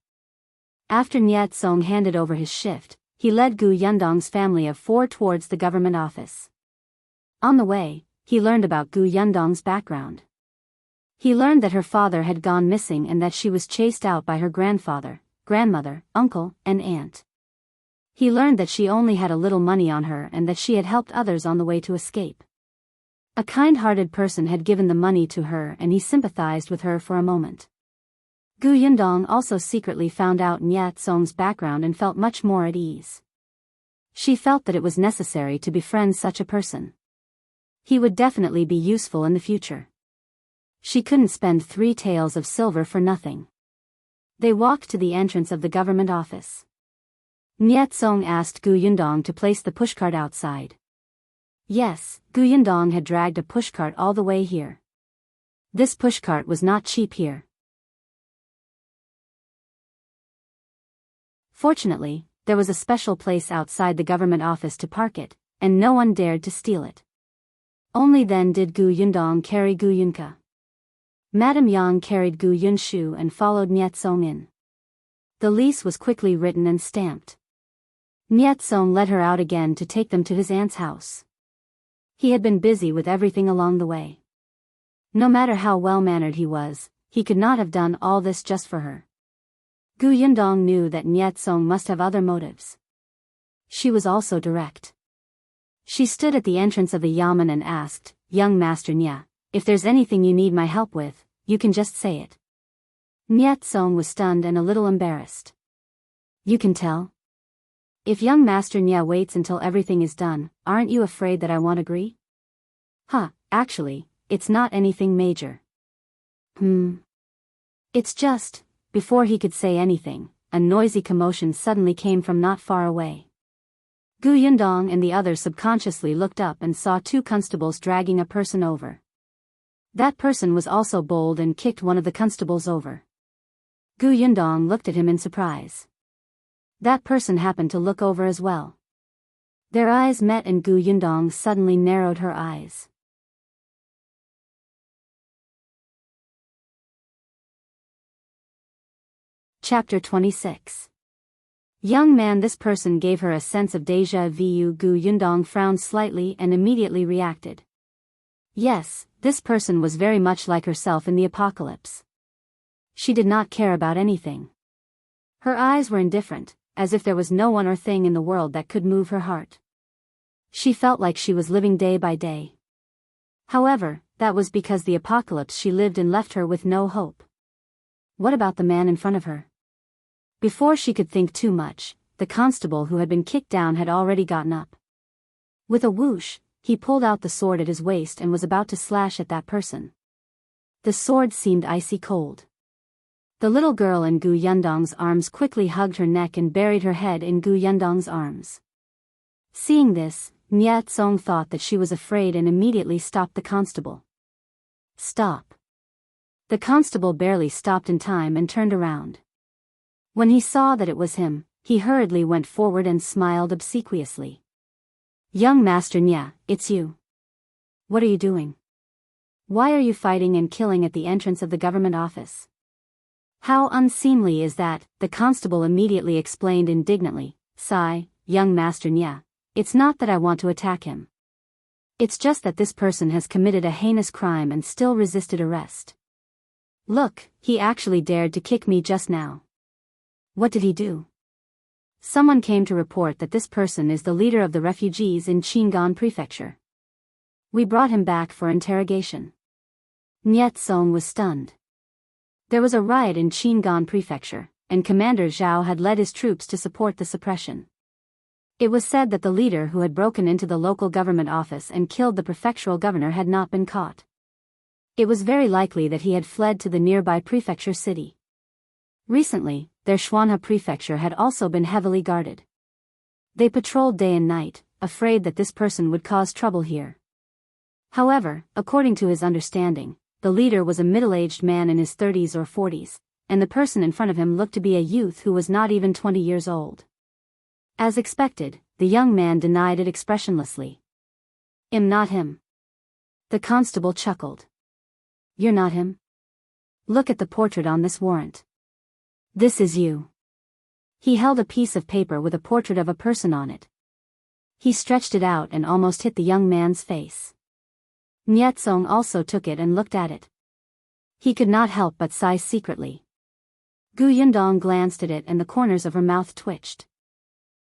After Nyetsong handed over his shift, he led Gu Yundong's family of 4 towards the government office. On the way, he learned about Gu Yundong's background. He learned that her father had gone missing and that she was chased out by her grandfather, grandmother, uncle, and aunt. He learned that she only had a little money on her and that she had helped others on the way to escape. A kind-hearted person had given the money to her and he sympathized with her for a moment. Gu Yundong also secretly found out Nyetsong's background and felt much more at ease. She felt that it was necessary to befriend such a person. He would definitely be useful in the future. She couldn't spend 3 taels of silver for nothing. They walked to the entrance of the government office. Nyetsong asked Gu Yundong to place the pushcart outside. Yes, Gu Yundong had dragged a pushcart all the way here. This pushcart was not cheap here. Fortunately, there was a special place outside the government office to park it, and no one dared to steal it. Only then did Gu Yundong carry Gu Yunka. Madame Yang carried Gu Yunshu and followed Nyetsong in. The lease was quickly written and stamped. Nyetsong led her out again to take them to his aunt's house. He had been busy with everything along the way. No matter how well-mannered he was, he could not have done all this just for her. Gu Yundong knew that Nyetsong must have other motives. She was also direct. She stood at the entrance of the yamen and asked, "Young Master Nye, if there's anything you need my help with, you can just say it." Nyetsong was stunned and a little embarrassed. "You can tell? If young Master Nye waits until everything is done, aren't you afraid that I won't agree?" Actually, it's not anything major." It's just..." Before he could say anything, a noisy commotion suddenly came from not far away. Gu Yundong and the others subconsciously looked up and saw 2 constables dragging a person over. That person was also bold and kicked one of the constables over. Gu Yundong looked at him in surprise. That person happened to look over as well. Their eyes met and Gu Yundong suddenly narrowed her eyes. Chapter 26. Young man, this person gave her a sense of déjà vu. Gu Yundong frowned slightly and immediately reacted. Yes, this person was very much like herself in the apocalypse. She did not care about anything. Her eyes were indifferent, as if there was no one or thing in the world that could move her heart. She felt like she was living day by day. However, that was because the apocalypse she lived in left her with no hope. What about the man in front of her? Before she could think too much, the constable who had been kicked down had already gotten up. With a whoosh, he pulled out the sword at his waist and was about to slash at that person. The sword seemed icy cold. The little girl in Gu Yundong's arms quickly hugged her neck and buried her head in Gu Yundong's arms. Seeing this, Nye Tsong thought that she was afraid and immediately stopped the constable. Stop. The constable barely stopped in time and turned around. When he saw that it was him, he hurriedly went forward and smiled obsequiously. Young Master Nye, it's you. What are you doing? Why are you fighting and killing at the entrance of the government office? How unseemly is that, the constable immediately explained indignantly. Sigh, young Master Nye, it's not that I want to attack him. It's just that this person has committed a heinous crime and still resisted arrest. Look, he actually dared to kick me just now. What did he do? Someone came to report that this person is the leader of the refugees in Qingan Prefecture. We brought him back for interrogation. Nye Tsong was stunned. There was a riot in Qingan Prefecture, and Commander Zhao had led his troops to support the suppression. It was said that the leader who had broken into the local government office and killed the prefectural governor had not been caught. It was very likely that he had fled to the nearby prefecture city. Recently, their Xuanhe prefecture had also been heavily guarded. They patrolled day and night, afraid that this person would cause trouble here. However, according to his understanding, the leader was a middle-aged man in his 30s or 40s, and the person in front of him looked to be a youth who was not even 20 years old. As expected, the young man denied it expressionlessly. "I'm not him." The constable chuckled. "You're not him? Look at the portrait on this warrant. This is you." He held a piece of paper with a portrait of a person on it. He stretched it out and almost hit the young man's face. Nye Tsong also took it and looked at it. He could not help but sigh secretly. Gu Yundong glanced at it and the corners of her mouth twitched.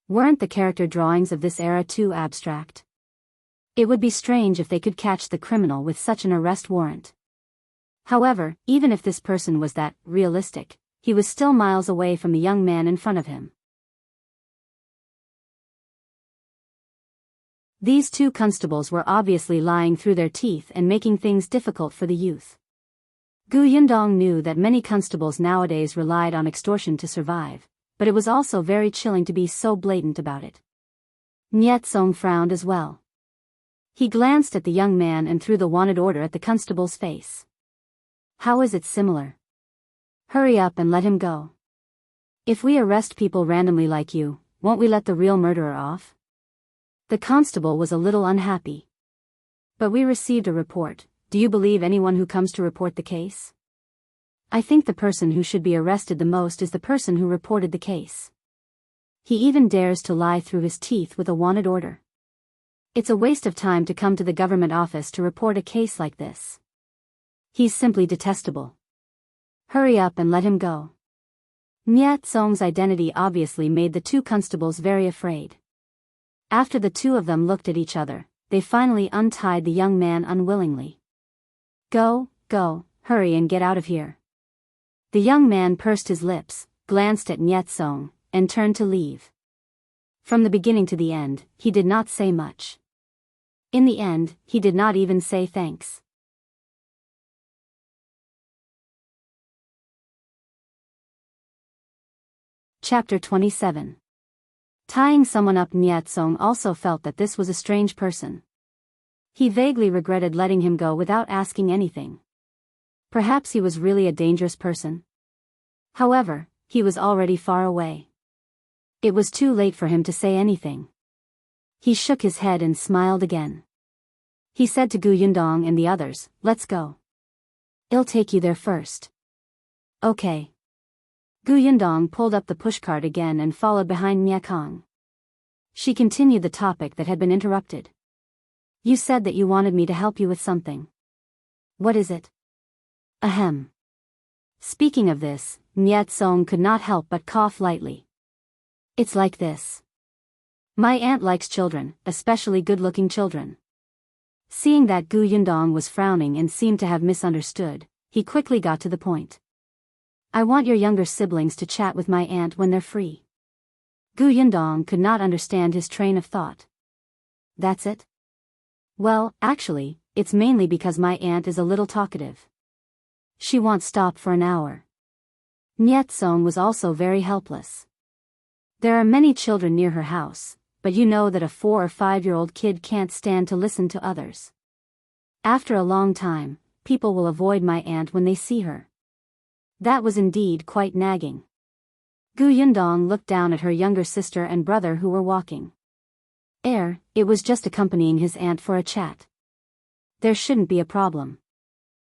Weren't the character drawings of this era too abstract? It would be strange if they could catch the criminal with such an arrest warrant. However, even if this person was that realistic, he was still miles away from the young man in front of him. These two constables were obviously lying through their teeth and making things difficult for the youth. Gu Yundong knew that many constables nowadays relied on extortion to survive, but it was also very chilling to be so blatant about it. Nye Tsong frowned as well. He glanced at the young man and threw the wanted order at the constable's face. "How is it similar? Hurry up and let him go. If we arrest people randomly like you, won't we let the real murderer off?" The constable was a little unhappy. "But we received a report. Do you believe anyone who comes to report the case? I think the person who should be arrested the most is the person who reported the case. He even dares to lie through his teeth with a wanted order. It's a waste of time to come to the government office to report a case like this. He's simply detestable. Hurry up and let him go." Nye Tsong's identity obviously made the two constables very afraid. After the two of them looked at each other, they finally untied the young man unwillingly. Go, hurry and get out of here." The young man pursed his lips, glanced at Nye Tsong, and turned to leave. From the beginning to the end, he did not say much. In the end, he did not even say thanks. Chapter 27. Tying someone up. Nye Tsong also felt that this was a strange person. He vaguely regretted letting him go without asking anything. Perhaps he was really a dangerous person. However, he was already far away. It was too late for him to say anything. He shook his head and smiled again. He said to Gu Yundong and the others, "Let's go. I'll take you there first." "Okay." Gu Yundong pulled up the pushcart again and followed behind Nye Kong. She continued the topic that had been interrupted. "You said that you wanted me to help you with something. What is it?" "Ahem." Speaking of this, Niet Song could not help but cough lightly. It's like this. My aunt likes children, especially good-looking children. Seeing that Gu Yundong was frowning and seemed to have misunderstood, he quickly got to the point. I want your younger siblings to chat with my aunt when they're free. Gu Yundong could not understand his train of thought. That's it? Well, actually, it's mainly because my aunt is a little talkative. She won't stop for an hour. Niet Song was also very helpless. There are many children near her house, but you know that a 4 or 5-year-old kid can't stand to listen to others. After a long time, people will avoid my aunt when they see her. That was indeed quite nagging. Gu Yundong looked down at her younger sister and brother who were walking. It was just accompanying his aunt for a chat. There shouldn't be a problem.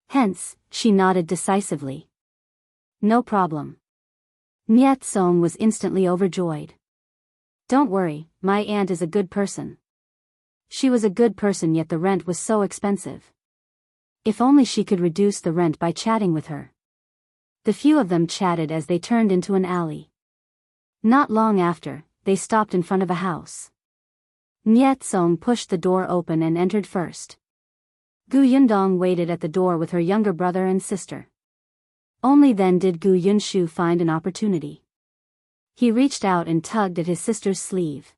Hence, she nodded decisively. No problem. Niet Song was instantly overjoyed. Don't worry, my aunt is a good person. She was a good person, yet the rent was so expensive. If only she could reduce the rent by chatting with her. The few of them chatted as they turned into an alley. Not long after, they stopped in front of a house. Niet Song pushed the door open and entered first. Gu Yundong waited at the door with her younger brother and sister. Only then did Gu Yunshu find an opportunity. He reached out and tugged at his sister's sleeve.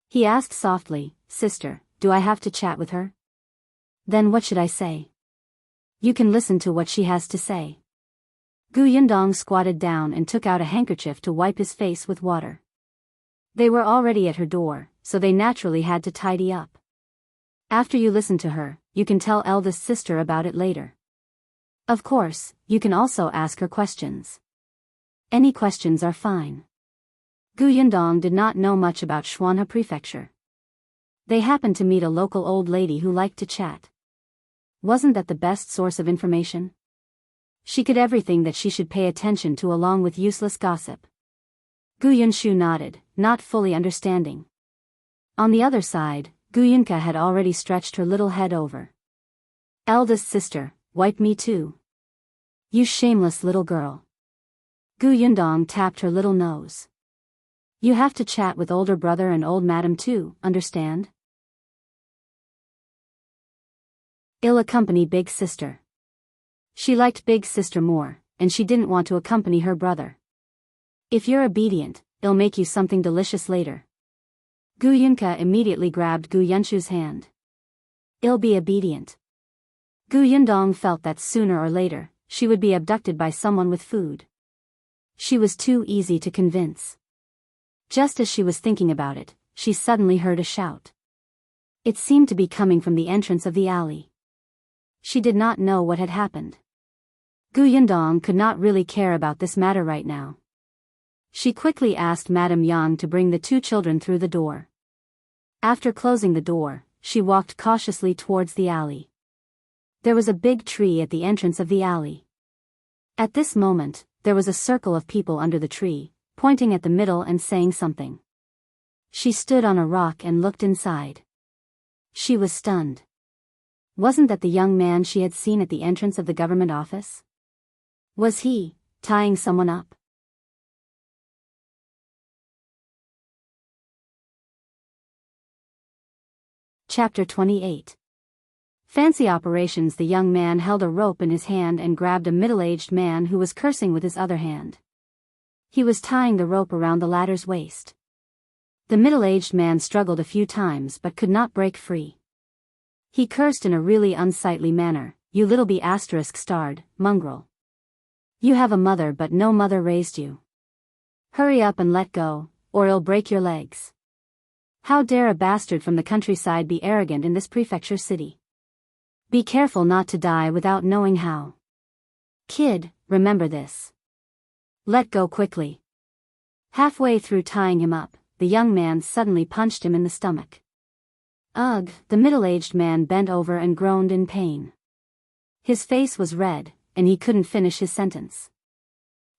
He asked softly, Sister, do I have to chat with her? Then what should I say? You can listen to what she has to say. Gu Yundong squatted down and took out a handkerchief to wipe his face with water. They were already at her door, so they naturally had to tidy up. After you listen to her, you can tell eldest sister about it later. Of course, you can also ask her questions. Any questions are fine. Gu Yundong did not know much about Xuanhe Prefecture. They happened to meet a local old lady who liked to chat. Wasn't that the best source of information? She could everything that she should pay attention to along with useless gossip. Gu Yunshu nodded, not fully understanding. On the other side, Gu Yunka had already stretched her little head over. Eldest sister, wipe me too. You shameless little girl. Gu Yundong tapped her little nose. You have to chat with older brother and old madam too, understand? I'll accompany big sister. She liked big sister more, and she didn't want to accompany her brother. If you're obedient, I'll make you something delicious later. Gu Yunka immediately grabbed Gu Yunshu's hand. I'll be obedient. Gu Yundong felt that sooner or later, she would be abducted by someone with food. She was too easy to convince. Just as she was thinking about it, she suddenly heard a shout. It seemed to be coming from the entrance of the alley. She did not know what had happened. Gu Yundong could not really care about this matter right now. She quickly asked Madame Yang to bring the 2 children through the door. After closing the door, she walked cautiously towards the alley. There was a big tree at the entrance of the alley. At this moment, there was a circle of people under the tree, pointing at the middle and saying something. She stood on a rock and looked inside. She was stunned. Wasn't that the young man she had seen at the entrance of the government office? Was he tying someone up? Chapter 28. Fancy operations. The young man held a rope in his hand and grabbed a middle-aged man who was cursing with his other hand. He was tying the rope around the latter's waist. The middle-aged man struggled a few times but could not break free. He cursed in a really unsightly manner, "You little B*****, mongrel. You have a mother but no mother raised you. Hurry up and let go, or I'll break your legs. How dare a bastard from the countryside be arrogant in this prefecture city? Be careful not to die without knowing how. Kid, remember this. Let go quickly." Halfway through tying him up, the young man suddenly punched him in the stomach. Ugh! The middle-aged man bent over and groaned in pain. His face was red, and he couldn't finish his sentence.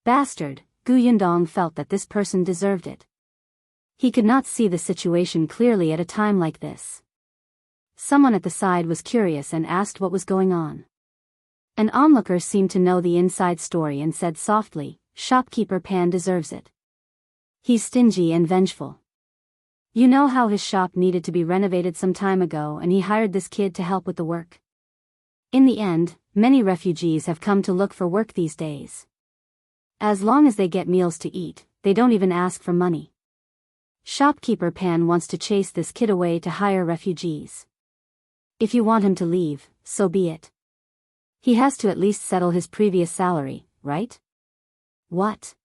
Bastard! Gu Yundong felt that this person deserved it. He could not see the situation clearly at a time like this. Someone at the side was curious and asked what was going on. An onlooker seemed to know the inside story and said softly, Shopkeeper Pan deserves it. He's stingy and vengeful. You know how his shop needed to be renovated some time ago and he hired this kid to help with the work. In the end, many refugees have come to look for work these days. As long as they get meals to eat, they don't even ask for money. Shopkeeper Pan wants to chase this kid away to hire refugees. If you want him to leave, so be it. He has to at least settle his previous salary, right? What?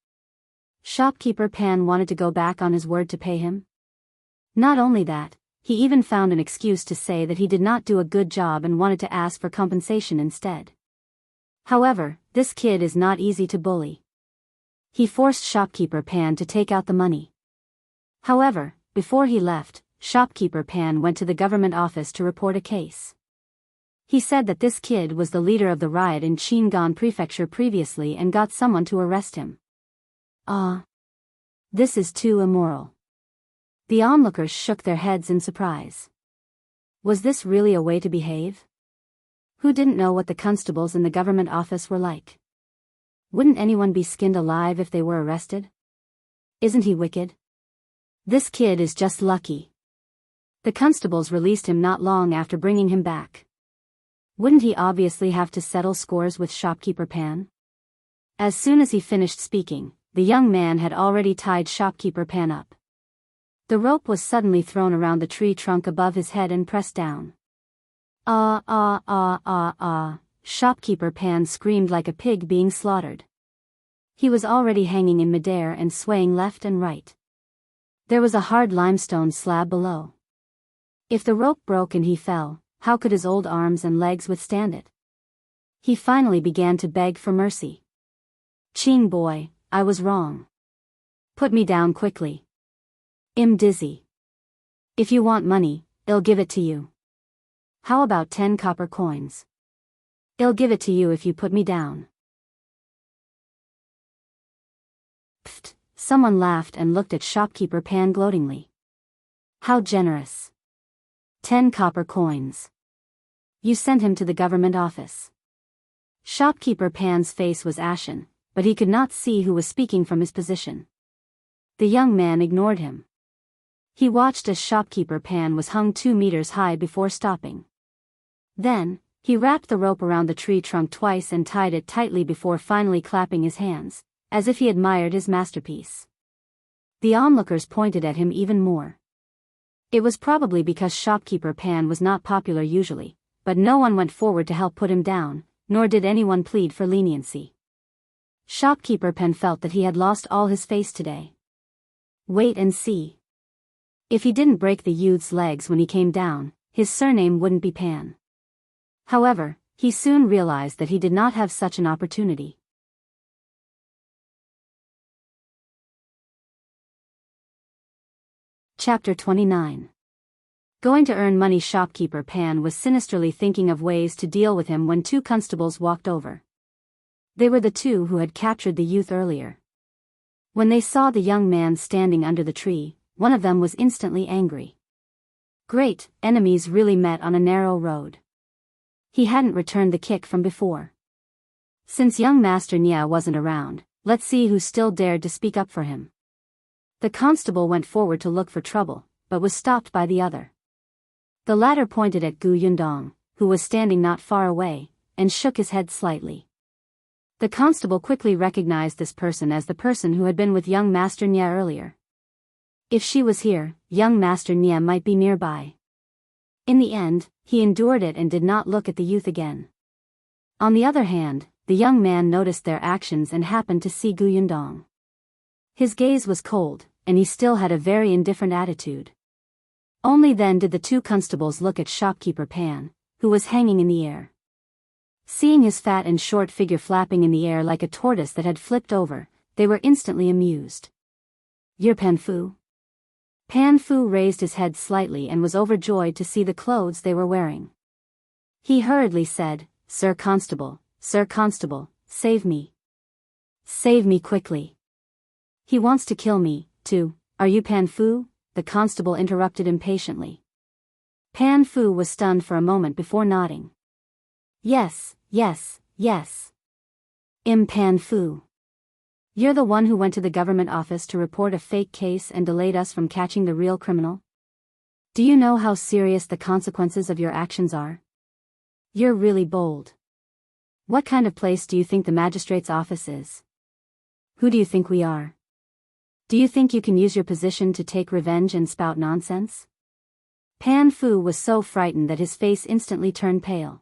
Shopkeeper Pan wanted to go back on his word to pay him? Not only that, he even found an excuse to say that he did not do a good job and wanted to ask for compensation instead. However, this kid is not easy to bully. He forced Shopkeeper Pan to take out the money. However, before he left, Shopkeeper Pan went to the government office to report a case. He said that this kid was the leader of the riot in Jianghu Prefecture previously and got someone to arrest him. This is too immoral. The onlookers shook their heads in surprise. Was this really a way to behave? Who didn't know what the constables in the government office were like? Wouldn't anyone be skinned alive if they were arrested? Isn't he wicked? This kid is just lucky. The constables released him not long after bringing him back. Wouldn't he obviously have to settle scores with Shopkeeper Pan? As soon as he finished speaking, the young man had already tied Shopkeeper Pan up. The rope was suddenly thrown around the tree trunk above his head and pressed down. Shopkeeper Pan screamed like a pig being slaughtered. He was already hanging in midair and swaying left and right. There was a hard limestone slab below. If the rope broke and he fell, how could his old arms and legs withstand it? He finally began to beg for mercy. "Ching boy, I was wrong. Put me down quickly. I'm dizzy. If you want money, I'll give it to you. How about 10 copper coins? I'll give it to you if you put me down." Pfft, someone laughed and looked at Shopkeeper Pan gloatingly. How generous. 10 copper coins. You sent him to the government office. Shopkeeper Pan's face was ashen, but he could not see who was speaking from his position. The young man ignored him. He watched as Shopkeeper Pan was hung 2 meters high before stopping. Then, he wrapped the rope around the tree trunk twice and tied it tightly before finally clapping his hands, as if he admired his masterpiece. The onlookers pointed at him even more. It was probably because Shopkeeper Pan was not popular usually, but no one went forward to help put him down, nor did anyone plead for leniency. Shopkeeper Pan felt that he had lost all his face today. Wait and see. If he didn't break the youth's legs when he came down, his surname wouldn't be Pan. However, he soon realized that he did not have such an opportunity. Chapter 29. Going to earn money. Shopkeeper Pan was sinisterly thinking of ways to deal with him when 2 constables walked over. They were the 2 who had captured the youth earlier. When they saw the young man standing under the tree, one of them was instantly angry. Great, enemies really met on a narrow road. He hadn't returned the kick from before. Since young Master Nia wasn't around, let's see who still dared to speak up for him. The constable went forward to look for trouble, but was stopped by the other. The latter pointed at Gu Yundong, who was standing not far away, and shook his head slightly. The constable quickly recognized this person as the person who had been with young Master Nia earlier. If she was here, young Master Nia might be nearby. In the end, he endured it and did not look at the youth again. On the other hand, the young man noticed their actions and happened to see Gu Yundong. His gaze was cold, and he still had a very indifferent attitude. Only then did the 2 constables look at Shopkeeper Pan, who was hanging in the air. Seeing his fat and short figure flapping in the air like a tortoise that had flipped over, they were instantly amused. "You're Pan Fu?" Pan Fu raised his head slightly and was overjoyed to see the clothes they were wearing. He hurriedly said, Sir Constable, save me. Save me quickly. He wants to kill me, too." "Are you Pan Fu?" the constable interrupted impatiently. Pan Fu was stunned for a moment before nodding. Yes. I'm Pan Fu." You're the one who went to the government office to report a fake case and delayed us from catching the real criminal? Do you know how serious the consequences of your actions are? You're really bold. What kind of place do you think the magistrate's office is? Who do you think we are? Do you think you can use your position to take revenge and spout nonsense? Pan Fu was so frightened that his face instantly turned pale.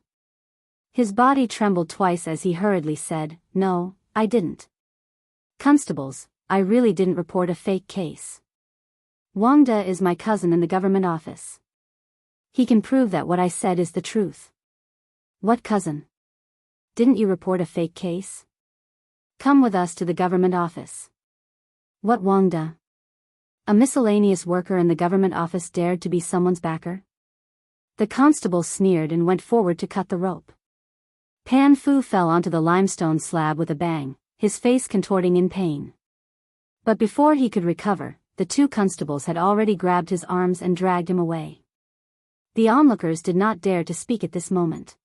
His body trembled twice as he hurriedly said, "No, I didn't. Constables, I really didn't report a fake case. Wang De is my cousin in the government office. He can prove that what I said is the truth." "What cousin? Didn't you report a fake case? Come with us to the government office." "What Wang De? A miscellaneous worker in the government office dared to be someone's backer?" The constable sneered and went forward to cut the rope. Pan Fu fell onto the limestone slab with a bang, his face contorting in pain. But before he could recover, the two constables had already grabbed his arms and dragged him away. The onlookers did not dare to speak at this moment.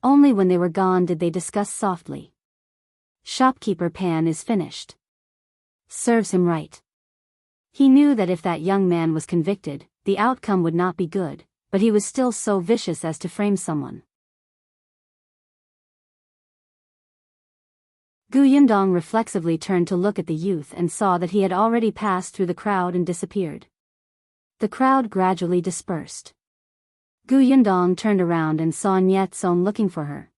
Only when they were gone did they discuss softly. "Shopkeeper Pan is finished. Serves him right." He knew that if that young man was convicted, the outcome would not be good, but he was still so vicious as to frame someone. Gu Yindong reflexively turned to look at the youth and saw that he had already passed through the crowd and disappeared. The crowd gradually dispersed. Gu Yindong turned around and saw Niet Song looking for her.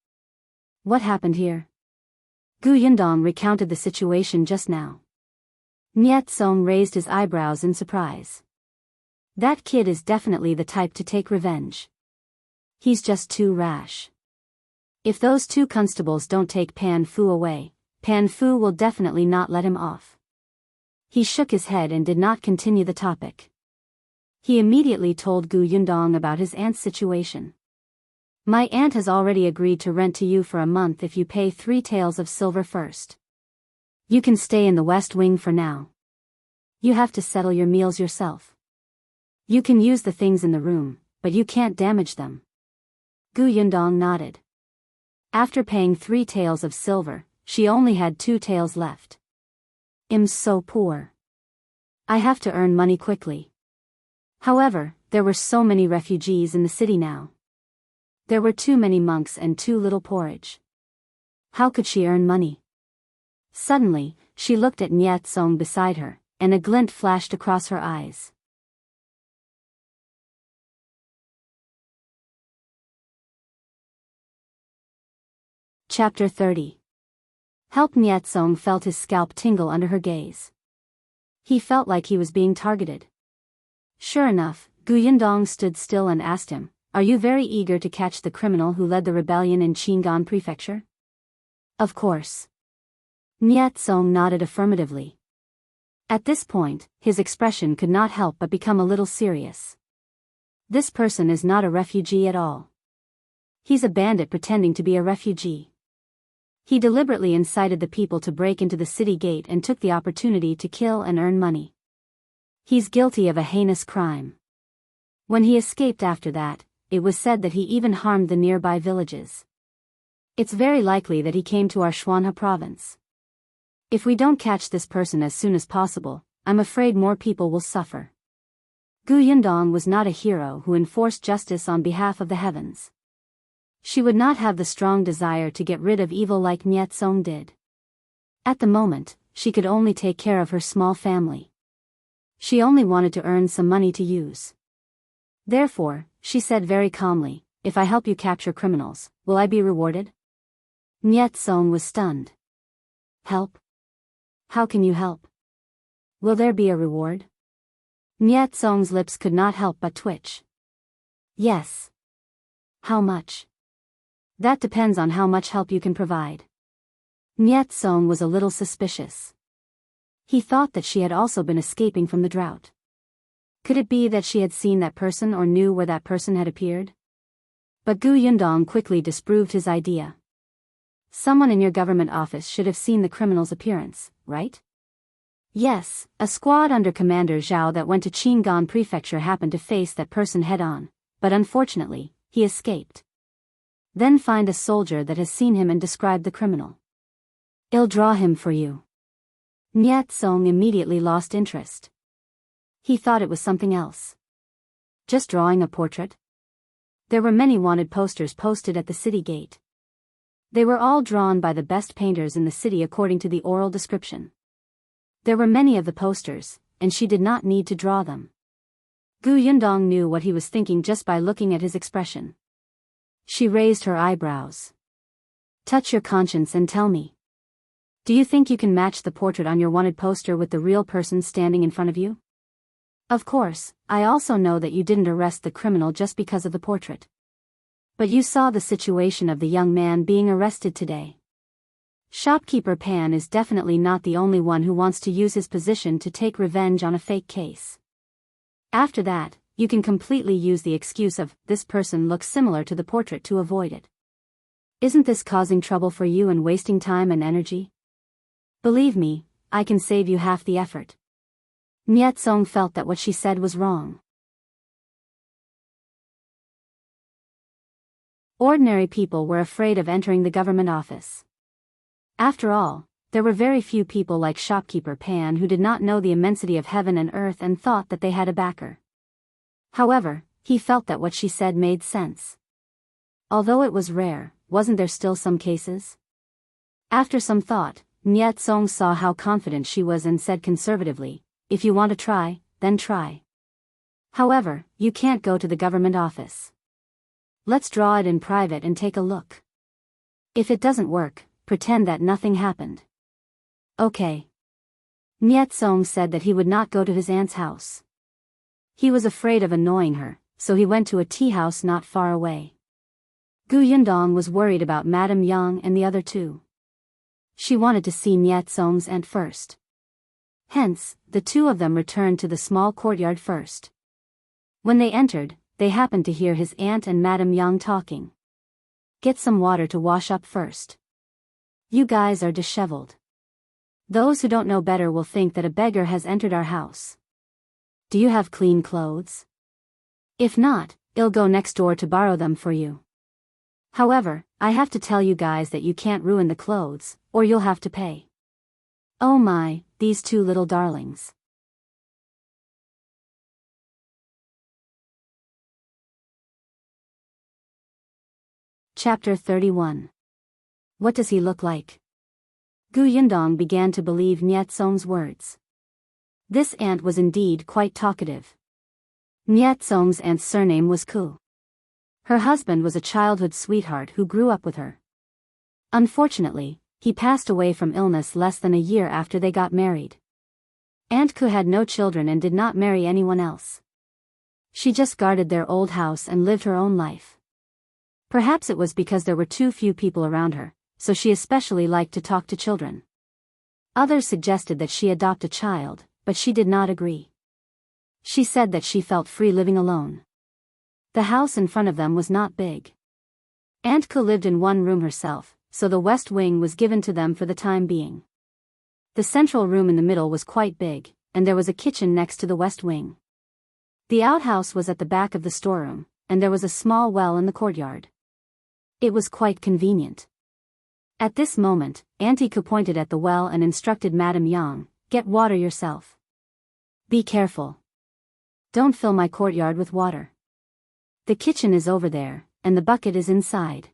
"What happened here?" Gu Yindong recounted the situation just now. Niet Song raised his eyebrows in surprise. "That kid is definitely the type to take revenge. He's just too rash. If those two constables don't take Pan Fu away, Pan Fu will definitely not let him off." He shook his head and did not continue the topic. He immediately told Gu Yundong about his aunt's situation. "My aunt has already agreed to rent to you for a month if you pay 3 taels of silver first. You can stay in the West Wing for now. You have to settle your meals yourself. You can use the things in the room, but you can't damage them." Gu Yundong nodded. After paying 3 taels of silver, she only had 2 taels left. "I'm so poor. I have to earn money quickly." However, there were so many refugees in the city now. There were too many monks and too little porridge. How could she earn money? Suddenly, she looked at Niet Song beside her, and a glint flashed across her eyes. Chapter 30. Help. Niet Song felt his scalp tingle under her gaze. He felt like he was being targeted. Sure enough, Gu Yindong stood still and asked him, "Are you very eager to catch the criminal who led the rebellion in Qingan Prefecture?" "Of course." Niet Song nodded affirmatively. At this point, his expression could not help but become a little serious. This person is not a refugee at all. He's a bandit pretending to be a refugee. He deliberately incited the people to break into the city gate and took the opportunity to kill and earn money. He's guilty of a heinous crime. When he escaped after that, it was said that he even harmed the nearby villages. It's very likely that he came to our Shuanha province. If we don't catch this person as soon as possible, I'm afraid more people will suffer." Gu Yindong was not a hero who enforced justice on behalf of the heavens. She would not have the strong desire to get rid of evil like Niet Song did. At the moment, she could only take care of her small family. She only wanted to earn some money to use. Therefore, she said very calmly, "If I help you capture criminals, will I be rewarded?" Niet Song was stunned. "Help? How can you help? Will there be a reward?" Niet Song's lips could not help but twitch. "Yes." "How much?" "That depends on how much help you can provide." Niet Song was a little suspicious. He thought that she had also been escaping from the drought. Could it be that she had seen that person or knew where that person had appeared? But Gu Yundong quickly disproved his idea. "Someone in your government office should have seen the criminal's appearance, right?" "Yes, a squad under Commander Zhao that went to Qingan Prefecture happened to face that person head-on, but unfortunately, he escaped." "Then find a soldier that has seen him and describe the criminal. I'll draw him for you." Niet Song immediately lost interest. He thought it was something else. Just drawing a portrait? There were many wanted posters posted at the city gate. They were all drawn by the best painters in the city according to the oral description. There were many of the posters, and she did not need to draw them. Gu Yundong knew what he was thinking just by looking at his expression. She raised her eyebrows. Touch your conscience and tell me. Do you think you can match the portrait on your wanted poster with the real person standing in front of you? Of course, I also know that you didn't arrest the criminal just because of the portrait. But you saw the situation of the young man being arrested today. Shopkeeper Pan is definitely not the only one who wants to use his position to take revenge on a fake case. After that, you can completely use the excuse of, this person looks similar to the portrait to avoid it. Isn't this causing trouble for you and wasting time and energy? Believe me, I can save you half the effort. Niet Song felt that what she said was wrong. Ordinary people were afraid of entering the government office. After all, there were very few people like shopkeeper Pan who did not know the immensity of heaven and earth and thought that they had a backer. However, he felt that what she said made sense. Although it was rare, wasn't there still some cases? After some thought, Niet Song saw how confident she was and said conservatively, if you want to try, then try. However, you can't go to the government office. Let's draw it in private and take a look. If it doesn't work, pretend that nothing happened. Okay. Niet Song said that he would not go to his aunt's house. He was afraid of annoying her, so he went to a tea house not far away. Gu Yundong was worried about Madame Yang and the other two. She wanted to see Niet Song's aunt first. Hence, the two of them returned to the small courtyard first. When they entered, they happened to hear his aunt and Madame Yang talking. Get some water to wash up first. You guys are disheveled. Those who don't know better will think that a beggar has entered our house. Do you have clean clothes? If not, I'll go next door to borrow them for you. However, I have to tell you guys that you can't ruin the clothes, or you'll have to pay. Oh my, these two little darlings. Chapter 31. What does he look like? Gu Yundong began to believe Niet Song's words. This aunt was indeed quite talkative. Niet Song's aunt's surname was Ku. Her husband was a childhood sweetheart who grew up with her. Unfortunately, he passed away from illness less than a year after they got married. Aunt Ku had no children and did not marry anyone else. She just guarded their old house and lived her own life. Perhaps it was because there were too few people around her, so she especially liked to talk to children. Others suggested that she adopt a child, but she did not agree. She said that she felt free living alone. The house in front of them was not big. Aunt Ku lived in one room herself, so the west wing was given to them for the time being. The central room in the middle was quite big, and there was a kitchen next to the west wing. The outhouse was at the back of the storeroom, and there was a small well in the courtyard. It was quite convenient. At this moment, Auntie Ku pointed at the well and instructed Madame Yang, get water yourself. Be careful. Don't fill my courtyard with water. The kitchen is over there, and the bucket is inside.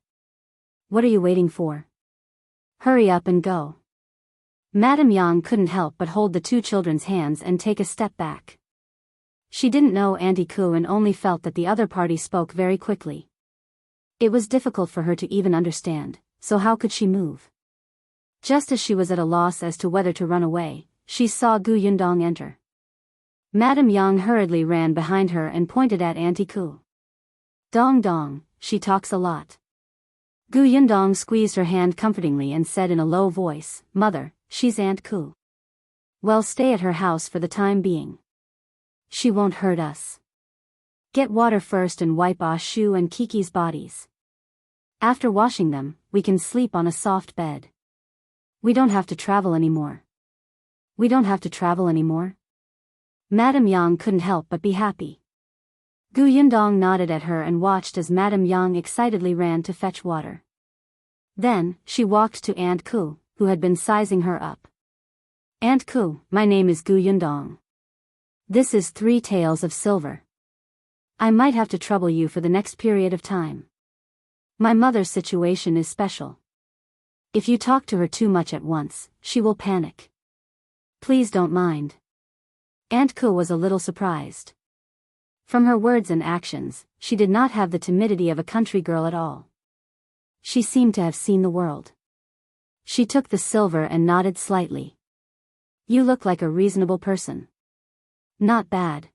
What are you waiting for? Hurry up and go. Madame Yang couldn't help but hold the two children's hands and take a step back. She didn't know Auntie Ku and only felt that the other party spoke very quickly. It was difficult for her to even understand, so how could she move? Just as she was at a loss as to whether to run away, she saw Gu Yundong enter. Madame Yang hurriedly ran behind her and pointed at Auntie Ku. Dong dong, she talks a lot. Gu Yundong squeezed her hand comfortingly and said in a low voice, Mother, she's Aunt Ku. Well, stay at her house for the time being. She won't hurt us. Get water first and wipe Shu and Kiki's bodies. After washing them, we can sleep on a soft bed. We don't have to travel anymore. We don't have to travel anymore? Madame Yang couldn't help but be happy. Gu Yundong nodded at her and watched as Madame Yang excitedly ran to fetch water. Then, she walked to Aunt Ku, who had been sizing her up. Aunt Ku, my name is Gu Yundong. This is 3 taels of silver. I might have to trouble you for the next period of time. My mother's situation is special. If you talk to her too much at once, she will panic. Please don't mind. Aunt Ku was a little surprised. From her words and actions, she did not have the timidity of a country girl at all. She seemed to have seen the world. She took the silver and nodded slightly. You look like a reasonable person. Not bad.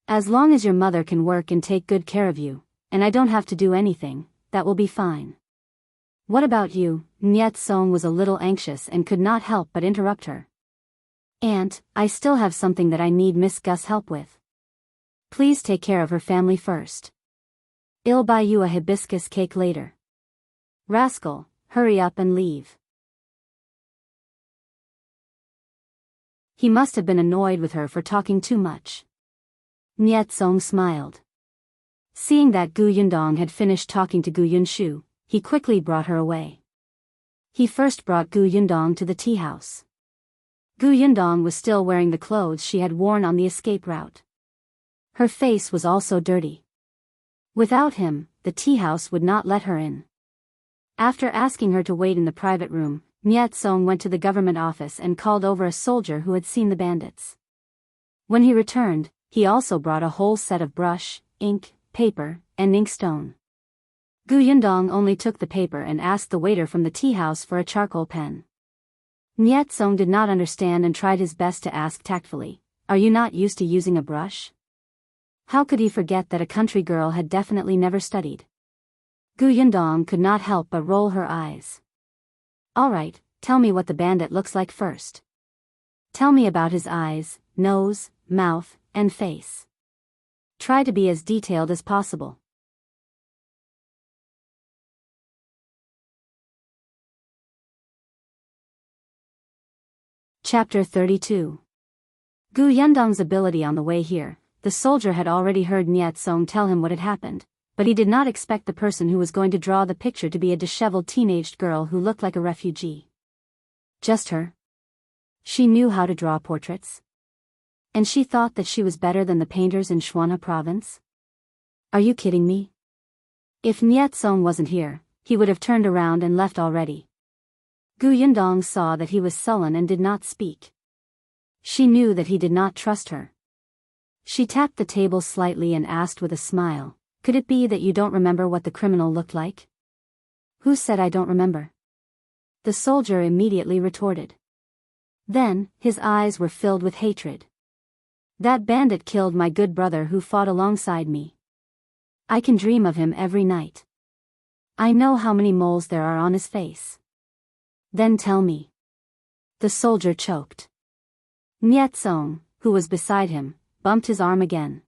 As long as your mother can work and take good care of you, and I don't have to do anything, that will be fine. What about you? Niet Song was a little anxious and could not help but interrupt her. Aunt, I still have something that I need Miss Gus help with. Please take care of her family first. I'll buy you a hibiscus cake later. Rascal, hurry up and leave. He must have been annoyed with her for talking too much. Niet Song smiled. Seeing that Gu Yundong had finished talking to Gu Yunshu, he quickly brought her away. He first brought Gu Yundong to the tea house. Gu Yundong was still wearing the clothes she had worn on the escape route. Her face was also dirty. Without him, the tea house would not let her in. After asking her to wait in the private room, Niet Song went to the government office and called over a soldier who had seen the bandits. When he returned, he also brought a whole set of brush, ink, paper, and inkstone. Gu Yundong only took the paper and asked the waiter from the tea house for a charcoal pen. Niet Song did not understand and tried his best to ask tactfully, "Are you not used to using a brush?" How could he forget that a country girl had definitely never studied? Gu Yundong could not help but roll her eyes. Alright, tell me what the bandit looks like first. Tell me about his eyes, nose, mouth, and face. Try to be as detailed as possible. Chapter 32. Gu Yundong's ability. On the way here, the soldier had already heard Niet Song tell him what had happened, but he did not expect the person who was going to draw the picture to be a disheveled teenaged girl who looked like a refugee. Just her. She knew how to draw portraits. And she thought that she was better than the painters in Shuana province? Are you kidding me? If Niet Song wasn't here, he would have turned around and left already. Gu Yundong saw that he was sullen and did not speak. She knew that he did not trust her. She tapped the table slightly and asked with a smile, "Could it be that you don't remember what the criminal looked like?" "Who said I don't remember?" The soldier immediately retorted. Then, his eyes were filled with hatred. "That bandit killed my good brother who fought alongside me. I can dream of him every night. I know how many moles there are on his face." "Then tell me." The soldier choked. Niet Song, who was beside him, bumped his arm again.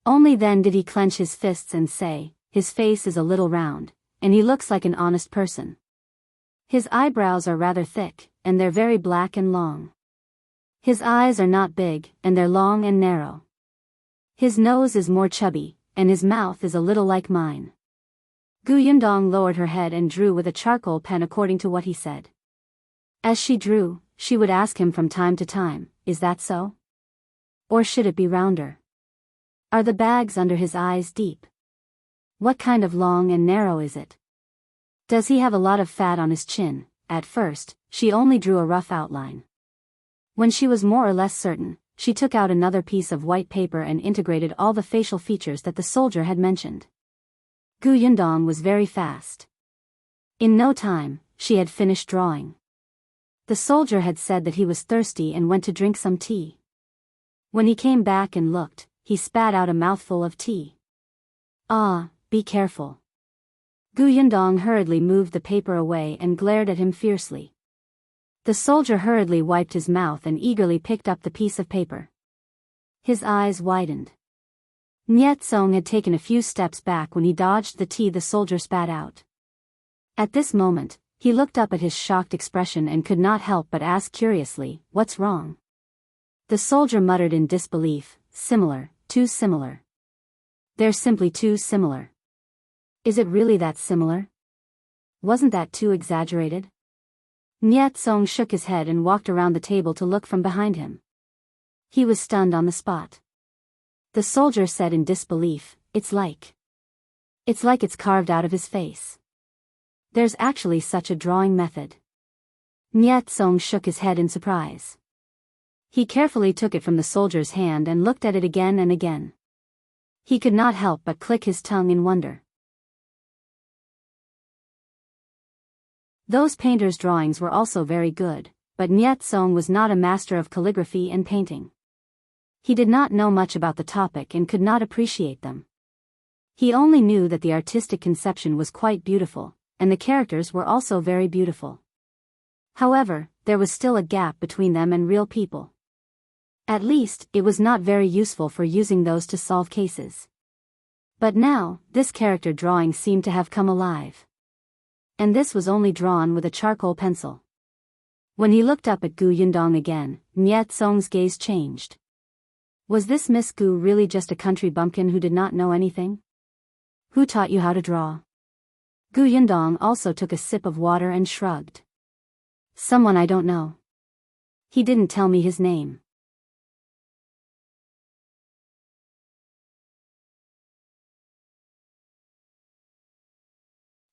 Only then did he clench his fists and say, "His face is a little round, and he looks like an honest person. His eyebrows are rather thick, and they're very black and long. His eyes are not big, and they're long and narrow. His nose is more chubby, and his mouth is a little like mine." Gu Yundong lowered her head and drew with a charcoal pen according to what he said. As she drew, she would ask him from time to time, "Is that so? Or should it be rounder? Are the bags under his eyes deep? What kind of long and narrow is it? Does he have a lot of fat on his chin?" At first, she only drew a rough outline. When she was more or less certain, she took out another piece of white paper and integrated all the facial features that the soldier had mentioned. Gu Yundong was very fast. In no time, she had finished drawing. The soldier had said that he was thirsty and went to drink some tea. When he came back and looked, he spat out a mouthful of tea. "Ah, be careful." Gu Yundong hurriedly moved the paper away and glared at him fiercely. The soldier hurriedly wiped his mouth and eagerly picked up the piece of paper. His eyes widened. Niet Song had taken a few steps back when he dodged the tea the soldier spat out. At this moment, he looked up at his shocked expression and could not help but ask curiously, "What's wrong?" The soldier muttered in disbelief, "Similar, too similar. They're simply too similar." "Is it really that similar? Wasn't that too exaggerated?" Nyat Song shook his head and walked around the table to look from behind him. He was stunned on the spot. The soldier said in disbelief, It's like it's carved out of his face. There's actually such a drawing method. Nyat Song shook his head in surprise. He carefully took it from the soldier's hand and looked at it again and again. He could not help but click his tongue in wonder. Those painters' drawings were also very good, but Nyat Song was not a master of calligraphy and painting. He did not know much about the topic and could not appreciate them. He only knew that the artistic conception was quite beautiful, and the characters were also very beautiful. However, there was still a gap between them and real people. At least, it was not very useful for using those to solve cases. But now, this character drawing seemed to have come alive. And this was only drawn with a charcoal pencil. When he looked up at Gu Yundong again, Nyat Song's gaze changed. Was this Miss Gu really just a country bumpkin who did not know anything? Who taught you how to draw? Gu Yundong also took a sip of water and shrugged. Someone I don't know. He didn't tell me his name.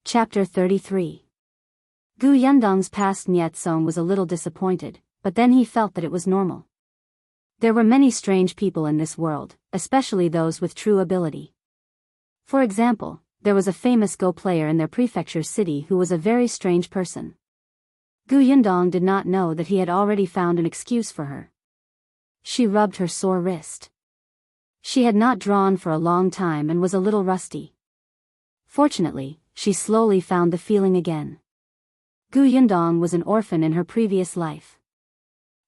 Chapter 33. Gu Yundong's past Nyat Song was a little disappointed, but then he felt that it was normal. There were many strange people in this world, especially those with true ability. For example, there was a famous Go player in their prefecture city who was a very strange person. Gu Yundong did not know that he had already found an excuse for her. She rubbed her sore wrist. She had not drawn for a long time and was a little rusty. Fortunately, she slowly found the feeling again. Gu Yundong was an orphan in her previous life.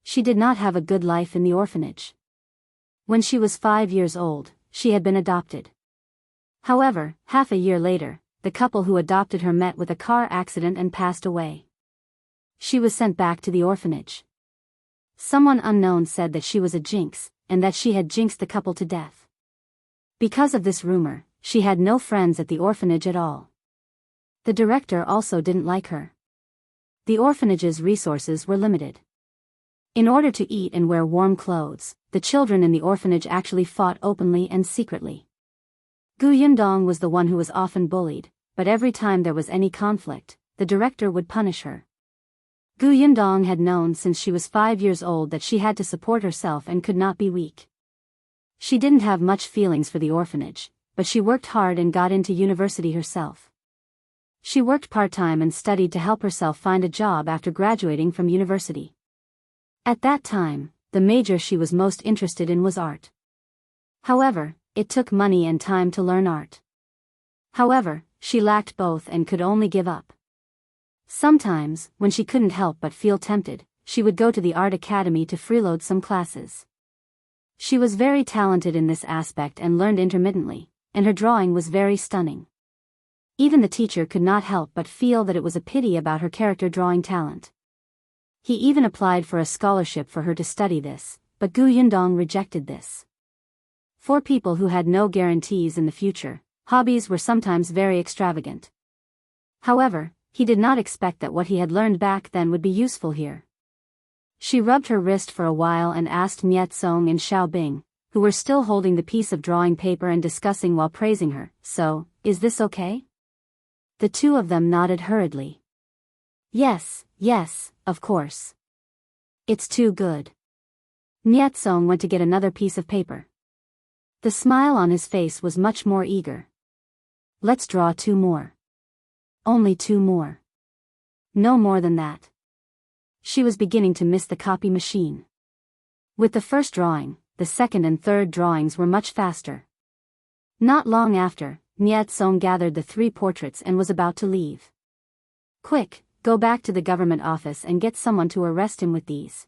She did not have a good life in the orphanage. When she was 5 years old, she had been adopted. However, half a year later, the couple who adopted her met with a car accident and passed away. She was sent back to the orphanage. Someone unknown said that she was a jinx, and that she had jinxed the couple to death. Because of this rumor, she had no friends at the orphanage at all. The director also didn't like her. The orphanage's resources were limited. In order to eat and wear warm clothes, the children in the orphanage actually fought openly and secretly. Gu Yundong was the one who was often bullied, but every time there was any conflict, the director would punish her. Gu Yundong had known since she was 5 years old that she had to support herself and could not be weak. She didn't have much feelings for the orphanage, but she worked hard and got into university herself. She worked part-time and studied to help herself find a job after graduating from university. At that time, the major she was most interested in was art. However, it took money and time to learn art. However, she lacked both and could only give up. Sometimes, when she couldn't help but feel tempted, she would go to the art academy to freeload some classes. She was very talented in this aspect and learned intermittently, and her drawing was very stunning. Even the teacher could not help but feel that it was a pity about her character drawing talent. He even applied for a scholarship for her to study this, but Gu Yundong rejected this. For people who had no guarantees in the future, hobbies were sometimes very extravagant. However, he did not expect that what he had learned back then would be useful here. She rubbed her wrist for a while and asked Nyat Song and Xiao Bing, who were still holding the piece of drawing paper and discussing while praising her, "So, is this okay?" The two of them nodded hurriedly. Yes, of course. It's too good." Nyat Song went to get another piece of paper. The smile on his face was much more eager. "Let's draw 2 more. Only 2 more. No more than that." She was beginning to miss the copy machine. With the first drawing, the second and third drawings were much faster. Not long after, Nyat Song gathered the 3 portraits and was about to leave. "Quick, go back to the government office and get someone to arrest him with these.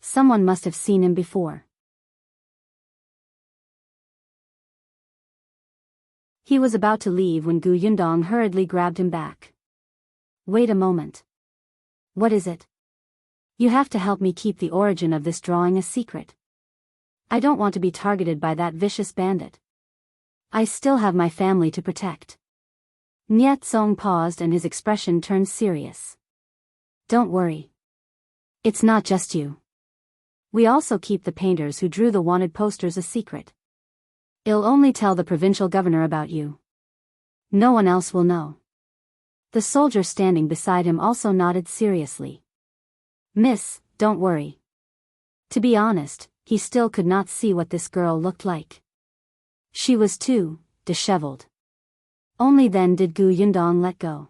Someone must have seen him before." He was about to leave when Gu Yundong hurriedly grabbed him back. "Wait a moment. What is it? You have to help me keep the origin of this drawing a secret. I don't want to be targeted by that vicious bandit. I still have my family to protect." Nyat Song paused and his expression turned serious. Don't worry. It's not just you. We also keep the painters who drew the wanted posters a secret. I'll only tell the provincial governor about you. No one else will know. The soldier standing beside him also nodded seriously. Miss, don't worry. To be honest, he still could not see what this girl looked like. She was too disheveled. Only then did Gu Yundong let go.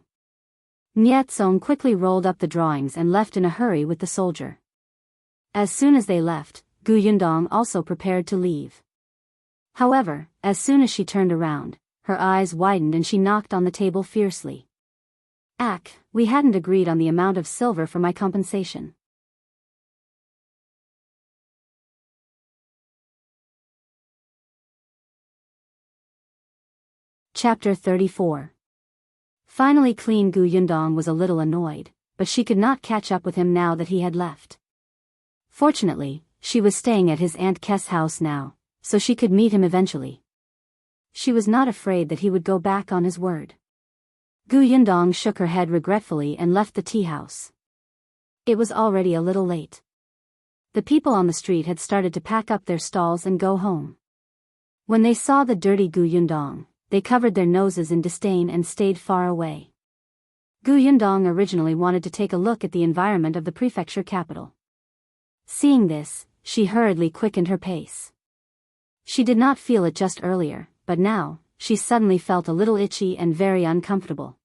Nyetsong quickly rolled up the drawings and left in a hurry with the soldier. As soon as they left, Gu Yundong also prepared to leave. However, as soon as she turned around, her eyes widened and she knocked on the table fiercely. We hadn't agreed on the amount of silver for my compensation. Chapter 34. Finally Clean Gu Yundong was a little annoyed, but she could not catch up with him now that he had left. Fortunately, she was staying at his Aunt Kess' house now, so she could meet him eventually. She was not afraid that he would go back on his word. Gu Yundong shook her head regretfully and left the tea house. It was already a little late. The people on the street had started to pack up their stalls and go home. When they saw the dirty Gu Yundong, they covered their noses in disdain and stayed far away. Gu Yundong originally wanted to take a look at the environment of the prefecture capital. Seeing this, she hurriedly quickened her pace. She did not feel it just earlier, but now, she suddenly felt a little itchy and very uncomfortable.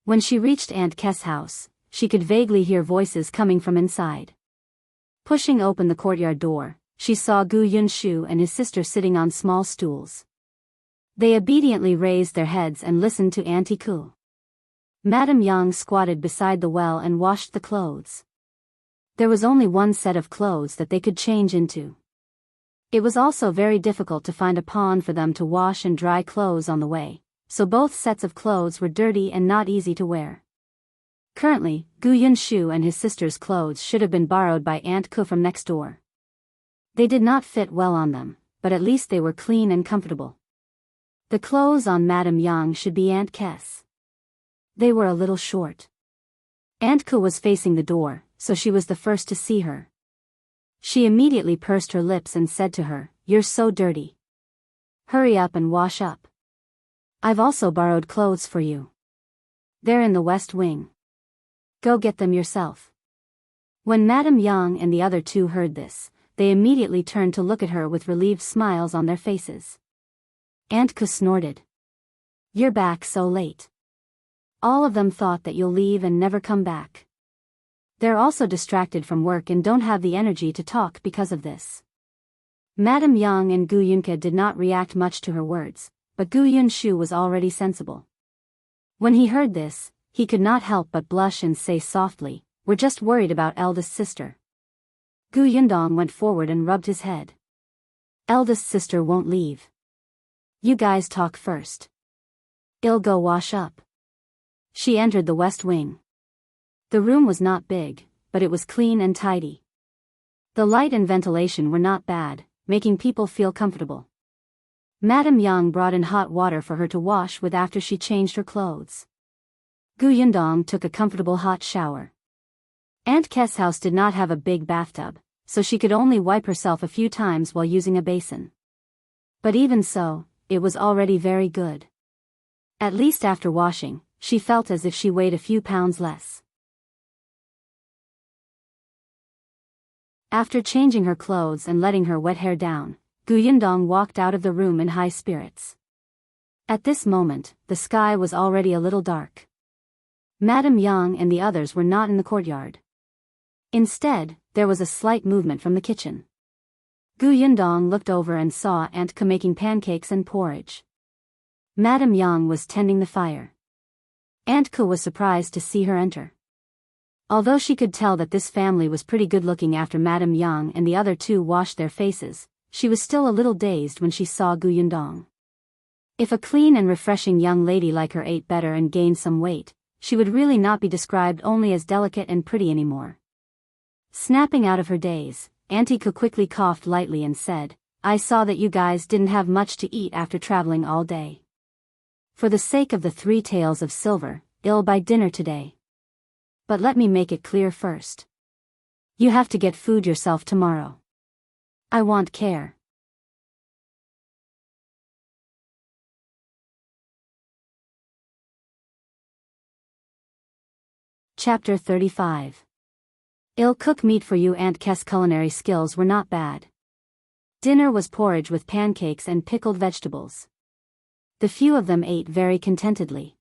When she reached Aunt Kess' house, she could vaguely hear voices coming from inside. Pushing open the courtyard door, she saw Gu Yunshu and his sister sitting on small stools. They obediently raised their heads and listened to Auntie Ku. Madame Yang squatted beside the well and washed the clothes. There was only one set of clothes that they could change into. It was also very difficult to find a pond for them to wash and dry clothes on the way, so both sets of clothes were dirty and not easy to wear. Currently, Gu Yunshu and his sister's clothes should have been borrowed by Aunt Ku from next door. They did not fit well on them, but at least they were clean and comfortable. The clothes on Madame Yang should be Aunt Kess. They were a little short. Aunt Ku was facing the door, so she was the first to see her. She immediately pursed her lips and said to her, "You're so dirty. Hurry up and wash up. I've also borrowed clothes for you. They're in the west wing. Go get them yourself." When Madame Yang and the other two heard this, they immediately turned to look at her with relieved smiles on their faces. Aunt Ku snorted. "You're back so late. All of them thought that you'll leave and never come back. They're also distracted from work and don't have the energy to talk because of this." Madame Yang and Gu Yunke did not react much to her words, but Gu Yunshu was already sensible. When he heard this, he could not help but blush and say softly, "We're just worried about eldest sister." Gu Yundong went forward and rubbed his head. "Eldest sister won't leave. You guys talk first. I'll go wash up." She entered the west wing. The room was not big, but it was clean and tidy. The light and ventilation were not bad, making people feel comfortable. Madame Yang brought in hot water for her to wash with after she changed her clothes. Gu Yundong took a comfortable hot shower. Aunt Kess' house did not have a big bathtub, so she could only wipe herself a few times while using a basin. But even so, it was already very good. At least after washing, she felt as if she weighed a few pounds less. After changing her clothes and letting her wet hair down, Gu Yundong walked out of the room in high spirits. At this moment, the sky was already a little dark. Madame Yang and the others were not in the courtyard. Instead, there was a slight movement from the kitchen. Gu Yundong looked over and saw Aunt Ku making pancakes and porridge. Madame Yang was tending the fire. Aunt Ku was surprised to see her enter. Although she could tell that this family was pretty good looking after Madame Yang and the other two washed their faces, she was still a little dazed when she saw Gu Yundong. If a clean and refreshing young lady like her ate better and gained some weight, she would really not be described only as delicate and pretty anymore. Snapping out of her daze, Auntie Ku quickly coughed lightly and said, "I saw that you guys didn't have much to eat after traveling all day. For the sake of the 3 taels of silver, I'll buy dinner today." But let me make it clear first. You have to get food yourself tomorrow. I want care. Chapter 35. I'll cook meat for you. Aunt Kess' culinary skills were not bad. Dinner was porridge with pancakes and pickled vegetables. The few of them ate very contentedly.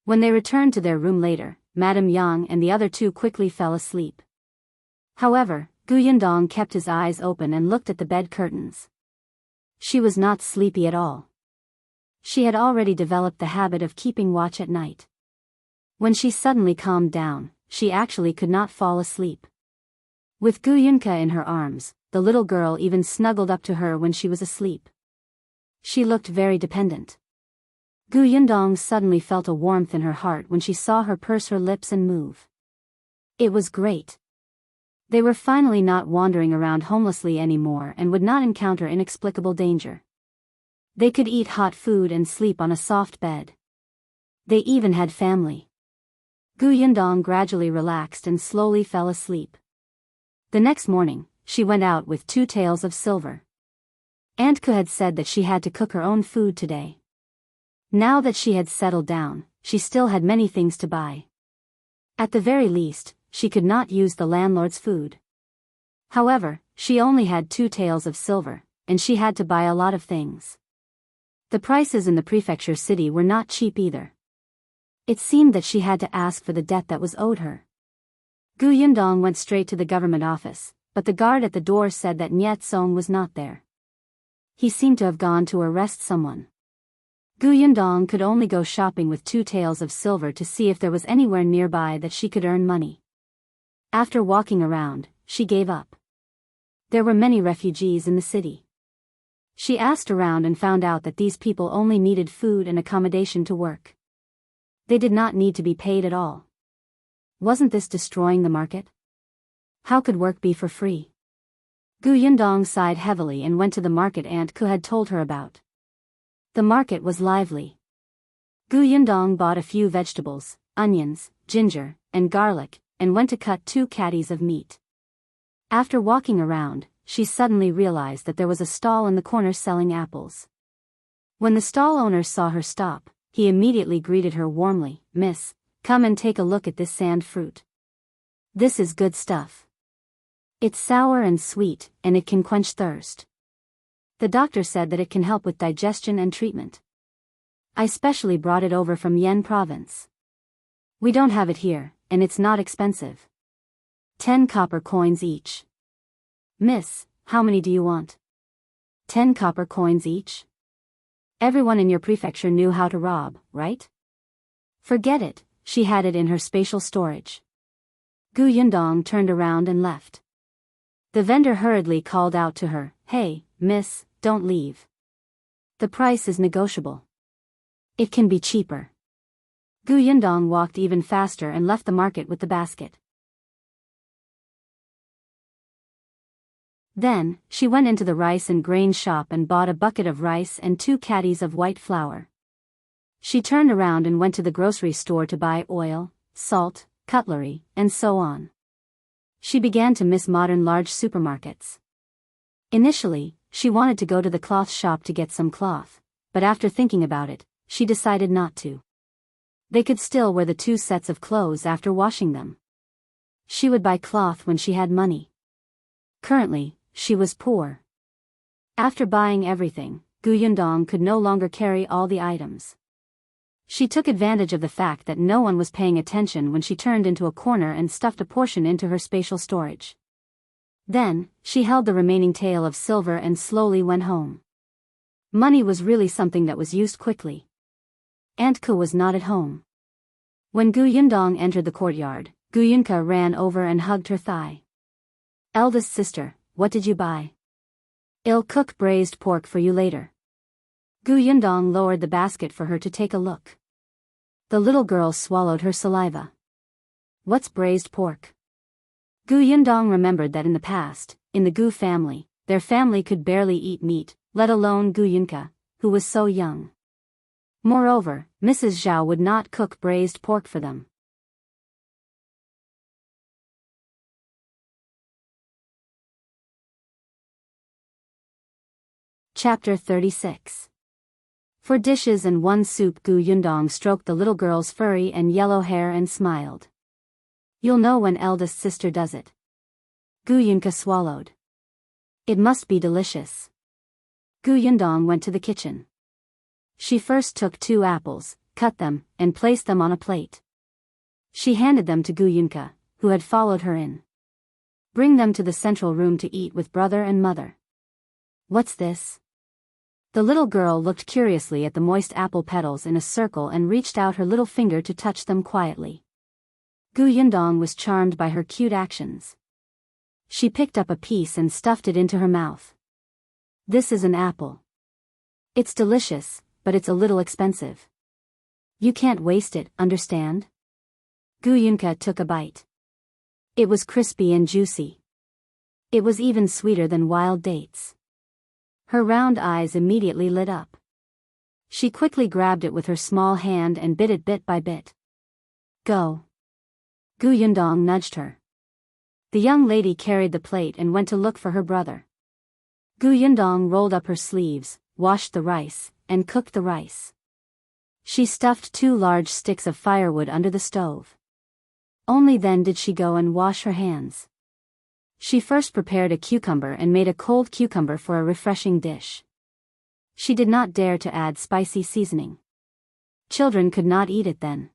When they returned to their room later, Madame Yang and the other two quickly fell asleep. However, Gu Yundong kept his eyes open and looked at the bed curtains. She was not sleepy at all. She had already developed the habit of keeping watch at night. When she suddenly calmed down, she actually could not fall asleep. With Gu Yunka in her arms, the little girl even snuggled up to her when she was asleep. She looked very dependent. Gu Yundong suddenly felt a warmth in her heart when she saw her purse her lips and move. It was great. They were finally not wandering around homelessly anymore and would not encounter inexplicable danger. They could eat hot food and sleep on a soft bed. They even had family. Gu Yundong gradually relaxed and slowly fell asleep. The next morning, she went out with 2 taels of silver. Aunt Ku had said that she had to cook her own food today. Now that she had settled down, she still had many things to buy. At the very least, she could not use the landlord's food. However, she only had 2 taels of silver, and she had to buy a lot of things. The prices in the prefecture city were not cheap either. It seemed that she had to ask for the debt that was owed her. Gu Yundong went straight to the government office, but the guard at the door said that Niet Song was not there. He seemed to have gone to arrest someone. Gu Yundong could only go shopping with 2 taels of silver to see if there was anywhere nearby that she could earn money. After walking around, she gave up. There were many refugees in the city. She asked around and found out that these people only needed food and accommodation to work. They did not need to be paid at all. Wasn't this destroying the market? How could work be for free? Gu Yundong sighed heavily and went to the market Aunt Ku had told her about. The market was lively. Gu Yundong bought a few vegetables, onions, ginger, and garlic, and went to cut 2 catties of meat. After walking around, she suddenly realized that there was a stall in the corner selling apples. When the stall owner saw her stop, he immediately greeted her warmly. "Miss, come and take a look at this sand fruit. This is good stuff. It's sour and sweet, and it can quench thirst. The doctor said that it can help with digestion and treatment. I specially brought it over from Yen province. We don't have it here, and it's not expensive. 10 copper coins each." "Miss, how many do you want?" 10 copper coins each? Everyone in your prefecture knew how to rob, right? Forget it, she had it in her spatial storage. Gu Yundong turned around and left. The vendor hurriedly called out to her, "Hey, miss, don't leave. The price is negotiable. It can be cheaper." Gu Yundong walked even faster and left the market with the basket. Then, she went into the rice and grain shop and bought a bucket of rice and 2 catties of white flour. She turned around and went to the grocery store to buy oil, salt, cutlery, and so on. She began to miss modern large supermarkets. Initially, she wanted to go to the cloth shop to get some cloth, but after thinking about it, she decided not to. They could still wear the 2 sets of clothes after washing them. She would buy cloth when she had money. Currently, she was poor. After buying everything, Gu Yundong could no longer carry all the items. She took advantage of the fact that no one was paying attention when she turned into a corner and stuffed a portion into her spatial storage. Then, she held the remaining tael of silver and slowly went home. Money was really something that was used quickly. Aunt Ku was not at home. When Gu Yundong entered the courtyard, Gu Yunka ran over and hugged her thigh. "Eldest sister, what did you buy? I'll cook braised pork for you later." Gu Yundong lowered the basket for her to take a look. The little girl swallowed her saliva. "What's braised pork?" Gu Yundong remembered that in the past, in the Gu family, their family could barely eat meat, let alone Gu Yunka, who was so young. Moreover, Mrs. Zhao would not cook braised pork for them. Chapter 36. For dishes and one soup, Gu Yundong stroked the little girl's furry and yellow hair and smiled. You'll know when eldest sister does it. Gu Yunka swallowed. It must be delicious. Gu Yundong went to the kitchen. She first took 2 apples, cut them, and placed them on a plate. She handed them to Gu Yunka, who had followed her in. Bring them to the central room to eat with brother and mother. What's this? The little girl looked curiously at the moist apple petals in a circle and reached out her little finger to touch them quietly. Gu Yundong was charmed by her cute actions. She picked up a piece and stuffed it into her mouth. This is an apple. It's delicious, but it's a little expensive. You can't waste it, understand? Gu Yunka took a bite. It was crispy and juicy. It was even sweeter than wild dates. Her round eyes immediately lit up. She quickly grabbed it with her small hand and bit it bit by bit. Go. Gu Yundong nudged her. The young lady carried the plate and went to look for her brother. Gu Yundong rolled up her sleeves, washed the rice, and cooked the rice. She stuffed 2 large sticks of firewood under the stove. Only then did she go and wash her hands. She first prepared a cucumber and made a cold cucumber for a refreshing dish. She did not dare to add spicy seasoning. Children could not eat it then.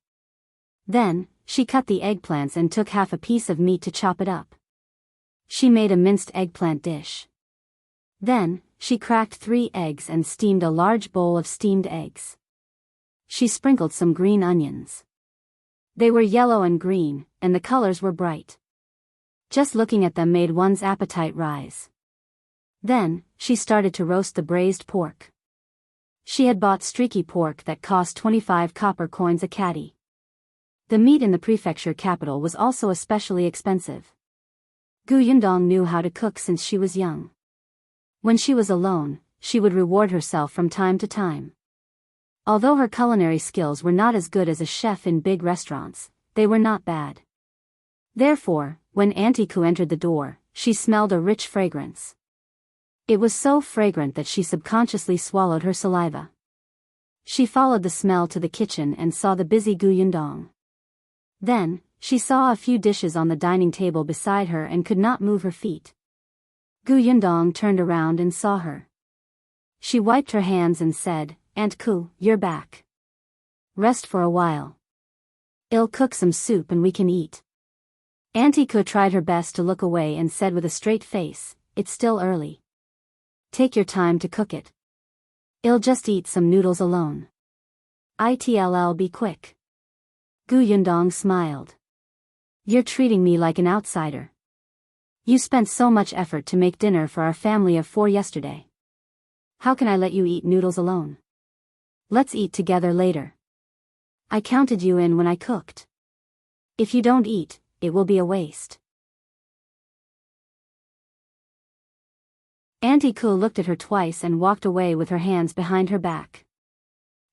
Then, she cut the eggplants and took half a piece of meat to chop it up. She made a minced eggplant dish. Then, she cracked 3 eggs and steamed a large bowl of steamed eggs. She sprinkled some green onions. They were yellow and green, and the colors were bright. Just looking at them made one's appetite rise. Then, she started to roast the braised pork. She had bought streaky pork that cost 25 copper coins a catty. The meat in the prefecture capital was also especially expensive. Gu Yundong knew how to cook since she was young. When she was alone, she would reward herself from time to time. Although her culinary skills were not as good as a chef in big restaurants, they were not bad. Therefore, when Auntie Ku entered the door, she smelled a rich fragrance. It was so fragrant that she subconsciously swallowed her saliva. She followed the smell to the kitchen and saw the busy Gu Yundong. Then, she saw a few dishes on the dining table beside her and could not move her feet. Gu Yundong turned around and saw her. She wiped her hands and said, Aunt Ku, you're back. Rest for a while. I'll cook some soup and we can eat. Auntie Ku tried her best to look away and said with a straight face, it's still early. Take your time to cook it. I'll just eat some noodles alone. It'll be quick. Gu Yundong smiled. You're treating me like an outsider. You spent so much effort to make dinner for our family of 4 yesterday. How can I let you eat noodles alone? Let's eat together later. I counted you in when I cooked. If you don't eat, it will be a waste. Auntie Ku looked at her twice and walked away with her hands behind her back.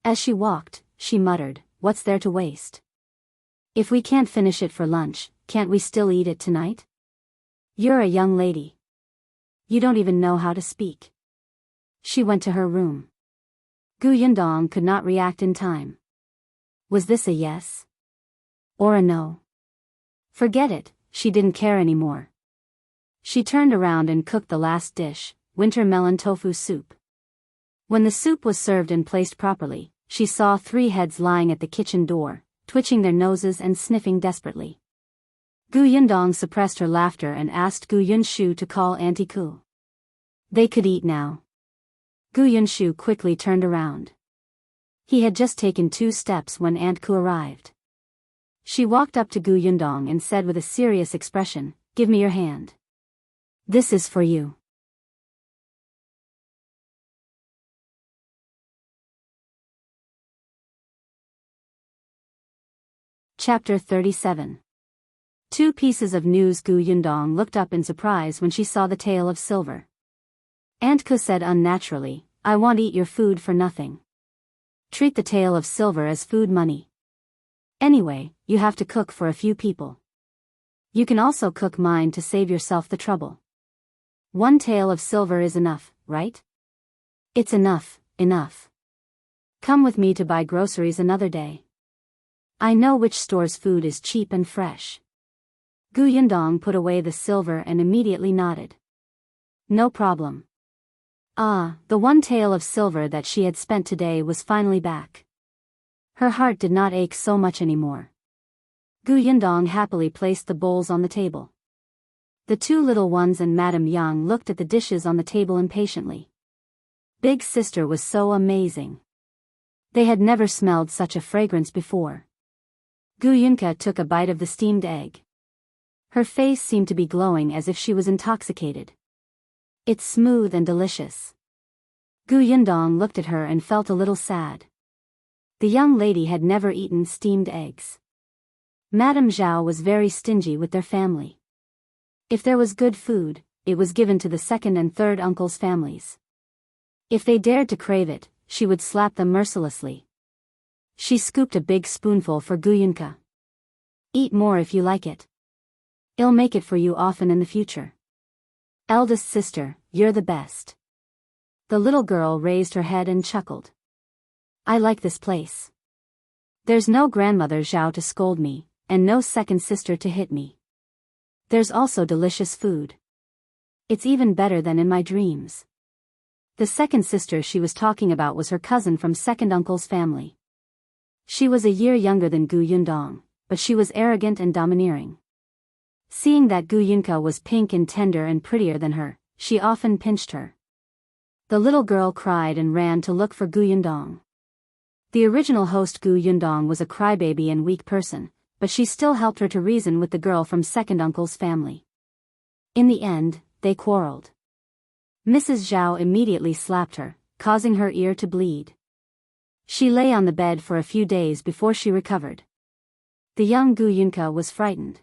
As she walked, she muttered, what's there to waste? If we can't finish it for lunch, can't we still eat it tonight? You're a young lady. You don't even know how to speak. She went to her room. Gu Yundong could not react in time. Was this a yes? Or a no? Forget it, she didn't care anymore. She turned around and cooked the last dish, winter melon tofu soup. When the soup was served and placed properly, she saw 3 heads lying at the kitchen door, twitching their noses and sniffing desperately. Gu Yundong suppressed her laughter and asked Gu Yunshu to call Auntie Ku. They could eat now. Gu Yunshu quickly turned around. He had just taken 2 steps when Aunt Ku arrived. She walked up to Gu Yundong and said with a serious expression, give me your hand. This is for you. Chapter 37. 2 pieces of news. Gu Yundong looked up in surprise when she saw the tail of silver. Aunt Ku said unnaturally, I won't eat your food for nothing. Treat the tail of silver as food money. Anyway, you have to cook for a few people. You can also cook mine to save yourself the trouble. 1 tael of silver is enough, right? It's enough, enough. Come with me to buy groceries another day. I know which store's food is cheap and fresh. Gu Yundong put away the silver and immediately nodded. No problem. Ah, the one tael of silver that she had spent today was finally back. Her heart did not ache so much anymore. Gu Yundong happily placed the bowls on the table. The two little ones and Madame Yang looked at the dishes on the table impatiently. Big sister was so amazing. They had never smelled such a fragrance before. Gu Yunka took a bite of the steamed egg. Her face seemed to be glowing as if she was intoxicated. It's smooth and delicious. Gu Yundong looked at her and felt a little sad. The young lady had never eaten steamed eggs. Madame Zhao was very stingy with their family. If there was good food, it was given to the second and third uncles' families. If they dared to crave it, she would slap them mercilessly. She scooped a big spoonful for Gu Yunka. Eat more if you like it. I'll make it for you often in the future. Eldest sister, you're the best. The little girl raised her head and chuckled. I like this place. There's no grandmother Zhao to scold me, and no second sister to hit me. There's also delicious food. It's even better than in my dreams. The second sister she was talking about was her cousin from second uncle's family. She was a year younger than Gu Yundong, but she was arrogant and domineering. Seeing that Gu Yunka was pink and tender and prettier than her, she often pinched her. The little girl cried and ran to look for Gu Yundong. The original host Gu Yundong was a crybaby and weak person, but she still helped her to reason with the girl from second uncle's family. In the end, they quarreled. Mrs. Zhao immediately slapped her, causing her ear to bleed. She lay on the bed for a few days before she recovered. The young Gu Yunka was frightened.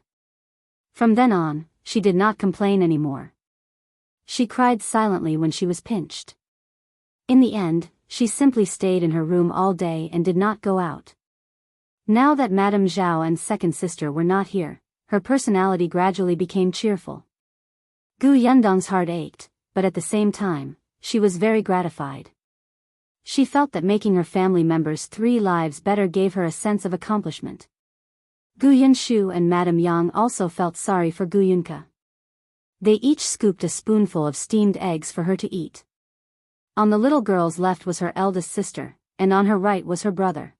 From then on, she did not complain anymore. She cried silently when she was pinched. In the end, she simply stayed in her room all day and did not go out. Now that Madame Zhao and second sister were not here, her personality gradually became cheerful. Gu Yundong's heart ached, but at the same time, she was very gratified. She felt that making her family members' 3 lives better gave her a sense of accomplishment. Gu Yunshu and Madame Yang also felt sorry for Gu Yunka. They each scooped a spoonful of steamed eggs for her to eat. On the little girl's left was her eldest sister, and on her right was her brother.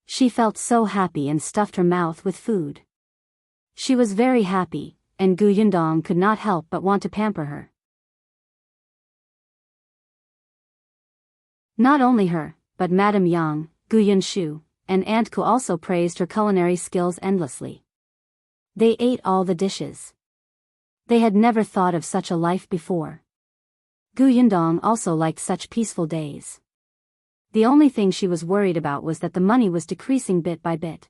She felt so happy and stuffed her mouth with food. She was very happy, and Gu Yundong could not help but want to pamper her. Not only her, but Madame Yang, Gu Yunshu, and Aunt Ku also praised her culinary skills endlessly. They ate all the dishes. They had never thought of such a life before. Gu Yundong also liked such peaceful days. The only thing she was worried about was that the money was decreasing bit by bit.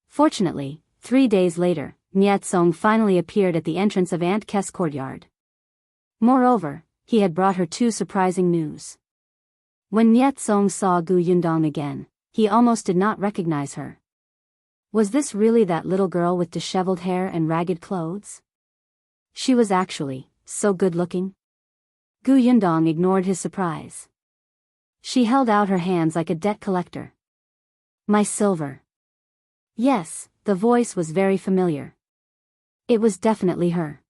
Fortunately, 3 days later, Nyetsong finally appeared at the entrance of Aunt Kes' courtyard. Moreover, he had brought her 2 surprising news. When Nyetsong saw Gu Yundong again, he almost did not recognize her. Was this really that little girl with disheveled hair and ragged clothes? She was actually so good-looking. Gu Yundong ignored his surprise. She held out her hands like a debt collector. My silver. Yes, the voice was very familiar. It was definitely her.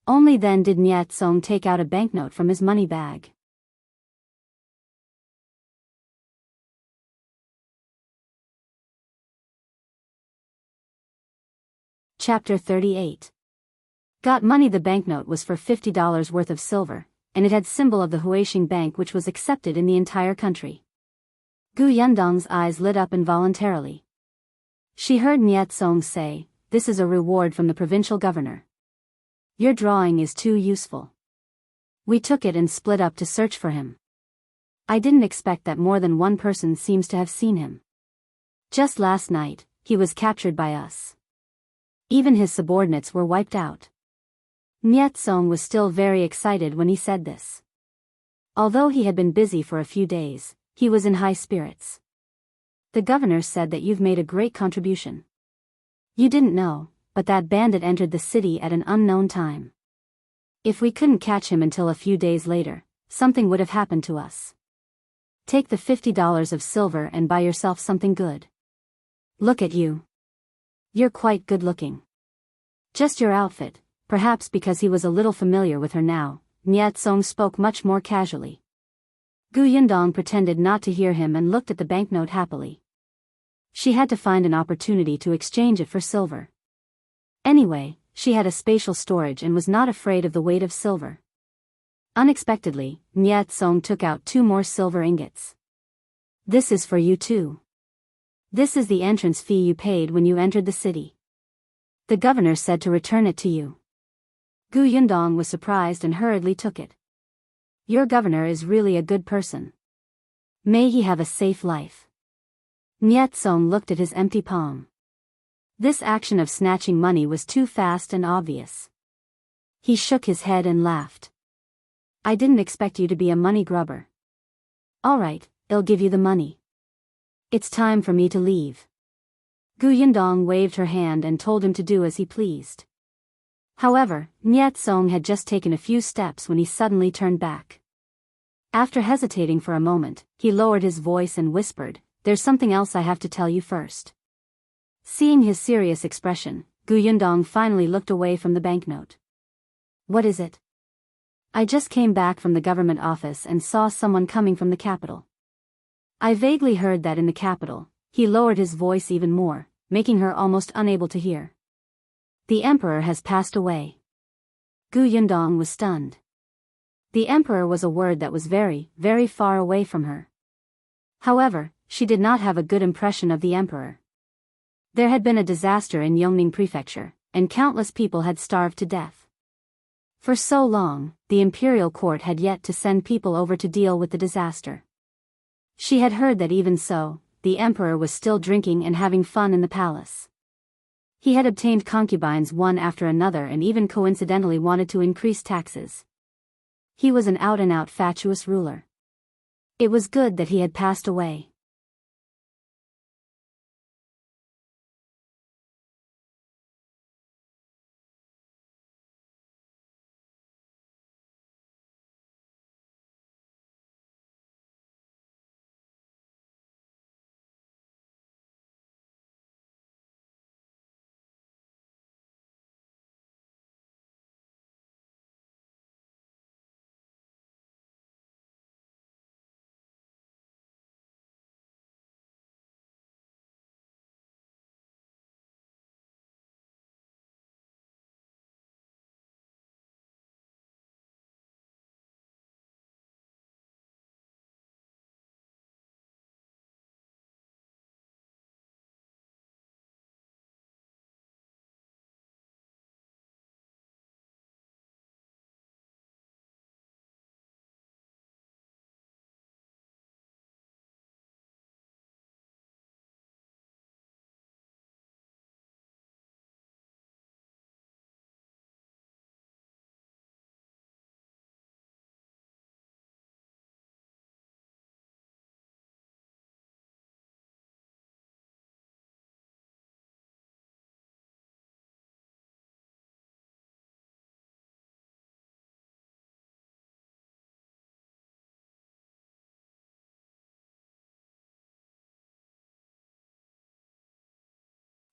Only then did Nyetsong take out a banknote from his money bag. Chapter 38. Got money. The banknote was for $50 worth of silver, and it had symbol of the Huaxing Bank, which was accepted in the entire country. Gu Yundong's eyes lit up involuntarily. She heard Nyetsong say, "This is a reward from the provincial governor. Your drawing is too useful." We took it and split up to search for him. I didn't expect that more than one person seems to have seen him. Just last night, he was captured by us. Even his subordinates were wiped out. Nyetsong was still very excited when he said this. Although he had been busy for a few days, he was in high spirits. The governor said that you've made a great contribution. You didn't know, but that bandit entered the city at an unknown time. If we couldn't catch him until a few days later, something would have happened to us. Take the $50 of silver and buy yourself something good. Look at you. You're quite good looking. Just your outfit." Perhaps because he was a little familiar with her now, Niet Song spoke much more casually. Gu Yindong pretended not to hear him and looked at the banknote happily. She had to find an opportunity to exchange it for silver. Anyway, she had a spatial storage and was not afraid of the weight of silver. Unexpectedly, Niet Song took out 2 more silver ingots. "This is for you too. This is the entrance fee you paid when you entered the city. The governor said to return it to you." Gu Yindong was surprised and hurriedly took it. "Your governor is really a good person. May he have a safe life." Niet Song looked at his empty palm. This action of snatching money was too fast and obvious. He shook his head and laughed. "I didn't expect you to be a money grubber. All right, I'll give you the money. It's time for me to leave." Gu Yindong waved her hand and told him to do as he pleased. However, Niet Song had just taken a few steps when he suddenly turned back. After hesitating for a moment, he lowered his voice and whispered, "There's something else I have to tell you first." Seeing his serious expression, Gu Yindong finally looked away from the banknote. "What is it?" "I just came back from the government office and saw someone coming from the capital. I vaguely heard that in the capital." He lowered his voice even more, making her almost unable to hear. "The emperor has passed away." Gu Yindong was stunned. The emperor was a word that was very, very far away from her. However, she did not have a good impression of the emperor. There had been a disaster in Yongning Prefecture, and countless people had starved to death. For so long, the imperial court had yet to send people over to deal with the disaster. She had heard that even so, the emperor was still drinking and having fun in the palace. He had obtained concubines one after another and even coincidentally wanted to increase taxes. He was an out-and-out fatuous ruler. It was good that he had passed away.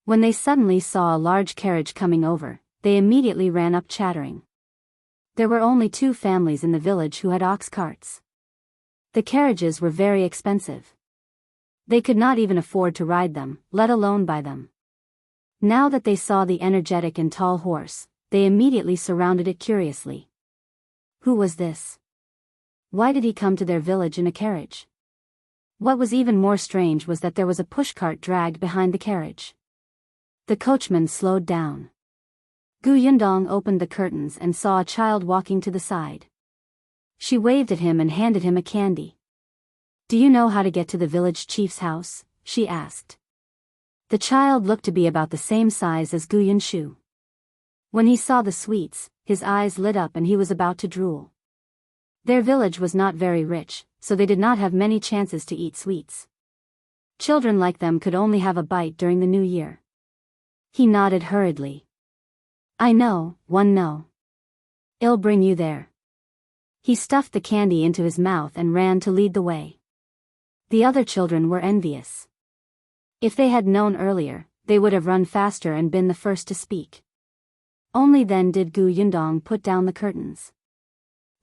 When they suddenly saw a large carriage coming over, they immediately ran up chattering. There were only 2 families in the village who had ox carts. The carriages were very expensive. They could not even afford to ride them, let alone buy them. Now that they saw the energetic and tall horse, they immediately surrounded it curiously. Who was this? Why did he come to their village in a carriage? What was even more strange was that there was a pushcart dragged behind the carriage. The coachman slowed down. Gu Yundong opened the curtains and saw a child walking to the side. She waved at him and handed him a candy. "Do you know how to get to the village chief's house?" she asked. The child looked to be about the same size as Gu Yunshu. When he saw the sweets, his eyes lit up and he was about to drool. Their village was not very rich, so they did not have many chances to eat sweets. Children like them could only have a bite during the new year. He nodded hurriedly. "I know, one no. I'll bring you there." He stuffed the candy into his mouth and ran to lead the way. The other children were envious. If they had known earlier, they would have run faster and been the first to speak. Only then did Gu Yundong put down the curtains.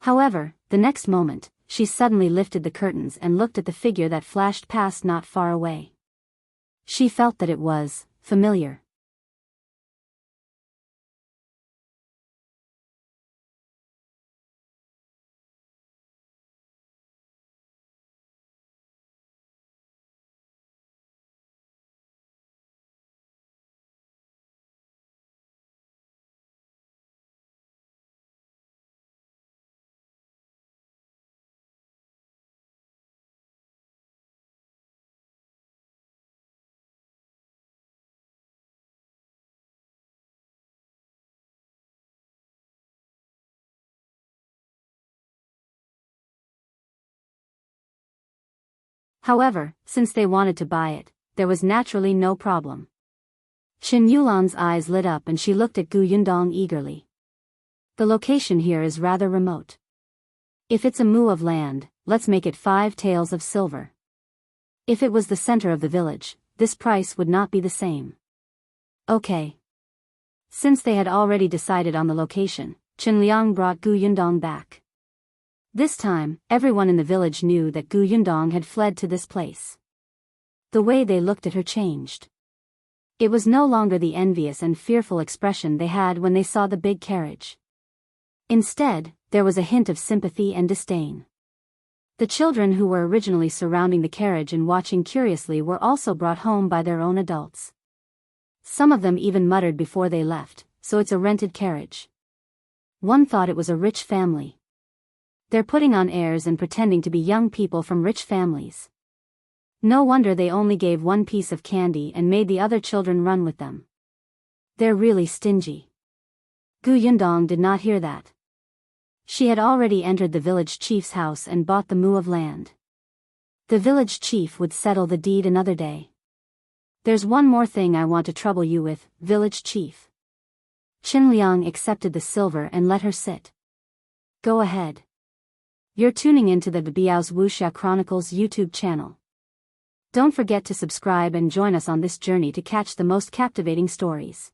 However, the next moment, she suddenly lifted the curtains and looked at the figure that flashed past not far away. She felt that it was familiar. However, since they wanted to buy it, there was naturally no problem. Chen Yulan's eyes lit up and she looked at Gu Yundong eagerly. The location here is rather remote. If it's a mu of land, let's make it 5 taels of silver. If it was the center of the village, this price would not be the same. Okay. Since they had already decided on the location, Chen Liang brought Gu Yundong back. This time, everyone in the village knew that Gu Yundong had fled to this place. The way they looked at her changed. It was no longer the envious and fearful expression they had when they saw the big carriage. Instead, there was a hint of sympathy and disdain. The children who were originally surrounding the carriage and watching curiously were also brought home by their own adults. Some of them even muttered before they left, "So it's a rented carriage." One thought it was a rich family. They're putting on airs and pretending to be young people from rich families. No wonder they only gave 1 piece of candy and made the other children run with them. They're really stingy. Gu Yundong did not hear that. She had already entered the village chief's house and bought the mu of land. The village chief would settle the deed another day. There's one more thing I want to trouble you with, village chief. Chen Liang accepted the silver and let her sit. Go ahead. You're tuning into the Biyao's Wuxia Chronicles YouTube channel. Don't forget to subscribe and join us on this journey to catch the most captivating stories.